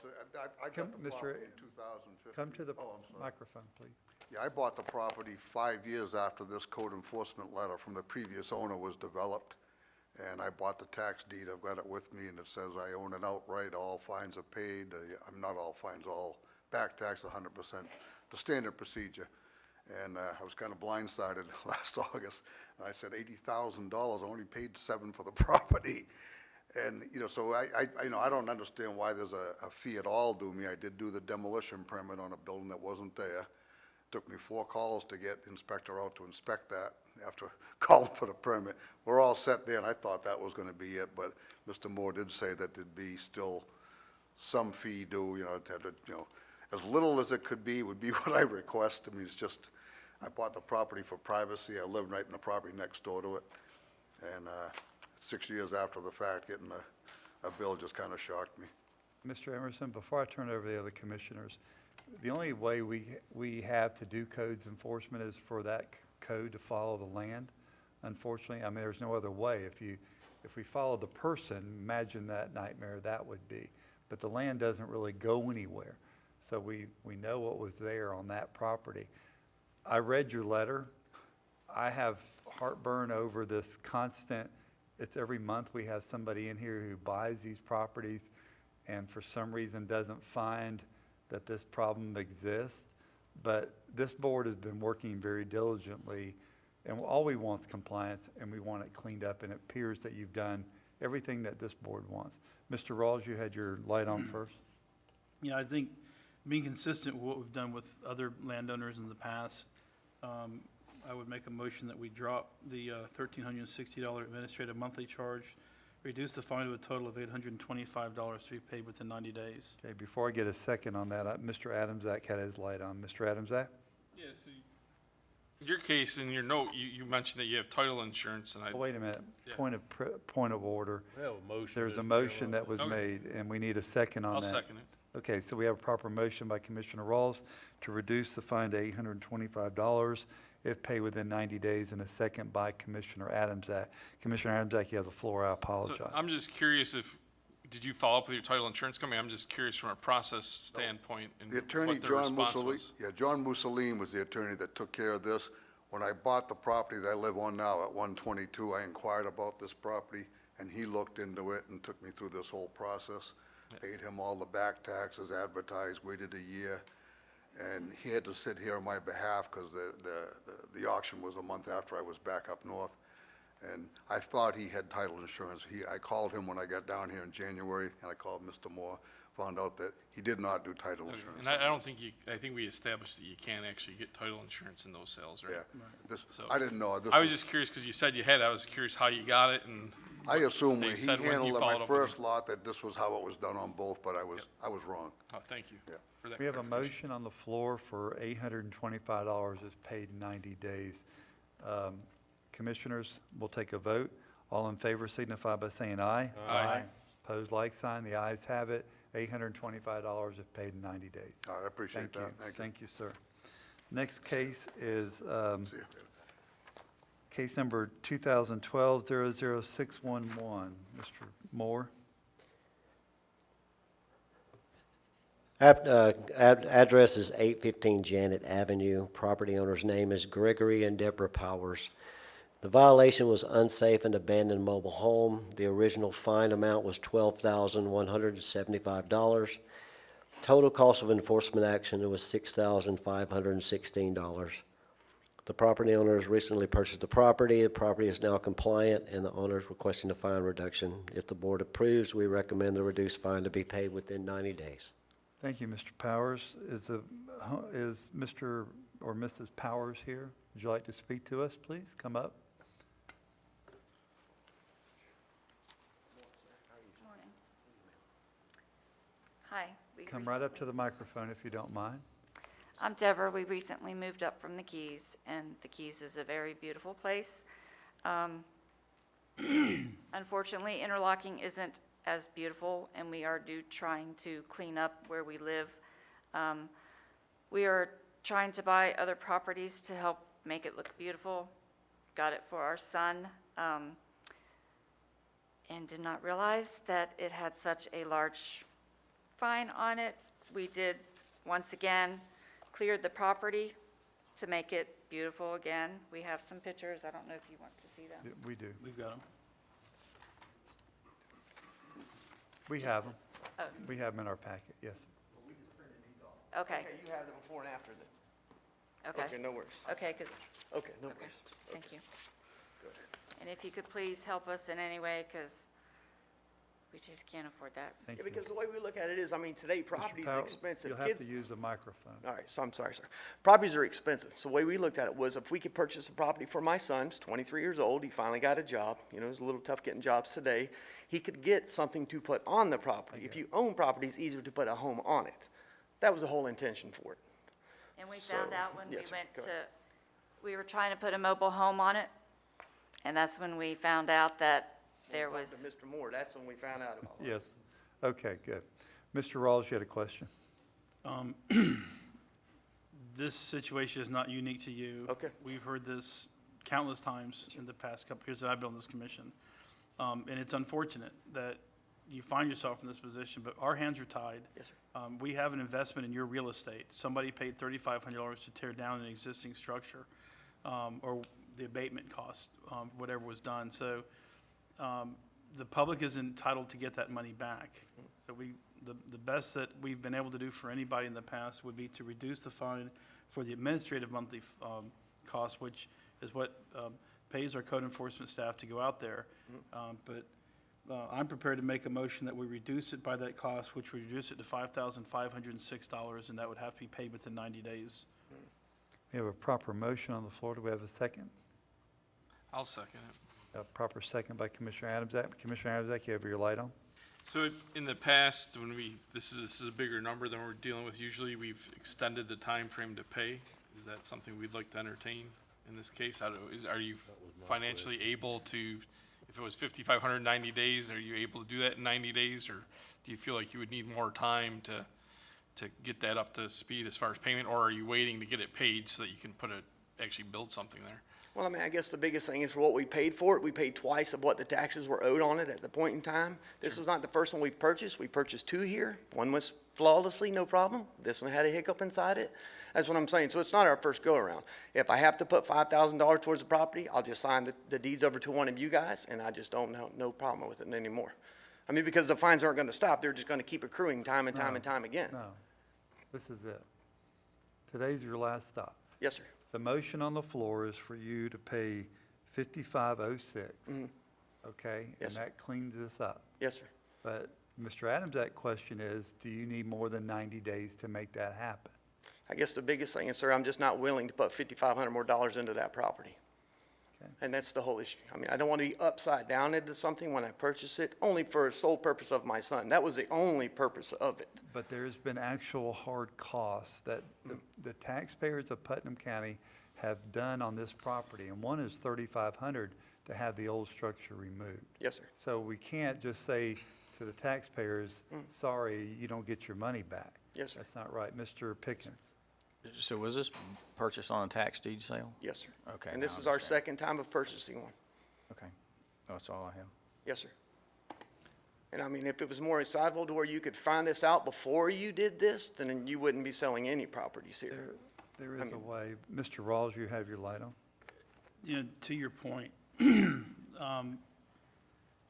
Come, got the Mr. property in 2015. Come to the Oh, I'm sorry. microphone, please. Yeah, I bought the property 5 years after this code enforcement letter from the previous owner was developed, and I bought the tax deed. I've got it with me, and it says I own it outright. All fines are paid. I'm not all fines, all back tax 100%, the standard procedure. And I was kind of blindsided last August, and I said $80,000. I only paid $7,000 for the property. And, so I don't understand why there's a fee at all due me. I did do the demolition permit on a building that wasn't there. Took me 4 calls to get the inspector out to inspect that after calling for the permit. We're all set there, and I thought that was going to be it, but Mr. Moore did say that there'd be still some fee due, as little as it could be would be what I request. I mean, it's just, I bought the property for privacy. I live right in the property next door to it. And 6 years after the fact, getting a bill just kind of shocked me. Mr. Emerson, before I turn it over to the other commissioners, the only way we have to do codes enforcement is for that code to follow the land. Unfortunately, I mean, there's no other way. If we follow the person, imagine that nightmare that would be. But the land doesn't really go anywhere. So we know what was there on that property. I read your letter. I have heartburn over this constant, it's every month we have somebody in here who buys these properties and for some reason doesn't find that this problem exists. But this board has been working very diligently, and all we want is compliance, and we want it cleaned up, and it appears that you've done everything that this board wants. Mr. Rawls, you had your light on first. Yeah, I think being consistent with what we've done with other landowners in the past, I would make a motion that we drop the $1,360 administrative monthly charge, reduce the fine to a total of $825 to be paid within 90 days. Okay, before I get a second on that, Mr. Adamczak had his light on. Mr. Adamczak? Yeah, so in your case, in your note, you mentioned that you have title insurance, and Wait a minute, Yeah. point of order. We have a motion. There's a Mr. motion Chairman. that was Okay. made, and we need a second on that. I'll second it. Okay, so we have a proper motion by Commissioner Rawls to reduce the fine to $825 if paid within 90 days, and a second by Commissioner Adamczak. Commissioner Adamczak, you have the floor. I So apologize. I'm just curious did you follow up with your title insurance company? I'm just curious from a process standpoint and The attorney, what their John response Mussolini, was. John Mussolini was the attorney that took care of this. When I bought the property that I live on now at 122, I inquired about this property, and he looked into it and took me through this whole process. Paid him all the back taxes, advertised, waited a year, and he had to sit here on my behalf because the auction was a month after I was back up north. And I thought he had title insurance. I called him when I got down here in January, and I called Mr. Moore, found out that he did not do title insurance. And I don't think I think we established that you can't actually get title insurance in those sales, right? Yeah, So I didn't know. This I was just curious because you said you had. I was curious how you got it, and I assumed they when he said when handled you it followed my up with first lot that this was how it was done on both, but I was wrong. Oh, thank you Yeah. for that We have a clarification. motion on the floor for $825 is paid in 90 days. Commissioners, we'll take a vote. All in favor signify by saying aye. Aye. Opposed, like sign. The ayes have it. $825 is paid in 90 days. All right, I appreciate that. Thank you. Thank you, sir. Next case is See you. case number 2012-00611. Mr. Moore? Address is 815 Janet Avenue. Property owner's name is Gregory and Deborah Powers. The violation was unsafe and abandoned mobile home. The original fine amount was $12,175. Total cost of enforcement action was $6,516. The property owner has recently purchased the property. The property is now compliant, and the owner is requesting a fine reduction. If the board approves, we recommend the reduced fine to be paid within 90 days. Thank you, Mr. Powers. Is Mr. or Mrs. Powers here? Would you like to speak to us, please? Come up. Morning. Hi. Come right up to the microphone if you don't mind. I'm Deborah. We recently moved up from the Keys, and the Keys is a very beautiful place. Unfortunately, interlocking isn't as beautiful, and we are trying to clean up where we live. We are trying to buy other properties to help make it look beautiful. Got it for our son, and did not realize that it had such a large fine on it. We did, once again, cleared the property to make it beautiful again. We have some pictures. I don't know if you want to see them. Yeah, we do. We've got them. We have them. Oh. We have them in our packet, yes. Okay, You have the before and after then. okay. no worries. Okay, because, Okay, no okay, worries. thank you. And if you could please help us in any way, because we just can't afford that. Thank Yeah, you. because the way we look at it is, I mean, today Mr. property is Powell, expensive. You'll have Kids- to use the microphone. All right, so I'm sorry, sir. Properties are expensive. So the way we looked at it was if we could purchase a property for my son, he's 23 years old, he finally got a job. You know, it's a little tough getting jobs today. He could get something to put on the property. If you own property, it's easier to put a home on it. That was the whole intention for it. And we found out when we yes, sir. went Go to, ahead. we were trying to put a mobile home on it, and that's when we found out that there When we was, talked to Mr. Moore, that's when we found out about it. Yes. Okay, good. Mr. Rawls, you had a question? This situation is not unique to you. Okay. We've heard this countless times in the past couple years that I've been on this commission. And it's unfortunate that you find yourself in this position, but our hands are tied. Yes, sir. We have an investment in your real estate. Somebody paid $3,500 to tear down an existing structure, or the abatement cost, whatever was done. So the public is entitled to get that money back. So the best that we've been able to do for anybody in the past would be to reduce the fine for the administrative monthly cost, which is what pays our code enforcement staff to go out there. But I'm prepared to make a motion that we reduce it by that cost, which would reduce it to $5,506, and that would have to be paid within 90 days. We have a proper motion on the floor. Do we have a second? I'll second it. A proper second by Commissioner Adamsack. Commissioner Adamsack, you have your light on? So in the past, when this is a bigger number than we're dealing with usually, we've extended the time frame to pay. Is that something we'd like to entertain in this case? Are you financially able to, if it was 5,590 days, are you able to do that in 90 days? Or do you feel like you would need more time to get that up to speed as far as payment? Or are you waiting to get it paid so that you can actually build something there? Well, I mean, I guess the biggest thing is for what we paid for it. We paid twice of what the taxes were owed on it at the point in time. This is not the first one we've purchased. We purchased two here. One was flawlessly, no problem. This one had a hiccup inside it. That's what I'm saying. So it's not our first go-around. If I have to put $5,000 towards the property, I'll just sign the deeds over to one of you guys, and I just don't know, no problem with it anymore. I mean, because the fines aren't going to stop. They're just going to keep accruing time and time and time again. No. This is it. Today's your last stop. Yes, sir. The motion on the floor is for you to pay $5,506. Okay? Yes, And sir. that cleans this up. Yes, sir. But Mr. Adams, that question is, do you need more than 90 days to make that happen? I guess the biggest thing is, sir, I'm just not willing to put $5,500 more into that property. Okay. And that's the whole issue. I mean, I don't want to be upside down into something when I purchase it, only for the sole purpose of my son. That was the only purpose of it. But there's been actual hard costs that the taxpayers of Putnam County have done on this property, and one is $3,500 to have the old structure removed. Yes, sir. So we can't just say to the taxpayers, sorry, you don't get your money back. Yes, sir. That's not right. Mr. Pickens? So was this purchased on a tax deed sale? Yes, sir. Okay. And now this I is our understand. second time of purchasing one. Okay. That's all I have. Yes, sir. And I mean, if it was more insightful to where you could find this out before you did this, then you wouldn't be selling any properties here. There is a way. Mr. Rawls, you have your light on? You know, to your point,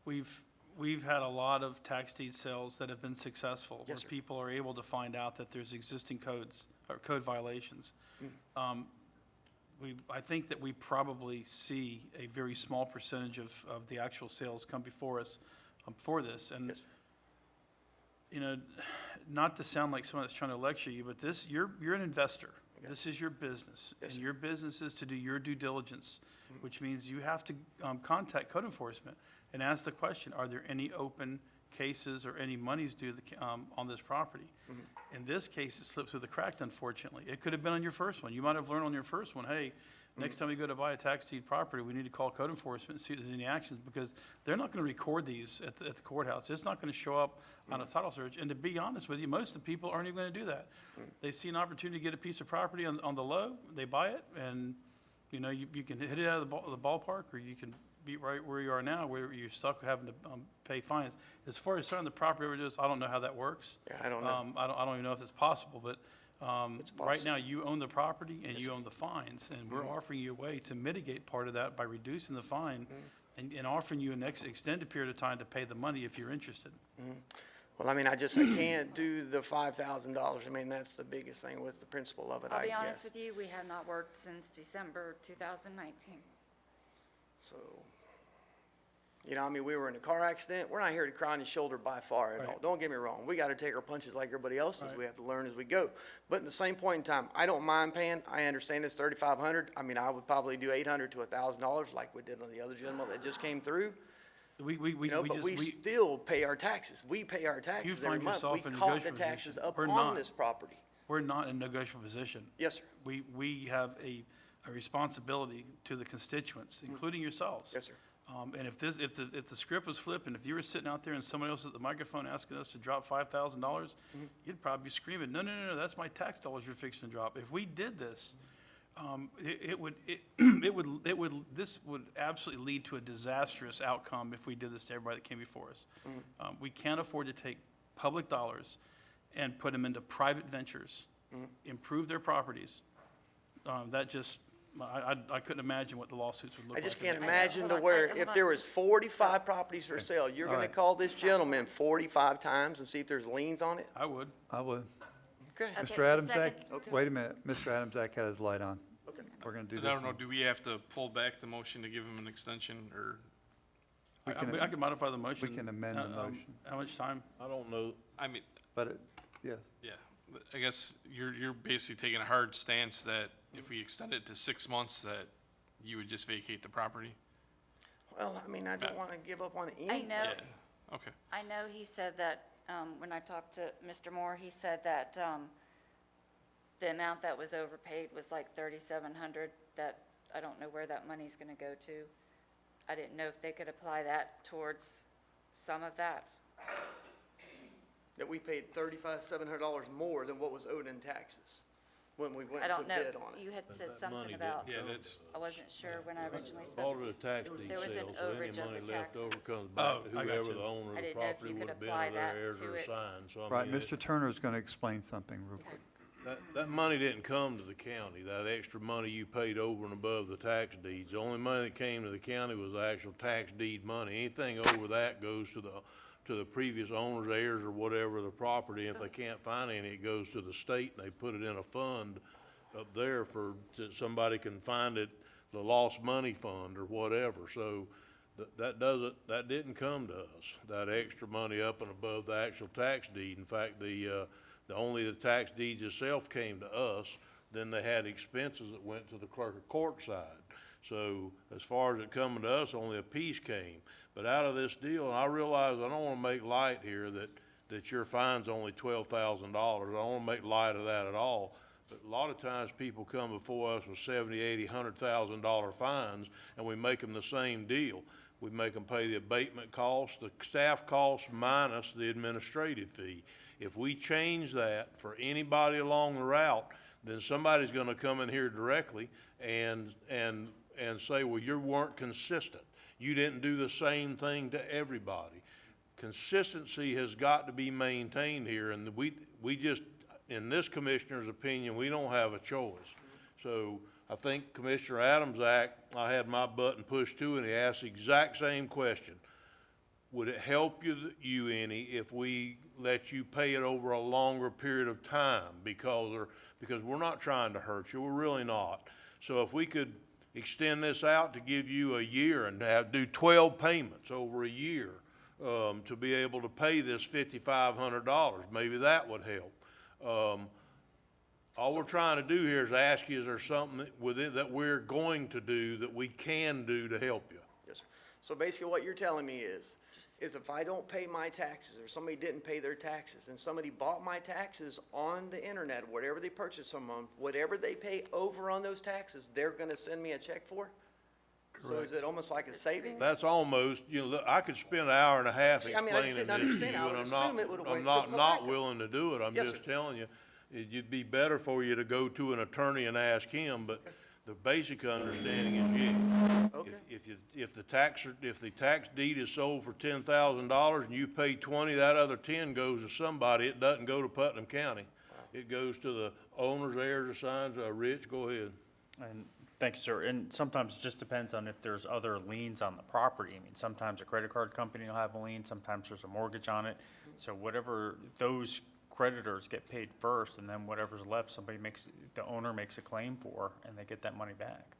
we've had a lot of tax deed sales that have been successful, Yes, where sir. people are able to find out that there's existing codes, or code violations. I think that we probably see a very small percentage of the actual sales come before us for this. And, Yes. you know, not to sound like someone that's trying to lecture you, but you're an investor. This is your business. Yes, And sir. your business is to do your due diligence, which means you have to contact code enforcement and ask the question, are there any open cases or any monies due on this property? In this case, it slipped through the crack, unfortunately. It could have been on your first one. You might have learned on your first one, hey, next time you go to buy a tax deed property, we need to call code enforcement and see if there's any actions, because they're not going to record these at the courthouse. It's not going to show up on a title search. And to be honest with you, most of the people aren't even going to do that. They see an opportunity to get a piece of property on the low, they buy it, and, you know, you can hit it out of the ballpark, or you can be right where you are now, where you're stuck having to pay fines. As far as selling the property over this, I don't know how that works. Yeah, I don't know. I don't even know if it's possible, but It's right possible. now, you own the property and Yes, you sir. own the fines, and we're offering you a way to mitigate part of that by reducing the fine and offering you an extended period of time to pay the money if you're interested. Well, I mean, I can't do the $5,000. I mean, that's the biggest thing with the principle of it, I'll I be guess. honest with you, we have not worked since December 2019. So, you know, I mean, we were in a car accident. We're not here to cry on your shoulder by far at all. Right. Don't get me wrong. We got to take our punches like everybody else does. Right. We have to learn as we go. But at the same point in time, I don't mind paying. I understand it's $3,500. I mean, I would probably do $800 to $1,000 like we did on the other gentleman that just came through. We You know, but we still pay our taxes. We pay our taxes every find month. yourself We in a caught the negotiable taxes position. up We're on not. this property. We're not in a negotiable position. Yes, sir. We have a responsibility to the constituents, including yourselves. Yes, sir. And if the script was flipped, and if you were sitting out there and somebody else at the microphone asking us to drop $5,000, you'd probably be screaming, no, that's my tax dollars you're fixing to drop. If we did this, this would absolutely lead to a disastrous outcome if we did this to everybody that came before us. We can't afford to take public dollars and put them into private ventures, improve their properties. I couldn't imagine what the lawsuits would look I like. just can't in that. imagine to Hold on, where hold if on. there was 45 properties for sale, you're All going to right. call this gentleman 45 times and see if there's liens on it? I would. I would. Okay. Okay, Mr. the Adamzak, second- wait a minute. Mr. Adamzak had his light on. Okay. We're going to do And I this. don't know, do we have to pull back the motion to give him an extension, or? We can- I could modify the motion. We can amend the motion, How much time? I don't know, I mean, but yeah. yeah, but I guess you're basically taking a hard stance that if we extend it to 6 months, that you would just vacate the property? Well, I mean, I don't want to give up on I anything. know, Yeah, okay. I know he said that, when I talked to Mr. Moore, he said that, the amount that was overpaid was like $3,700, that, I don't know where that money's gonna go to. I didn't know if they could apply that towards some of that. That we paid $3,700 more than what was owed in taxes when we went I to don't know, bid on it. you had said that money something about, didn't Yeah, that's, I wasn't sure when I originally all spoke. of the tax deed There was an sales, so any overage of money the left over taxes. comes Oh, back to I got whoever you. the owner of I the didn't know if property you would could have been, apply or their that heirs to or it. assigned, so I Right, mean, Mr. Turner's going to explain something real quick. that money didn't come to the county, that extra money you paid over and above the tax deeds. The only money that came to the county was the actual tax deed money. Anything over that goes to the previous owners, heirs, or whatever, of the property. If they can't find any, it goes to the state, and they put it in a fund up there that somebody can find it, the lost money fund or whatever. So that didn't come to us, that extra money up and above the actual tax deed. In fact, only the tax deeds itself came to us. Then they had expenses that went to the clerk of court side. So as far as it coming to us, only a piece came. But out of this deal, and I realize I don't want to make light here that your fine's only $12,000. I don't want to make light of that at all. But a lot of times people come before us with $70, $80, $100,000 fines, and we make them the same deal. We make them pay the abatement cost, the staff cost minus the administrative fee. If we change that for anybody along the route, then somebody's gonna come in here directly and say, well, you weren't consistent. You didn't do the same thing to everybody. Consistency has got to be maintained here, and we just, in this commissioner's opinion, we don't have a choice. So I think Commissioner Adams' act, I had my button pushed too, and he asked the exact same question. Would it help you any if we let you pay it over a longer period of time? Because we're not trying to hurt you, we're really not. So if we could extend this out to give you a year and do 12 payments over a year to be able to pay this $5,500, maybe that would help. All we're trying to do here is ask you, is there something within that we're going to do that we can do to help you? Yes, sir. So basically what you're telling me is if I don't pay my taxes, or somebody didn't pay their taxes, and somebody bought my taxes on the internet, whatever they purchased from them, whatever they pay over on those taxes, they're gonna send me a check for? So is it almost like a savings? That's almost, I could spend an hour and a half See, I mean, I just explaining didn't this to you, understand. I and would assume it would've I'm went not to the not backup. willing to do it. I'm Yes, just sir. telling you, it'd be better for you to go to an attorney and ask him, but the basic understanding is yes. Okay. If the tax deed is sold for $10,000 and you pay 20, that other 10 goes to somebody. It doesn't go to Putnam County. It goes to the owners, heirs, assigns. Rich, go ahead. And thank you, sir. And sometimes it just depends on if there's other liens on the property. I mean, sometimes a credit card company will have a lien, sometimes there's a mortgage on it. So whatever, those creditors get paid first, and then whatever's left, the owner makes a claim for, and they get that money back.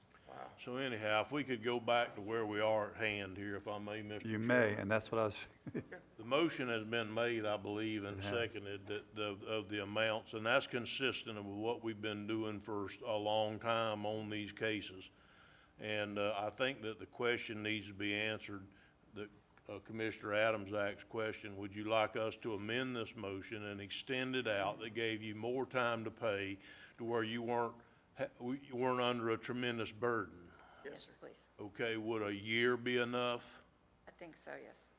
So anyhow, if we could go back to where we are at hand here, if I may, Mr. You may, Chairman. and that's what I was, The motion has been made, I believe, and seconded of the amounts, and that's consistent with what we've been doing for a long time on these cases. And I think that the question needs to be answered, that Commissioner Adams asked question, would you like us to amend this motion and extend it out that gave you more time to pay to where you weren't under a tremendous burden? Yes, sir. Please. Okay, would a year be enough? I think so, yes.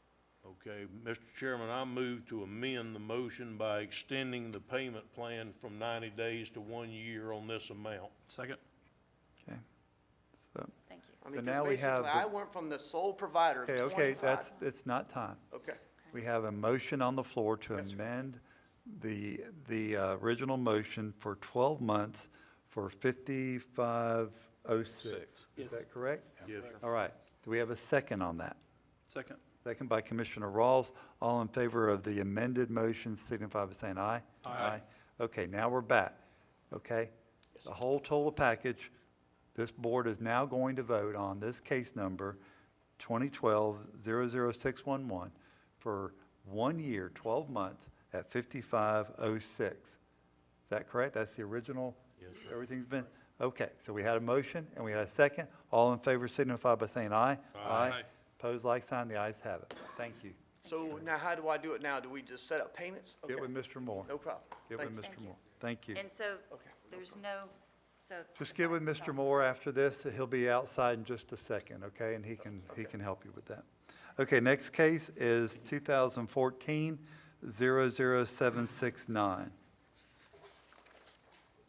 Okay, Mr. Chairman, I move to amend the motion by extending the payment plan from 90 days to 1 year on this amount. Second. okay. So, Thank you. I So mean, now 'cause we have basically, I the- went from the sole provider of okay, 25. it's not time. Okay. We have a motion on the floor to amend the original motion for 12 months for 5506. Is that correct? Yes, sir. All right. Do we have a second on that? Second. Second by Commissioner Rawls. All in favor of the amended motion signify by saying aye. Aye. Okay, now we're back, okay? The whole total package, this board is now going to vote on this case number 2012-00611 for 1 year, 12 months at 5506. Is that correct? That's the original? Yes, sir. Everything's been, okay, so we had a motion and we had a second. All in favor signify by saying aye. Aye. Opposed, like sign, the ayes have it. Thank you. So now how do I do it now? Do we just set up payments? Get Okay. with Mr. Moore. No problem. Get with Thank you. Mr. Thank you. Moore. Thank you. And so, Okay. there's no, so. Just get with Mr. Moore after this. He'll be outside in just a second, okay? And he can help you with that. Okay, next case is 2014-00769.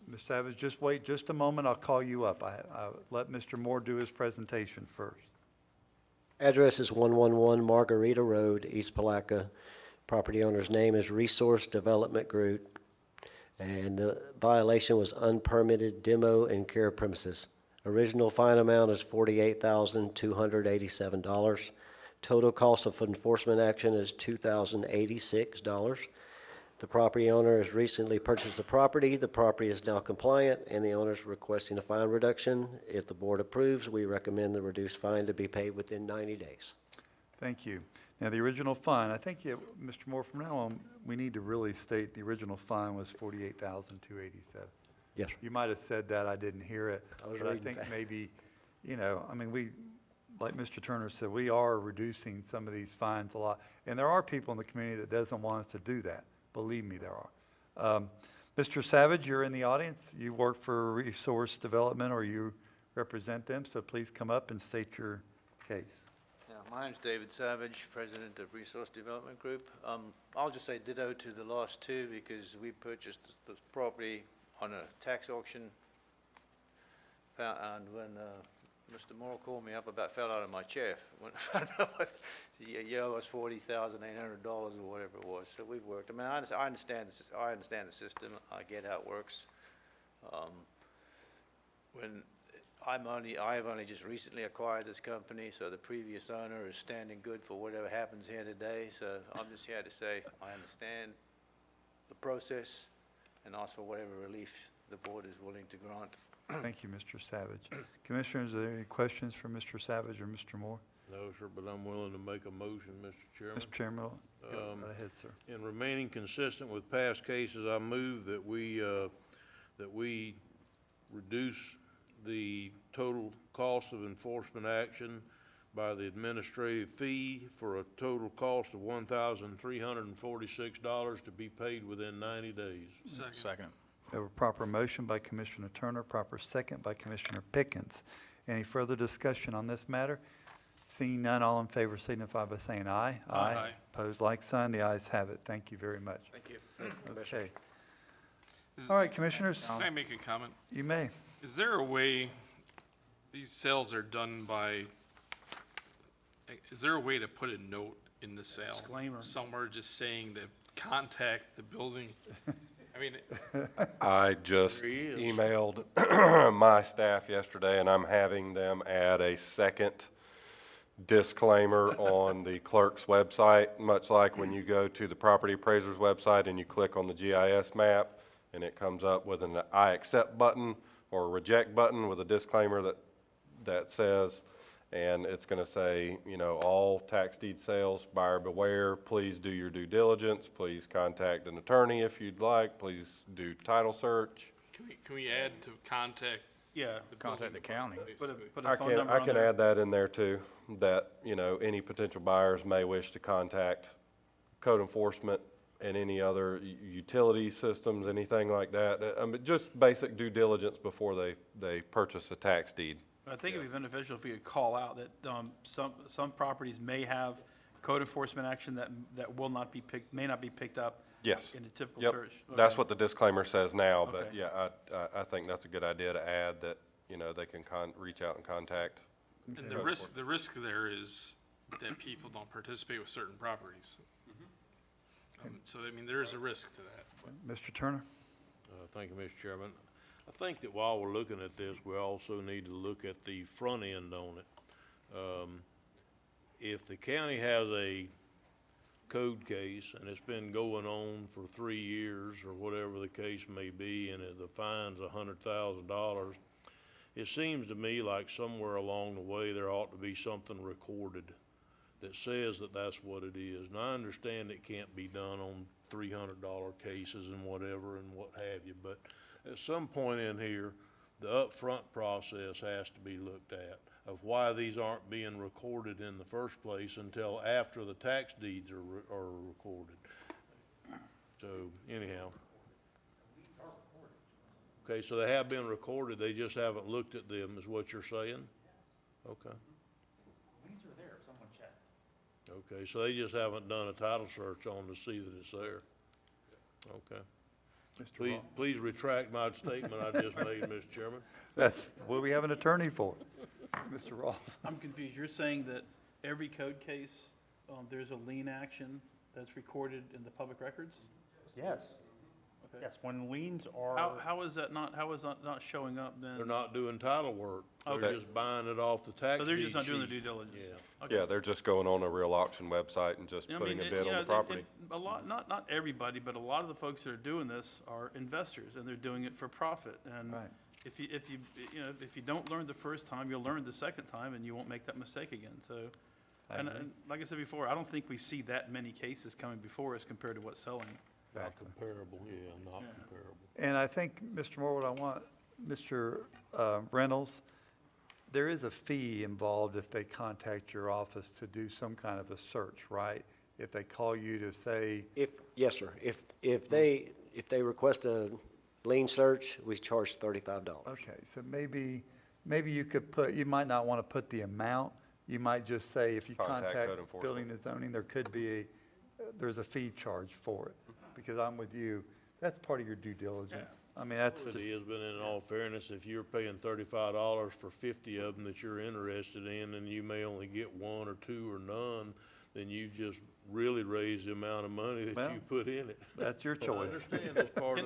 Ms. Savage, just wait just a moment. I'll call you up. I'll let Mr. Moore do his presentation first. Address is 111 Margarita Road, East Palaca. Property owner's name is Resource Development Group, and the violation was unpermitted demo and care premises. Original fine amount is $48,287. Total cost of enforcement action is $2,086. The property owner has recently purchased the property. The property is now compliant, and the owner is requesting a fine reduction. If the board approves, we recommend the reduced fine to be paid within 90 days. Thank you. Now, the original fine, I think, Mr. Moore, from now on, we need to really state the original fine was $48,287. Yes, sir. You might have said that, I didn't hear it. I was But I reading think fast. maybe you know, I mean, we, like Mr. Turner said, we are reducing some of these fines a lot. And there are people in the community that doesn't want us to do that. Believe me, there are. Mr. Savage, you're in the audience. You work for Resource Development, or you represent them, so please come up and state your case. Yeah, my name's David Savage, President of Resource Development Group. I'll just say ditto to the last two because we purchased this property on a tax auction. And when Mr. Moore called me up, I about fell out of my chair when I found out you owe us $40,800 or whatever it was. So we've worked. I mean, I understand the system. I get how it works. I have only just recently acquired this company, so the previous owner is standing good for whatever happens here today. So I'm just here to say I understand the process and ask for whatever relief the board is willing to grant. Thank you, Mr. Savage. Commissioners, are there any questions for Mr. Savage or Mr. Moore? No, sir, but I'm willing to make a motion, Mr. Chairman. Mr. Chairman, go ahead, sir. In remaining consistent with past cases, I move that we reduce the total cost of enforcement action by the administrative fee for a total cost of $1,346 to be paid within 90 days. Second. We have a proper motion by Commissioner Turner, proper second by Commissioner Pickens. Any further discussion on this matter? Seeing none, all in favor signify by saying aye. Aye. Opposed, like sign. The ayes have it. Thank you very much. Thank you. Okay. All right, Commissioners. Can I make a comment? You may. Is there a way, these sales are done by, is there a way to put a note in the sale? Disclaimer. Somewhere just saying to contact the building? I mean, I just emailed my staff yesterday, and I'm having them add a second disclaimer on the clerk's website, much like when you go to the property appraiser's website and you click on the GIS map, and it comes up with an I accept button or a reject button with a disclaimer that says, and it's going to say, you know, all tax deed sales, buyer beware, please do your due diligence, please contact an attorney if you'd like, please do title search. can we add to contact? Yeah. Contact the county. Put a phone number I on can there. add that in there too, that, you know, any potential buyers may wish to contact code enforcement and any other utility systems, anything like that. Just basic due diligence before they purchase a tax deed. I think it'd be beneficial if we could call out that some properties may have code enforcement action that may not be picked up Yes. in a typical Yep. search. That's Okay. what the disclaimer says now, but Okay. yeah, I think that's a good idea to add that, you know, they can reach out and contact. And the risk there is that people don't participate with certain properties. So, I mean, there is a risk to that. Mr. Turner? Thank you, Mr. Chairman. I think that while we're looking at this, we also need to look at the front end on it. If the county has a code case and it's been going on for 3 years or whatever the case may be, and the fine's $100,000, it seems to me like somewhere along the way there ought to be something recorded that says that that's what it is. And I understand it can't be done on $300 cases and whatever and what have you, but at some point in here, the upfront process has to be looked at of why these aren't being recorded in the first place until after the tax deeds are recorded. So anyhow. Okay, so they have been recorded, they just haven't looked at them, is what you're saying? Okay. Liens are there, someone checked. Okay, so they just haven't done a title search on to see that it's there. Okay. Please retract my statement I just made, Mr. Chairman. That's what we have an attorney for. Mr. Roth? I'm confused. You're saying that every code case, there's a lien action that's recorded in the public records? Yes. Okay. Yes, when liens are. How is that not showing up then? They're not doing title work. They're Okay. just buying it off the tax So they're deed just not doing the sheet. due diligence? Yeah. Okay. Yeah, they're just going on a real auction website and just I putting mean, a bid on the property. a lot, not everybody, but a lot of the folks that are doing this are investors, and they're doing it for profit. And Right. if you don't learn the first time, you'll learn the second time, and you won't make that mistake again. So, and like I said before, I don't think we see that many cases coming before us compared to what's selling. Not comparable, not comparable. And I think, Mr. Moore, what I want, Mr. Reynolds, there is a fee involved if they contact your office to do some kind of a search, right? If they call you to say, Yes, sir. If they request a lien search, we charge $35. okay, so maybe you could put, you might not want to put the amount. You might just say, if you Contact contact code enforcement. building and zoning, there could be there's a fee charge for it. Because I'm with you, that's part of your due diligence. I mean, that's It just, is, but in all fairness, if you're paying $35 for 50 of them that you're interested in, and you may only get one or two or none, then you've just really raised the amount of money that Well, you put in it. that's your But I choice. understand that's part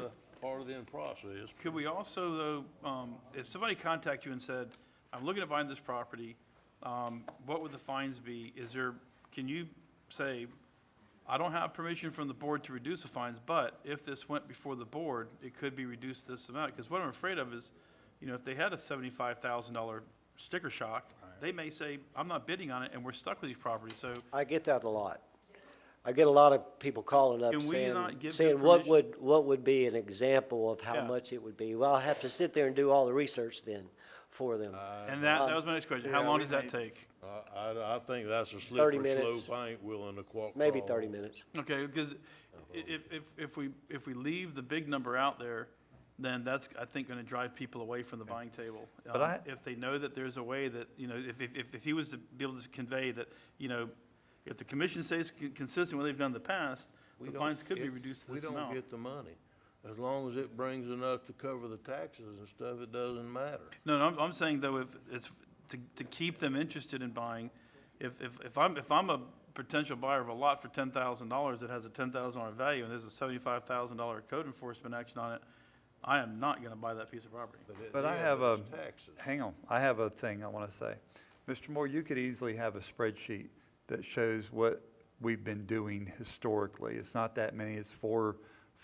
of the end process. Could we also, though, if somebody contacted you and said, I'm looking at buying this property, what would the fines be? Can you say, I don't have permission from the board to reduce the fines, but if this went before the board, it could be reduced this amount? Because what I'm afraid of is, if they had a $75,000 sticker shock, they may say, I'm not bidding on it, and we're stuck with these properties, so. I get that a lot. I get a lot of people calling up Can we saying, not give saying them what permission? would be an example of how Yeah. much it would be? Well, I have to sit there and do all the research then for them. And that was my next question. How yeah, long we does that may- take? I think that's a 30 slippery minutes. slope I ain't willing to walk. Maybe 30 minutes. Okay, because if we leave the big number out there, then that's, I think, gonna drive people away from the buying table. But If they know that there's a way that, if he was to be able to convey that, if the commission stays consistent with what they've done in the past, the fines could be reduced to We this don't amount. get the money. As long as it brings enough to cover the taxes and stuff, it doesn't matter. No, I'm saying though, if it's, to keep them interested in buying, if I'm a potential buyer of a lot for $10,000 that has a $10,000 value and there's a $75,000 code enforcement action on it, I am not gonna buy that piece of property. but I Yeah, have a, it's taxes. hang on, I have a thing I want to say. Mr. Moore, you could easily have a spreadsheet that shows what we've been doing historically. It's not that many, it's four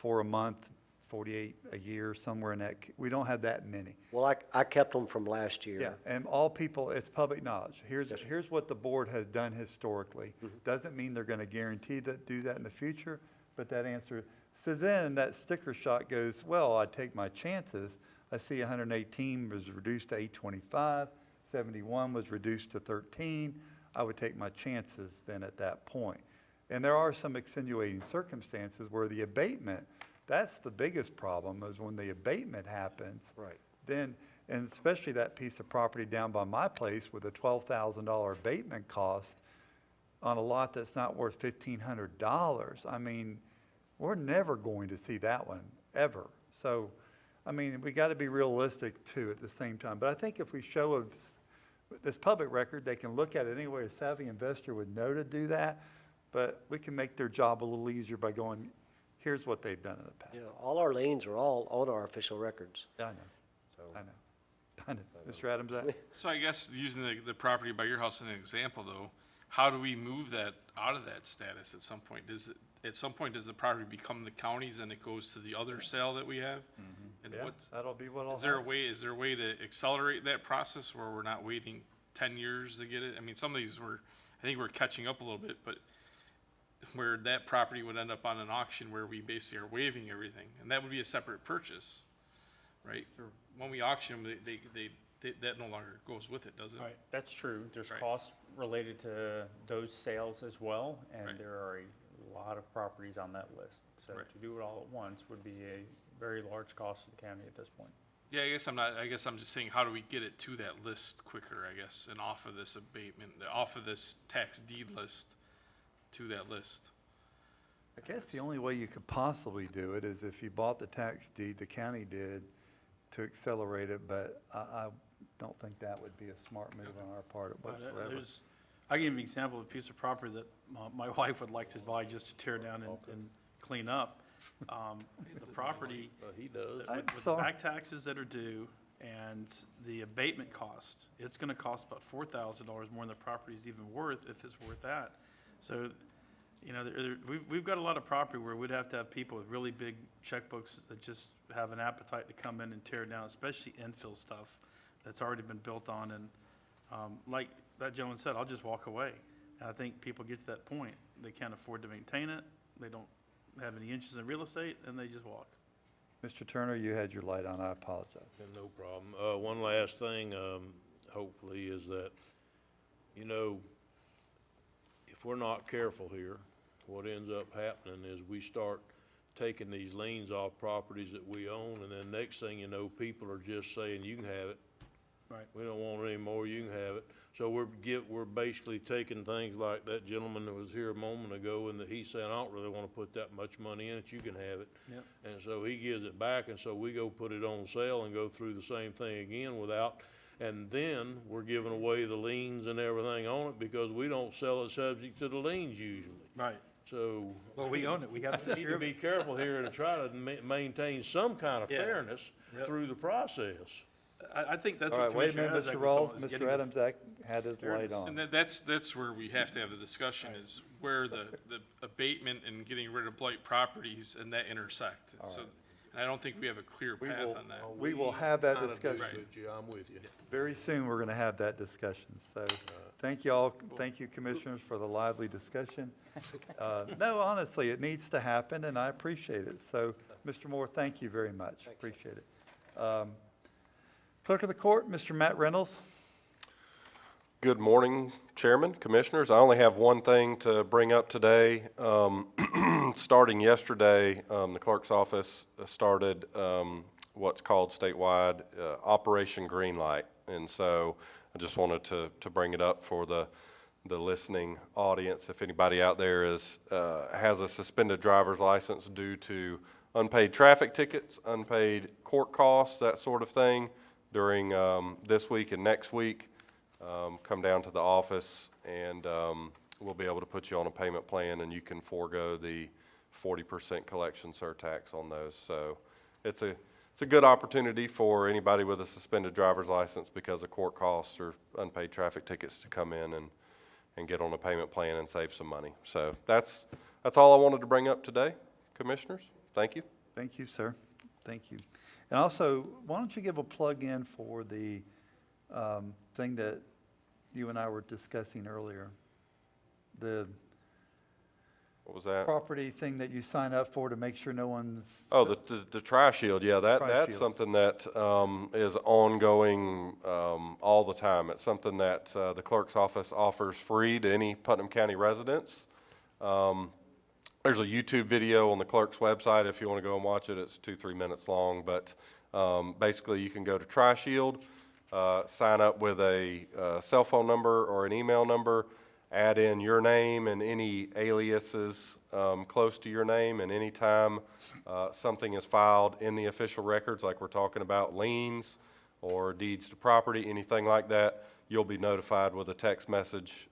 a month, 48 a year, somewhere in that, we don't have that many. Well, I kept them from last year. Yeah, and all people, it's public knowledge. Here's what the board has done historically. Doesn't mean they're gonna guarantee that, do that in the future, but that answer, so then that sticker shock goes, well, I take my chances. I see 118 was reduced to 825, 71 was reduced to 13. I would take my chances then at that point. And there are some extenuating circumstances where the abatement, that's the biggest problem, is when the abatement happens. Right. Then, and especially that piece of property down by my place with a $12,000 abatement cost on a lot that's not worth $1,500. I mean, we're never going to see that one, ever. So, I mean, we got to be realistic too at the same time. But I think if we show this public record, they can look at it any way a savvy investor would know to do that. But we can make their job a little easier by going, here's what they've done in the past. You know, all our liens are all on our official records. Yeah, I know. I know. Mr. Adams, So I guess using the property by your house as an example though, how do we move that out of that status at some point? At some point, does the property become the county's and it goes to the other sale that we have? And yeah, what's, that'll be what I'll is there a have. way, to accelerate that process where we're not waiting 10 years to get it? I mean, some of these I think we're catching up a little bit, but where that property would end up on an auction where we basically are waiving everything, and that would be a separate purchase, right? When we auction them, that no longer goes with it, does it? Right, that's true. There's Right. costs related to those sales as well, and Right. there are a lot of properties on that list. So Right. to do it all at once would be a very large cost to the county at this point. Yeah, I guess I'm just saying, how do we get it to that list quicker, I guess, and off of this abatement, off of this tax deed list to that list? I guess the only way you could possibly do it is if you bought the tax deed, the county did, to accelerate it, but I don't think that would be a smart move on our part whatsoever. I can give you an example of a piece of property that my wife would like to buy just to tear down and clean up. The property, He does. I'm with the sorry. back taxes that are due and the abatement cost, it's gonna cost about $4,000 more than the property's even worth, if it's worth that. So, we've got a lot of property where we'd have to have people with really big checkbooks that just have an appetite to come in and tear down, especially infill stuff that's already been built on. And like that gentleman said, I'll just walk away. And I think people get to that point, they can't afford to maintain it, they don't have any interest in real estate, and they just walk. Mr. Turner, you had your light on, I apologize. No problem. One last thing, hopefully, is that, you know, if we're not careful here, what ends up happening is we start taking these liens off properties that we own, and then next thing you know, people are just saying, you can have it. Right. We don't want it anymore, you can have it. So we're basically taking things like that gentleman that was here a moment ago, and that he said, I don't really want to put that much money in it, you can have it. Yep. And so he gives it back, and so we go put it on sale and go through the same thing again without, and then we're giving away the liens and everything on it because we don't sell it subject to the liens usually. Right. So. Well, we own it. We have to We need to be careful here to try to maintain some kind of Yeah. fairness Yep. through the process. I think that's All what right, wait a Commissioner minute, Mr. Adamczyk was Rawls, talking, is Mr. getting the Adamczyk had his light fairness. on. And that's where we have to have the discussion, is where the abatement and getting rid of blight properties and that intersect. So, and I don't think we have a clear We path will- on that. We will have that Kind of discussion. agree with you, I'm with you. Very soon, we're going to have that discussion. So thank you all, thank you, commissioners, for the lively discussion. No, honestly, it needs to happen, and I appreciate it. So, Mr. Moore, thank you very much. Appreciate it. Clerk of the Court, Mr. Matt Reynolds. Good morning, Chairman, Commissioners. I only have one thing to bring up today. Starting yesterday, the clerk's office started what's called statewide Operation Greenlight. And so I just wanted to bring it up for the listening audience. If anybody out there has a suspended driver's license due to unpaid traffic tickets, unpaid court costs, that sort of thing, during this week and next week, come down to the office and we'll be able to put you on a payment plan, and you can forego the 40% collection surtax on those. So it's a good opportunity for anybody with a suspended driver's license because of court costs or unpaid traffic tickets to come in and get on a payment plan and save some money. So that's all I wanted to bring up today, Commissioners. Thank you. Thank you, sir. Thank you. And also, why don't you give a plug in for the thing that you and I were discussing earlier? The What was that? property thing that you sign up for to make sure no one's. Oh, the Tri-Shield, yeah, that's Tri-Shield. something that is ongoing all the time. It's something that the clerk's office offers free to any Putnam County residents. There's a YouTube video on the clerk's website if you want to go and watch it. It's 2-3 minutes long, but basically you can go to Tri-Shield, sign up with a cell phone number or an email number, add in your name and any aliases close to your name, and anytime something is filed in the official records, like we're talking about liens or deeds to property, anything like that, you'll be notified with a text message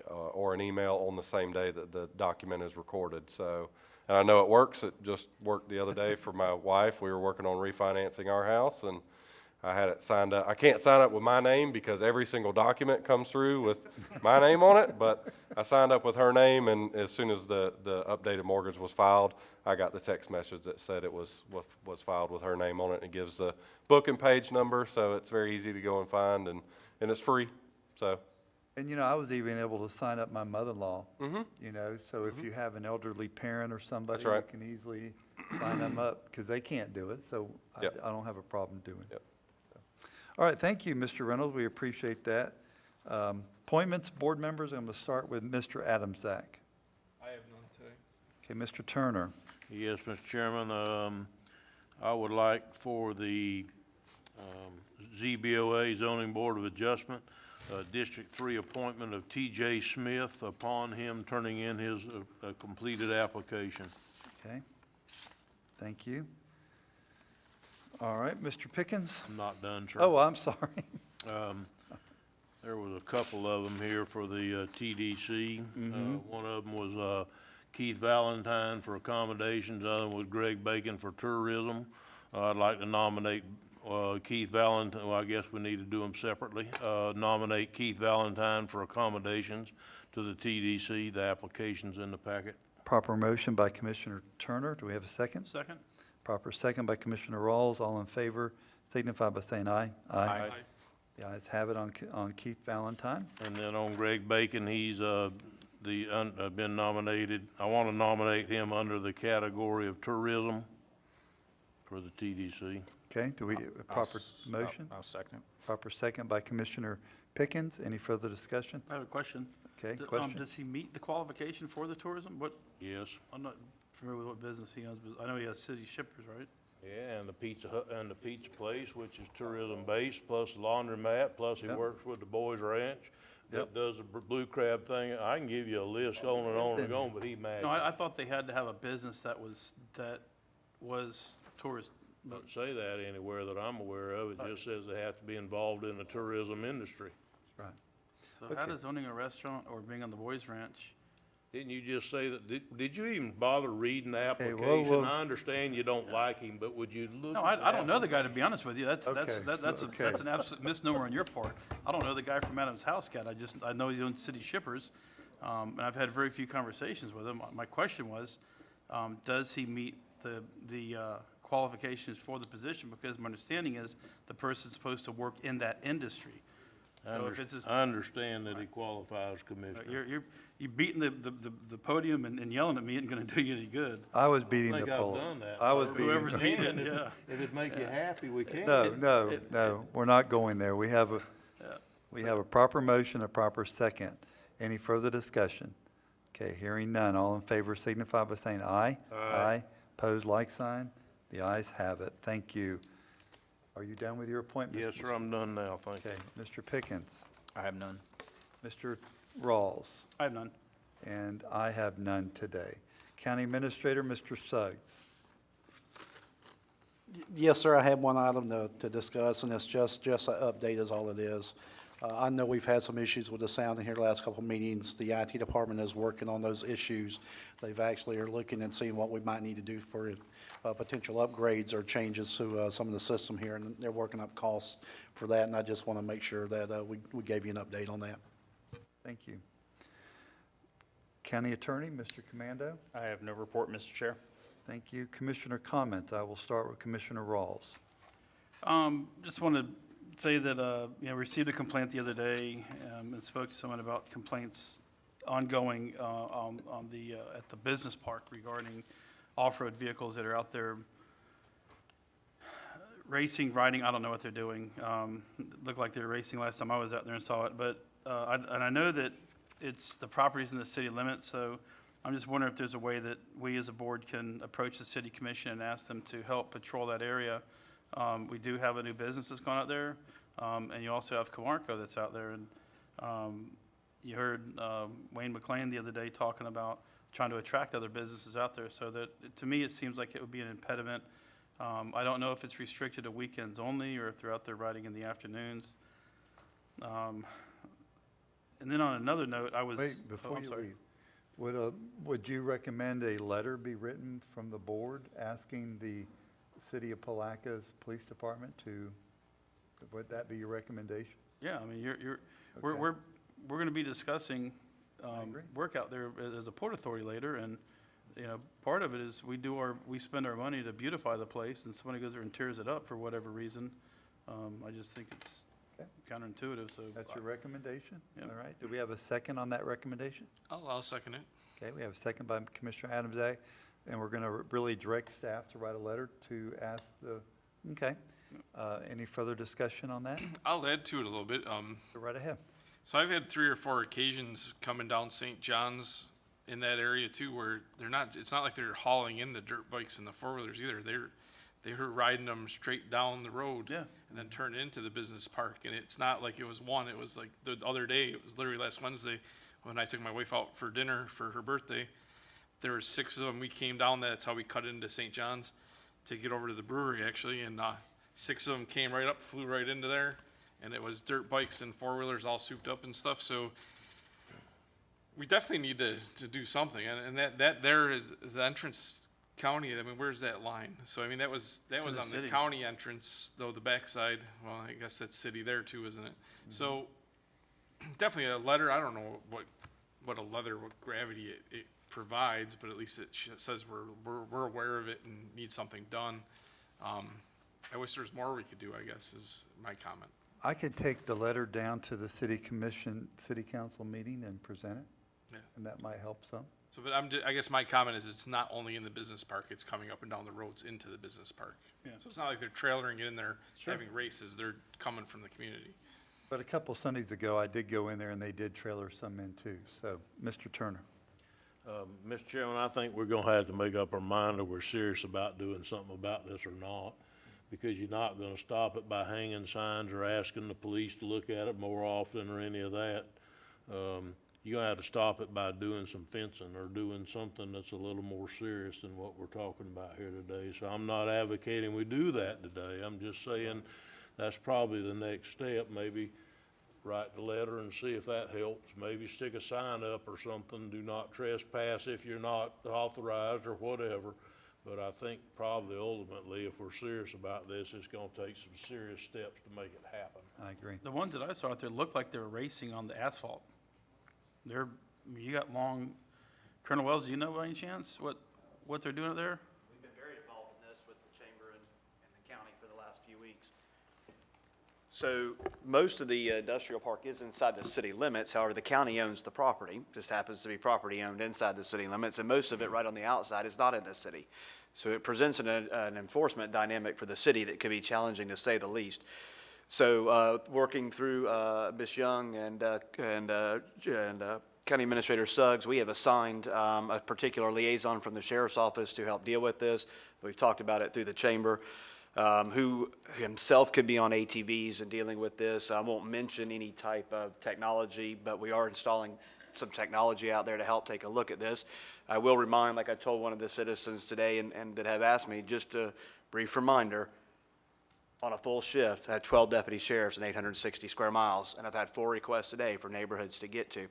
or an email on the same day that the document is recorded. So, and I know it works. It just worked the other day for my wife. We were working on refinancing our house, and I had it signed up. I can't sign up with my name because every single document comes through with my name on it, but I signed up with her name, and as soon as the updated mortgage was filed, I got the text message that said it was filed with her name on it, and it gives the book and page number, so it's very easy to go and find, and it's free, so. And, you know, I was even able to sign up my mother-in-law, you know, so if you have an elderly parent or somebody, That's right. you can easily sign them up, because they can't do it, so Yep. I don't have a problem doing it. Yep. So. All right, thank you, Mr. Reynolds, we appreciate that. Appointments, board members, I'm going to start with Mr. Adamczyk. I have none today. Okay, Mr. Turner. Yes, Mr. Chairman, I would like for the ZBOA Zoning Board of Adjustment, District 3 appointment of T.J. Smith upon him turning in his completed application. Okay, thank you. All right, Mr. Pickens? I'm not done, sir. Oh, I'm sorry. There was a couple of them here for the TDC. One of them was Keith Valentine for accommodations, the other one was Greg Bacon for tourism. I'd like to nominate Keith Valentine, well, I guess we need to do them separately. Nominate Keith Valentine for accommodations to the TDC. The application's in the packet. Proper motion by Commissioner Turner. Do we have a second? Second? Proper second by Commissioner Rawls. All in favor signify by saying aye. Aye. The ayes have it on Keith Valentine. And then on Greg Bacon, he's been nominated. I want to nominate him under the category of tourism. For the TDC. Okay, do we, a proper motion? I'll second it. Proper second by Commissioner Pickens. Any further discussion? I have a question. Okay, D- question? Does he meet the qualification for the tourism? What, Yes. I'm not familiar with what business he owns, but I know he has city shippers, right? Yeah, and the Pizza Hut, and the pizza place, which is tourism-based, plus the laundromat, plus he Yep. works with the Boys Ranch Yep. that does the blue crab thing. I can give you a list on and on and on, but he matches. No, I thought they had to have a business that was tourist. Don't say that anywhere that I'm aware of. It just says they have to be involved in the tourism industry. Right. So Okay. how does owning a restaurant or being on the Boys Ranch? Didn't you just say that, did you even bother reading the whoa, application? whoa. I understand you don't like him, but would you look? No, at I don't know the guy, to be honest with you. That's Okay, okay. that's an absolute misnomer on your part. I don't know the guy from Adams House Cat. I know he owns city shippers, and I've had very few conversations with him. My question was, does he meet the qualifications for the position? Because my understanding is the person's supposed to work in that industry. So if it's his, I understand that he qualifies, Commissioner. you're beating the podium and yelling at me isn't going to do you any good. I was beating I the think I've poll. done that. I was So beating. Whoever's we beating can, it, yeah. If it'd make you happy, we can. No, we're not going there. We have a proper motion, a proper second. Any further discussion? Okay, hearing none. All in favor signify by saying aye. Aye. Pose like sign. The ayes have it. Thank you. Are you done with your appointment? Yes, sir, I'm done now, thank you. Okay, Mr. Pickens, I have none. Mr. Rawls, I have none. and I have none today. County Administrator, Mr. Suggs. Yes, sir, I have one item to discuss, and it's just an update is all it is. I know we've had some issues with the sound in here the last couple of meetings. The IT department is working on those issues. They've actually are looking and seeing what we might need to do for potential upgrades or changes to some of the system here, and they're working up costs for that, and I just want to make sure that we gave you an update on that. Thank you. County Attorney, Mr. Commando. I have no report, Mr. Chair. Thank you. Commissioner comments. I will start with Commissioner Rawls. Just want to say that, we received a complaint the other day, and spoke to someone about complaints ongoing, at the business park regarding off-road vehicles that are out there racing, riding, I don't know what they're doing. Looked like they were racing last time I was out there and saw it, but, and I know that the property's in the city limits, so I'm just wondering if there's a way that we as a board can approach the city commission and ask them to help patrol that area. We do have a new business that's gone out there, and you also have Camarco that's out there, and you heard Wayne McLean the other day talking about trying to attract other businesses out there, so that, to me, it seems like it would be an impediment. I don't know if it's restricted to weekends only, or if they're out there riding in the afternoons. And then on another note, I was. Wait, before I'm you sorry. leave, would you recommend a letter be written from the board asking the City of Palaca's Police Department would that be your recommendation? Yeah, I mean, Okay. we're going to be discussing agree. work out there as a Port Authority later, and, part of it is we spend our money to beautify the place, and somebody goes there and tears it up for whatever reason. I just think it's Okay. counterintuitive, so. That's your recommendation? Yeah. All right. Do we have a second on that recommendation? I'll second it. Okay, we have a second by Commissioner Adams, and we're going to really direct staff to write a letter to ask okay. Any further discussion on that? I'll add to it a little bit. Go right ahead. So I've had 3 or 4 occasions coming down St. John's in that area too, where it's not like they're hauling in the dirt bikes and the 4-wheelers either. They're riding them straight down the road. Yeah. And then turn into the business park. And it's not like it was one, it was like the other day, it was literally last Wednesday when I took my wife out for dinner for her birthday. There were 6 of them. We came down, that's how we cut into St. John's to get over to the brewery actually. And 6 of them came right up, flew right into there. And it was dirt bikes and 4-wheelers all souped up and stuff. So we definitely need to do something. And that there is the entrance county. I mean, where's that line? So I mean, that was the on the city. county entrance, though the backside. Well, I guess that's city there too, isn't it? Mm-hmm. So definitely a letter. I don't know what gravity it provides, but at least it says we're aware of it and need something done. I wish there's more we could do, I guess, is my comment. I could take the letter down to the city council meeting and present it. Yeah. And that might help some. So, but I guess my comment is it's not only in the business park, it's coming up and down the roads into the business park. Yeah. So it's not like they're trailering it in there, Sure. having races, they're coming from the community. But a couple Sundays ago, I did go in there and they did trailer some in too. So, Mr. Turner. Mr. Chairman, I think we're gonna have to make up our mind if we're serious about doing something about this or not, because you're not gonna stop it by hanging signs or asking the police to look at it more often or any of that. You're gonna have to stop it by doing some fencing or doing something that's a little more serious than what we're talking about here today. So I'm not advocating we do that today. I'm just saying that's probably the next step. Maybe write the letter and see if that helps. Maybe stick a sign up or something, do not trespass if you're not authorized or whatever. But I think probably ultimately, if we're serious about this, it's gonna take some serious steps to make it happen. I agree. The ones that I saw out there looked like they were racing on the asphalt. You got long, Colonel Wells, do you know by any chance what they're doing out there? We've been very involved in this with the chamber and the county for the last few weeks. So most of the industrial park is inside the city limits. However, the county owns the property. Just happens to be property owned inside the city limits, and most of it right on the outside is not in the city. So it presents an enforcement dynamic for the city that could be challenging to say the least. So working through Ms. Young and County Administrator Suggs, we have assigned a particular liaison from the Sheriff's Office to help deal with this. We've talked about it through the chamber, who himself could be on ATVs and dealing with this. I won't mention any type of technology, but we are installing some technology out there to help take a look at this. I will remind, like I told one of the citizens today and that have asked me, just a brief reminder, on a full shift, I had 12 deputy sheriffs in 860 square miles, and I've had 4 requests a day for neighborhoods to get to.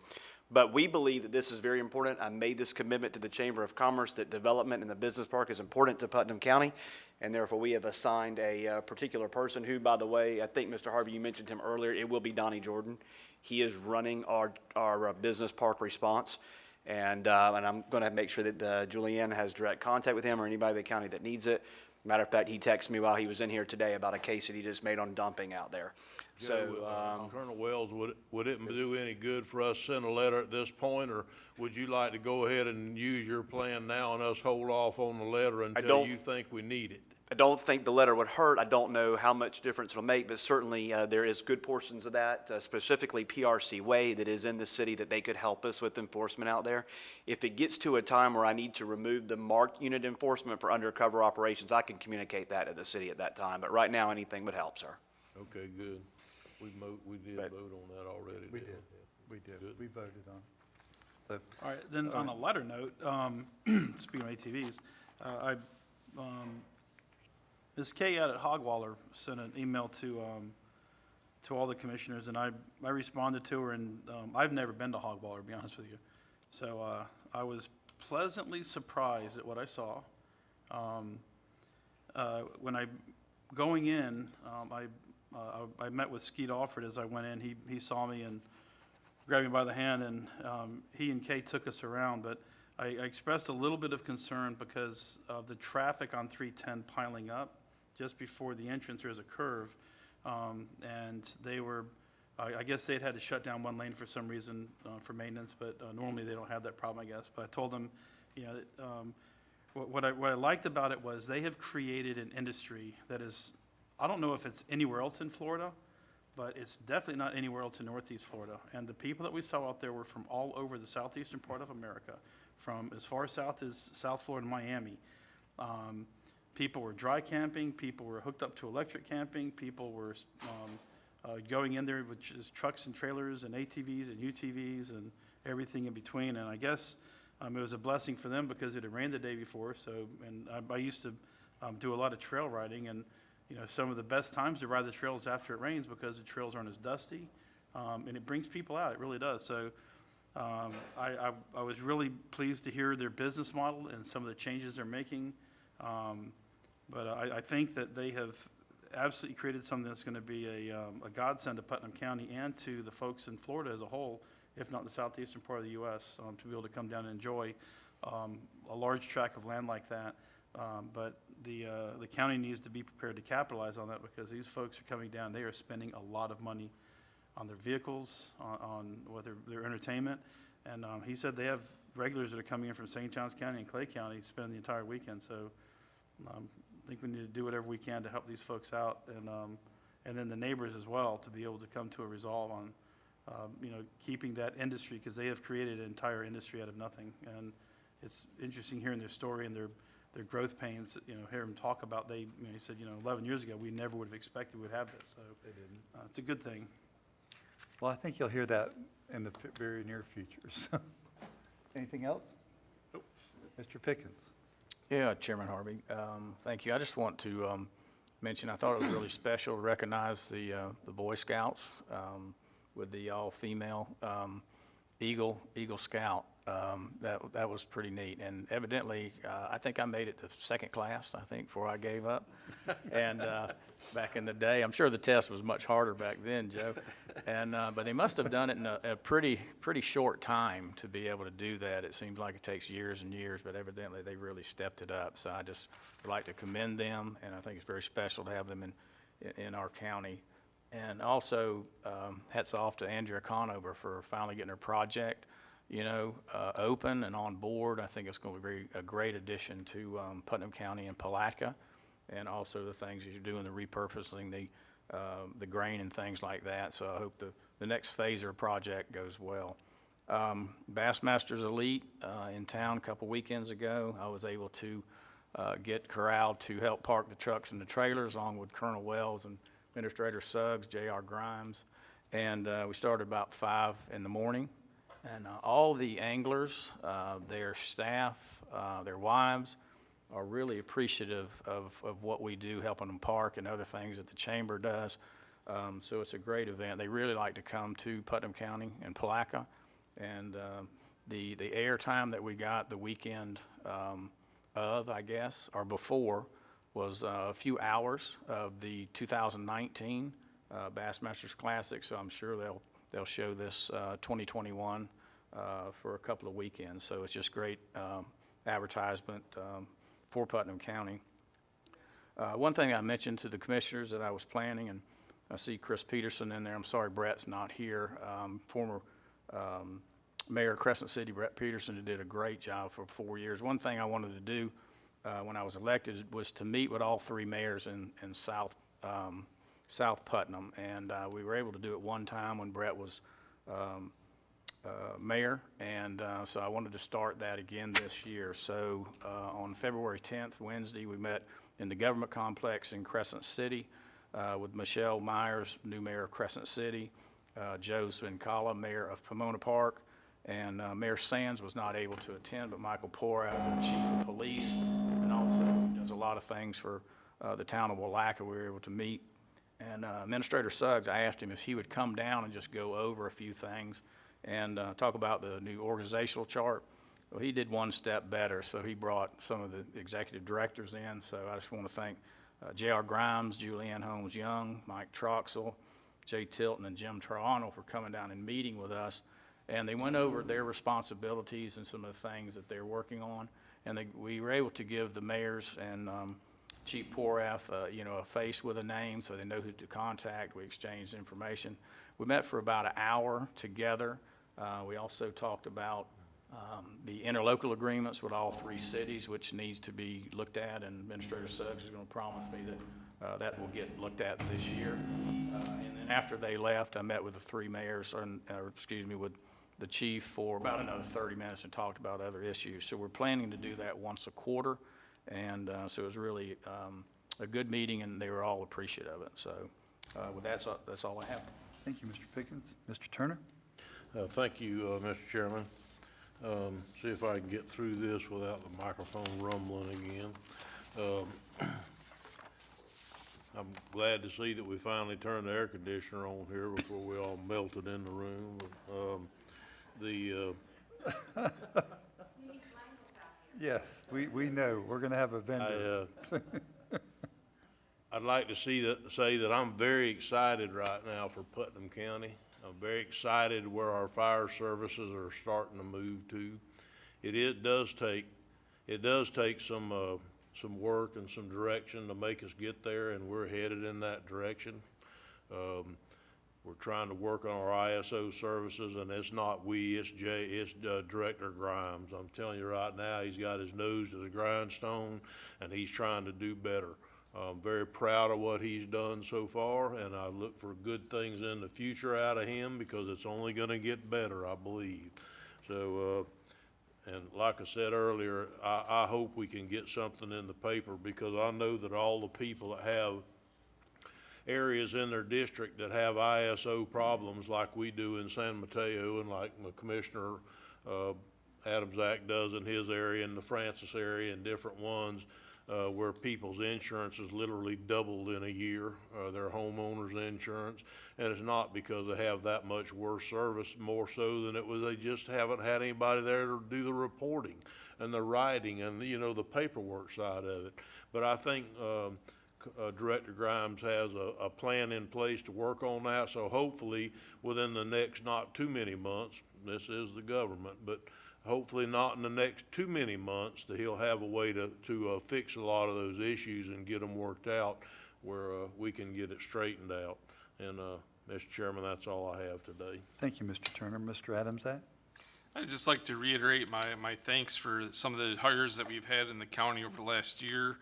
But we believe that this is very important. I made this commitment to the Chamber of Commerce that development in the business park is important to Putnam County, and therefore we have assigned a particular person who, by the way, I think, Mr. Harvey, you mentioned him earlier, it will be Donnie Jordan. He is running our business park response, and I'm going to make sure that Julianne has direct contact with him or anybody in the county that needs it. Matter of fact, he texted me while he was in here today about a case that he just made on dumping out there. So, Colonel Wells, would it do any good for us to send a letter at this point, or would you like to go ahead and use your plan now and us hold off on the letter until you think we need it? I don't think the letter would hurt. I don't know how much difference it'll make, but certainly there is good portions of that, specifically PRC Way, that is in the city that they could help us with enforcement out there. If it gets to a time where I need to remove the marked unit enforcement for undercover operations, I can communicate that to the city at that time. But right now, anything would help, sir. Okay, good. We did vote on that already. We did. We did. Good. We voted on it. So, All right, then on a lighter note, speaking of ATVs, Ms. Kay out at Hogwaller sent an email to all the commissioners, and I responded to her, and I've never been to Hogwaller, to be honest with you. So I was pleasantly surprised at what I saw. When going in, I met with Skeet Alford as I went in. He saw me and grabbed me by the hand, and he and Kay took us around, but I expressed a little bit of concern because of the traffic on 310 piling up. Just before the entrance, there's a curve, and they were, I guess they'd had to shut down one lane for some reason for maintenance, but normally they don't have that problem, I guess. But I told them, you know, what I liked about it was they have created an industry that is, I don't know if it's anywhere else in Florida, but it's definitely not anywhere else in Northeast Florida. And the people that we saw out there were from all over the southeastern part of America, from as far south as South Florida and Miami. People were dry camping, people were hooked up to electric camping, people were going in there with just trucks and trailers and ATVs and UTVs and everything in between. And I guess it was a blessing for them because it had rained the day before. So, and I used to do a lot of trail riding, and you know, some of the best times to ride the trails after it rains because the trails aren't as dusty, and it brings people out. It really does. So I was really pleased to hear their business model and some of the changes they're making. But I think that they have absolutely created something that's going to be a godsend to Putnam County and to the folks in Florida as a whole, if not the southeastern part of the U.S., to be able to come down and enjoy a large tract of land like that. But the county needs to be prepared to capitalize on that because these folks are coming down. They are spending a lot of money on their vehicles, on whether their entertainment. And he said they have regulars that are coming in from St. Johns County and Clay County spend the entire weekend. So I think we need to do whatever we can to help these folks out, and then the neighbors as well, to be able to come to a resolve on, keeping that industry, because they have created an entire industry out of nothing. And it's interesting hearing their story and their growth pains. Hear them talk about, he said, 11 years ago, we never would have expected we'd have this. So it's a good thing. Well, I think you'll hear that in the very near future. So, anything else? Nope. Mr. Pickens. Yeah, Chairman Harvey, thank you. I just want to mention, I thought it was really special to recognize the Boy Scouts with the all-female Eagle Scout. That was pretty neat. And evidently, I think I made it to second class, before I gave up. And back in the day, I'm sure the test was much harder back then, Joe. And but they must have done it in a pretty short time to be able to do that. It seems like it takes years and years, but evidently they really stepped it up. So I just would like to commend them, and I think it's very special to have them in our county. And also, hats off to Andrea Conover for finally getting her project, open and on board. I think it's going to be a great addition to Putnam County and Palatka, and also the things that you're doing, the repurposing the grain and things like that. So I hope the next phase of the project goes well. Bassmasters Elite in town a couple weekends ago. I was able to get corralled to help park the trucks and the trailers, along with Colonel Wells and Administrator Suggs, J.R. Grimes, and we started about 5 in the morning. And all the anglers, their staff, their wives, are really appreciative of what we do, helping them park and other things that the chamber does. So it's a great event. They really like to come to Putnam County and Palatka. And the air time that we got the weekend or before, was a few hours of the 2019 Bassmasters Classic. So I'm sure they'll show this 2021 for a couple of weekends. So it's just great advertisement for Putnam County. One thing I mentioned to the commissioners that I was planning, and I see Chris Peterson in there. I'm sorry Brett's not here. Former Mayor of Crescent City, Brett Peterson, who did a great job for 4 years. One thing I wanted to do when I was elected was to meet with all 3 mayors in South Putnam, and we were able to do it one time when Brett was mayor, and so I wanted to start that again this year. So on February 10th, Wednesday, we met in the government complex in Crescent City with Michelle Myers, new mayor of Crescent City, Joe Zwinkala, mayor of Pomona Park, and Mayor Sands was not able to attend, but Michael Porath, the chief of police, and also does a lot of things for the town of Willaca. We were able to meet. And Administrator Suggs, I asked him if he would come down and just go over a few things and talk about the new organizational chart. Well, he did one step better, so he brought some of the executive directors in. So I just want to thank J.R. Grimes, Julianne Holmes-Young, Mike Troxell, Jay Tilton, and Jim Toronto for coming down and meeting with us. And they went over their responsibilities and some of the things that they're working on. And we were able to give the mayors and Chief Porath, a face with a name so they know who to contact. We exchanged information. We met for about an hour together. We also talked about the interlocal agreements with all 3 cities, which needs to be looked at, and Administrator Suggs is going to promise me that that will get looked at this year. And then after they left, I met with the 3 mayors, with the chief for about another 30 minutes and talked about other issues. So we're planning to do that once a quarter. And so it was really a good meeting, and they were all appreciative of it. So with that, that's all I have. Thank you, Mr. Pickens. Mr. Turner? Thank you, Mr. Chairman. See if I can get through this without the microphone rumbling again. I'm glad to see that we finally turned the air conditioner on here before we all melted in the room. Yes, we know. We're going to have a vendor. I'd like to say that I'm very excited right now for Putnam County. I'm very excited where our fire services are starting to move to. It does take some work and some direction to make us get there, and we're headed in that direction. We're trying to work on our ISO services, and it's not we, it's Director Grimes. I'm telling you right now, he's got his nose to the grindstone, and he's trying to do better. I'm very proud of what he's done so far, and I look for good things in the future out of him, because it's only gonna get better, I believe. So, and like I said earlier, I hope we can get something in the paper, because I know that all the people that have areas in their district that have ISO problems like we do in San Mateo, and like my Commissioner Adamsack does in his area, and the Francis area, and different ones, where people's insurance is literally doubled in a year, their homeowner's insurance, and it's not because they have that much worse service, more so than it was they just haven't had anybody there to do the reporting and the writing and, you know, the paperwork side of it. But I think Director Grimes has a plan in place to work on that, so hopefully within the next not too many months, this is the government, but hopefully not in the next too many months, that he'll have a way to fix a lot of those issues and get them worked out where we can get it straightened out. And Mr. Chairman, that's all I have today. Thank you, Mr. Turner. Mr. Adamsack? I'd just like to reiterate my thanks for some of the hires that we've had in the county over the last year.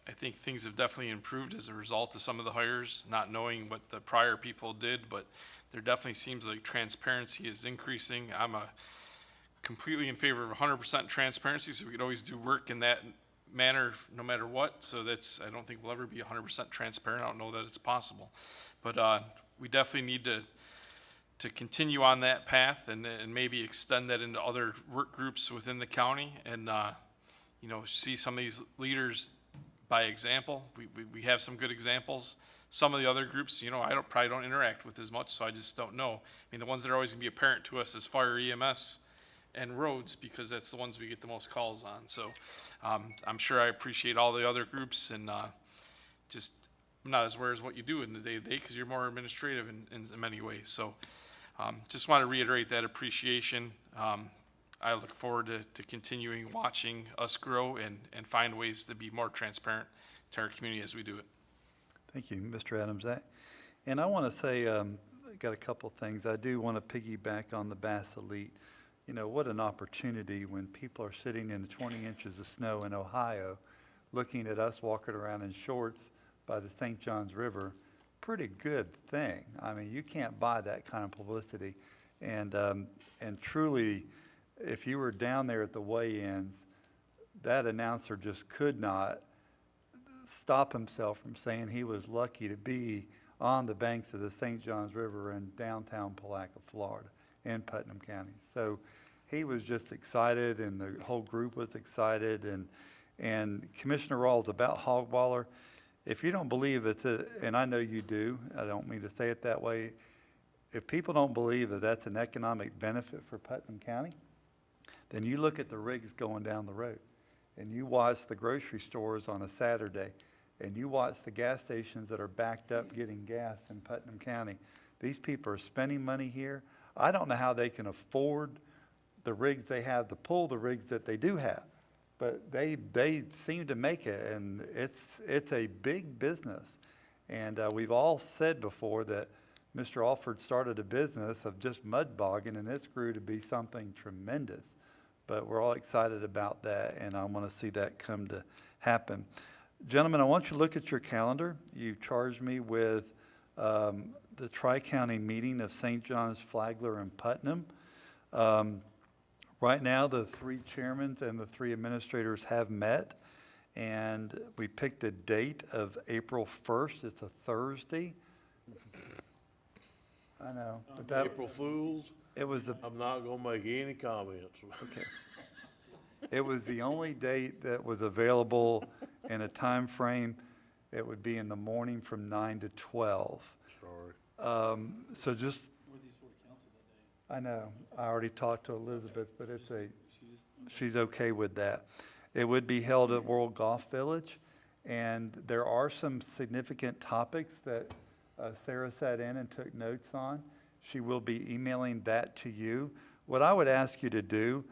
I think things have definitely improved as a result of some of the hires, not knowing what the prior people did, but there definitely seems like transparency is increasing. I'm completely in favor of 100% transparency, so we could always do work in that manner no matter what. So I don't think we'll ever be 100% transparent. I don't know that it's possible. But we definitely need to continue on that path and maybe extend that into other work groups within the county, and you know, see some of these leaders by example. We have some good examples. Some of the other groups, you know, probably don't interact with as much, so I just don't know. I mean, the ones that are always gonna be apparent to us is fire, EMS, and roads, because that's the ones we get the most calls on. So I'm sure I appreciate all the other groups, and just I'm not as aware as what you do in the day-to-day, because you're more administrative in many ways. So just want to reiterate that appreciation. I look forward to continuing watching us grow and find ways to be more transparent to our community as we do it. Thank you, Mr. Adamsack. And I want to say, I got a couple things. I do want to piggyback on the Bass Elite. You know, what an opportunity when people are sitting in 20 inches of snow in Ohio, looking at us walking around in shorts by the St. Johns River. Pretty good thing. I mean, you can't buy that kind of publicity. And truly, if you were down there at the weigh-ins, that announcer just could not stop himself from saying he was lucky to be on the banks of the St. Johns River in downtown Palaca, Florida, in Putnam County. So he was just excited, and the whole group was excited. And Commissioner Rawls, about Hogwaller, if you don't believe it's and I know you do, I don't mean to say it that way, if people don't believe that that's an economic benefit for Putnam County, then you look at the rigs going down the road, and you watch the grocery stores on a Saturday, and you watch the gas stations that are backed up getting gas in Putnam County. These people are spending money here. I don't know how they can afford the rigs they have to pull the rigs that they do have, but they seem to make it, and it's a big business. And we've all said before that Mr. Alford started a business of just mud bogging, and it's grew to be something tremendous. But we're all excited about that, and I want to see that come to happen. Gentlemen, I want you to look at your calendar. You charged me with the Tri-County meeting of St. John's, Flagler, and Putnam. Right now, the three chairmen and the three administrators have met, and we picked a date of April 1st. It's a Thursday. I know. But that, April Fools? It was I'm not gonna make any comments. Okay. It was the only date that was available in a time frame. It would be in the morning from 9 to 12. Sorry. So just, I know, I already talked to Elizabeth, but she's okay with that. It would be held at World Golf Village, and there are some significant topics that Sarah sat in and took notes on. She will be emailing that to you. What I would ask you to do,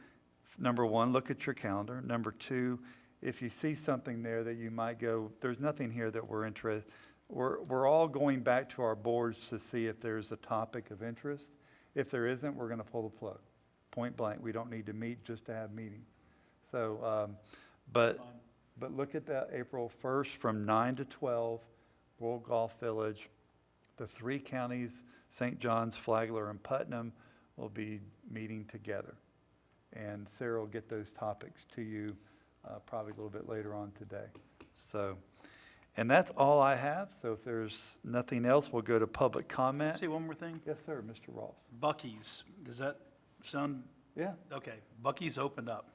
number one, look at your calendar. Number two, if you see something there that you might go, there's nothing here that we're interested, we're all going back to our boards to see if there's a topic of interest. If there isn't, we're going to pull the plug, point blank. We don't need to meet just to have meetings. So, but look at that April 1st from 9 to 12, World Golf Village. The three counties, St. John's, Flagler, and Putnam, will be meeting together. And Sarah will get those topics to you probably a little bit later on today. So, and that's all I have. So if there's nothing else, we'll go to public comment. Say one more thing. Yes, sir, Mr. Ross. Buc-ee's, does that sound? Yeah. Okay, Buc-ee's opened up.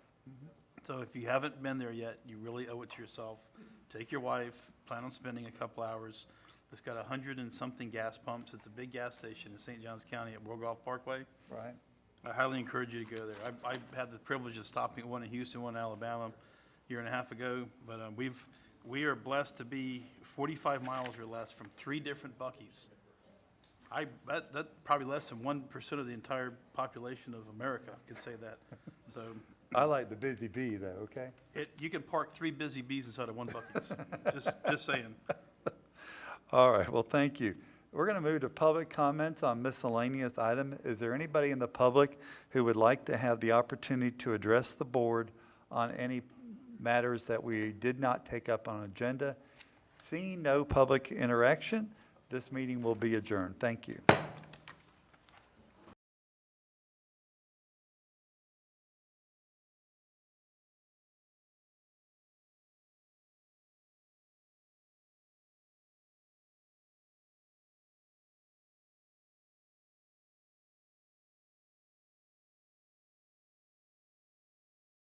So if you haven't been there yet, you really owe it to yourself. Take your wife, plan on spending a couple hours. It's got 100 and something gas pumps. It's a big gas station in St. Johns County at World Golf Parkway. Right. I highly encourage you to go there. I had the privilege of stopping at one in Houston, one in Alabama, a year and a half ago. But we are blessed to be 45 miles or less from 3 different Buc-ee's. That probably less than 1% of the entire population of America could say that. So I like the busy bee though, okay? you can park 3 busy bees inside of one Buc-ee's. Just saying. All right, well, thank you. We're going to move to public comments on miscellaneous item. Is there anybody in the public who would like to have the opportunity to address the board on any matters that we did not take up on agenda? Seeing no public interaction, this meeting will be adjourned. Thank you.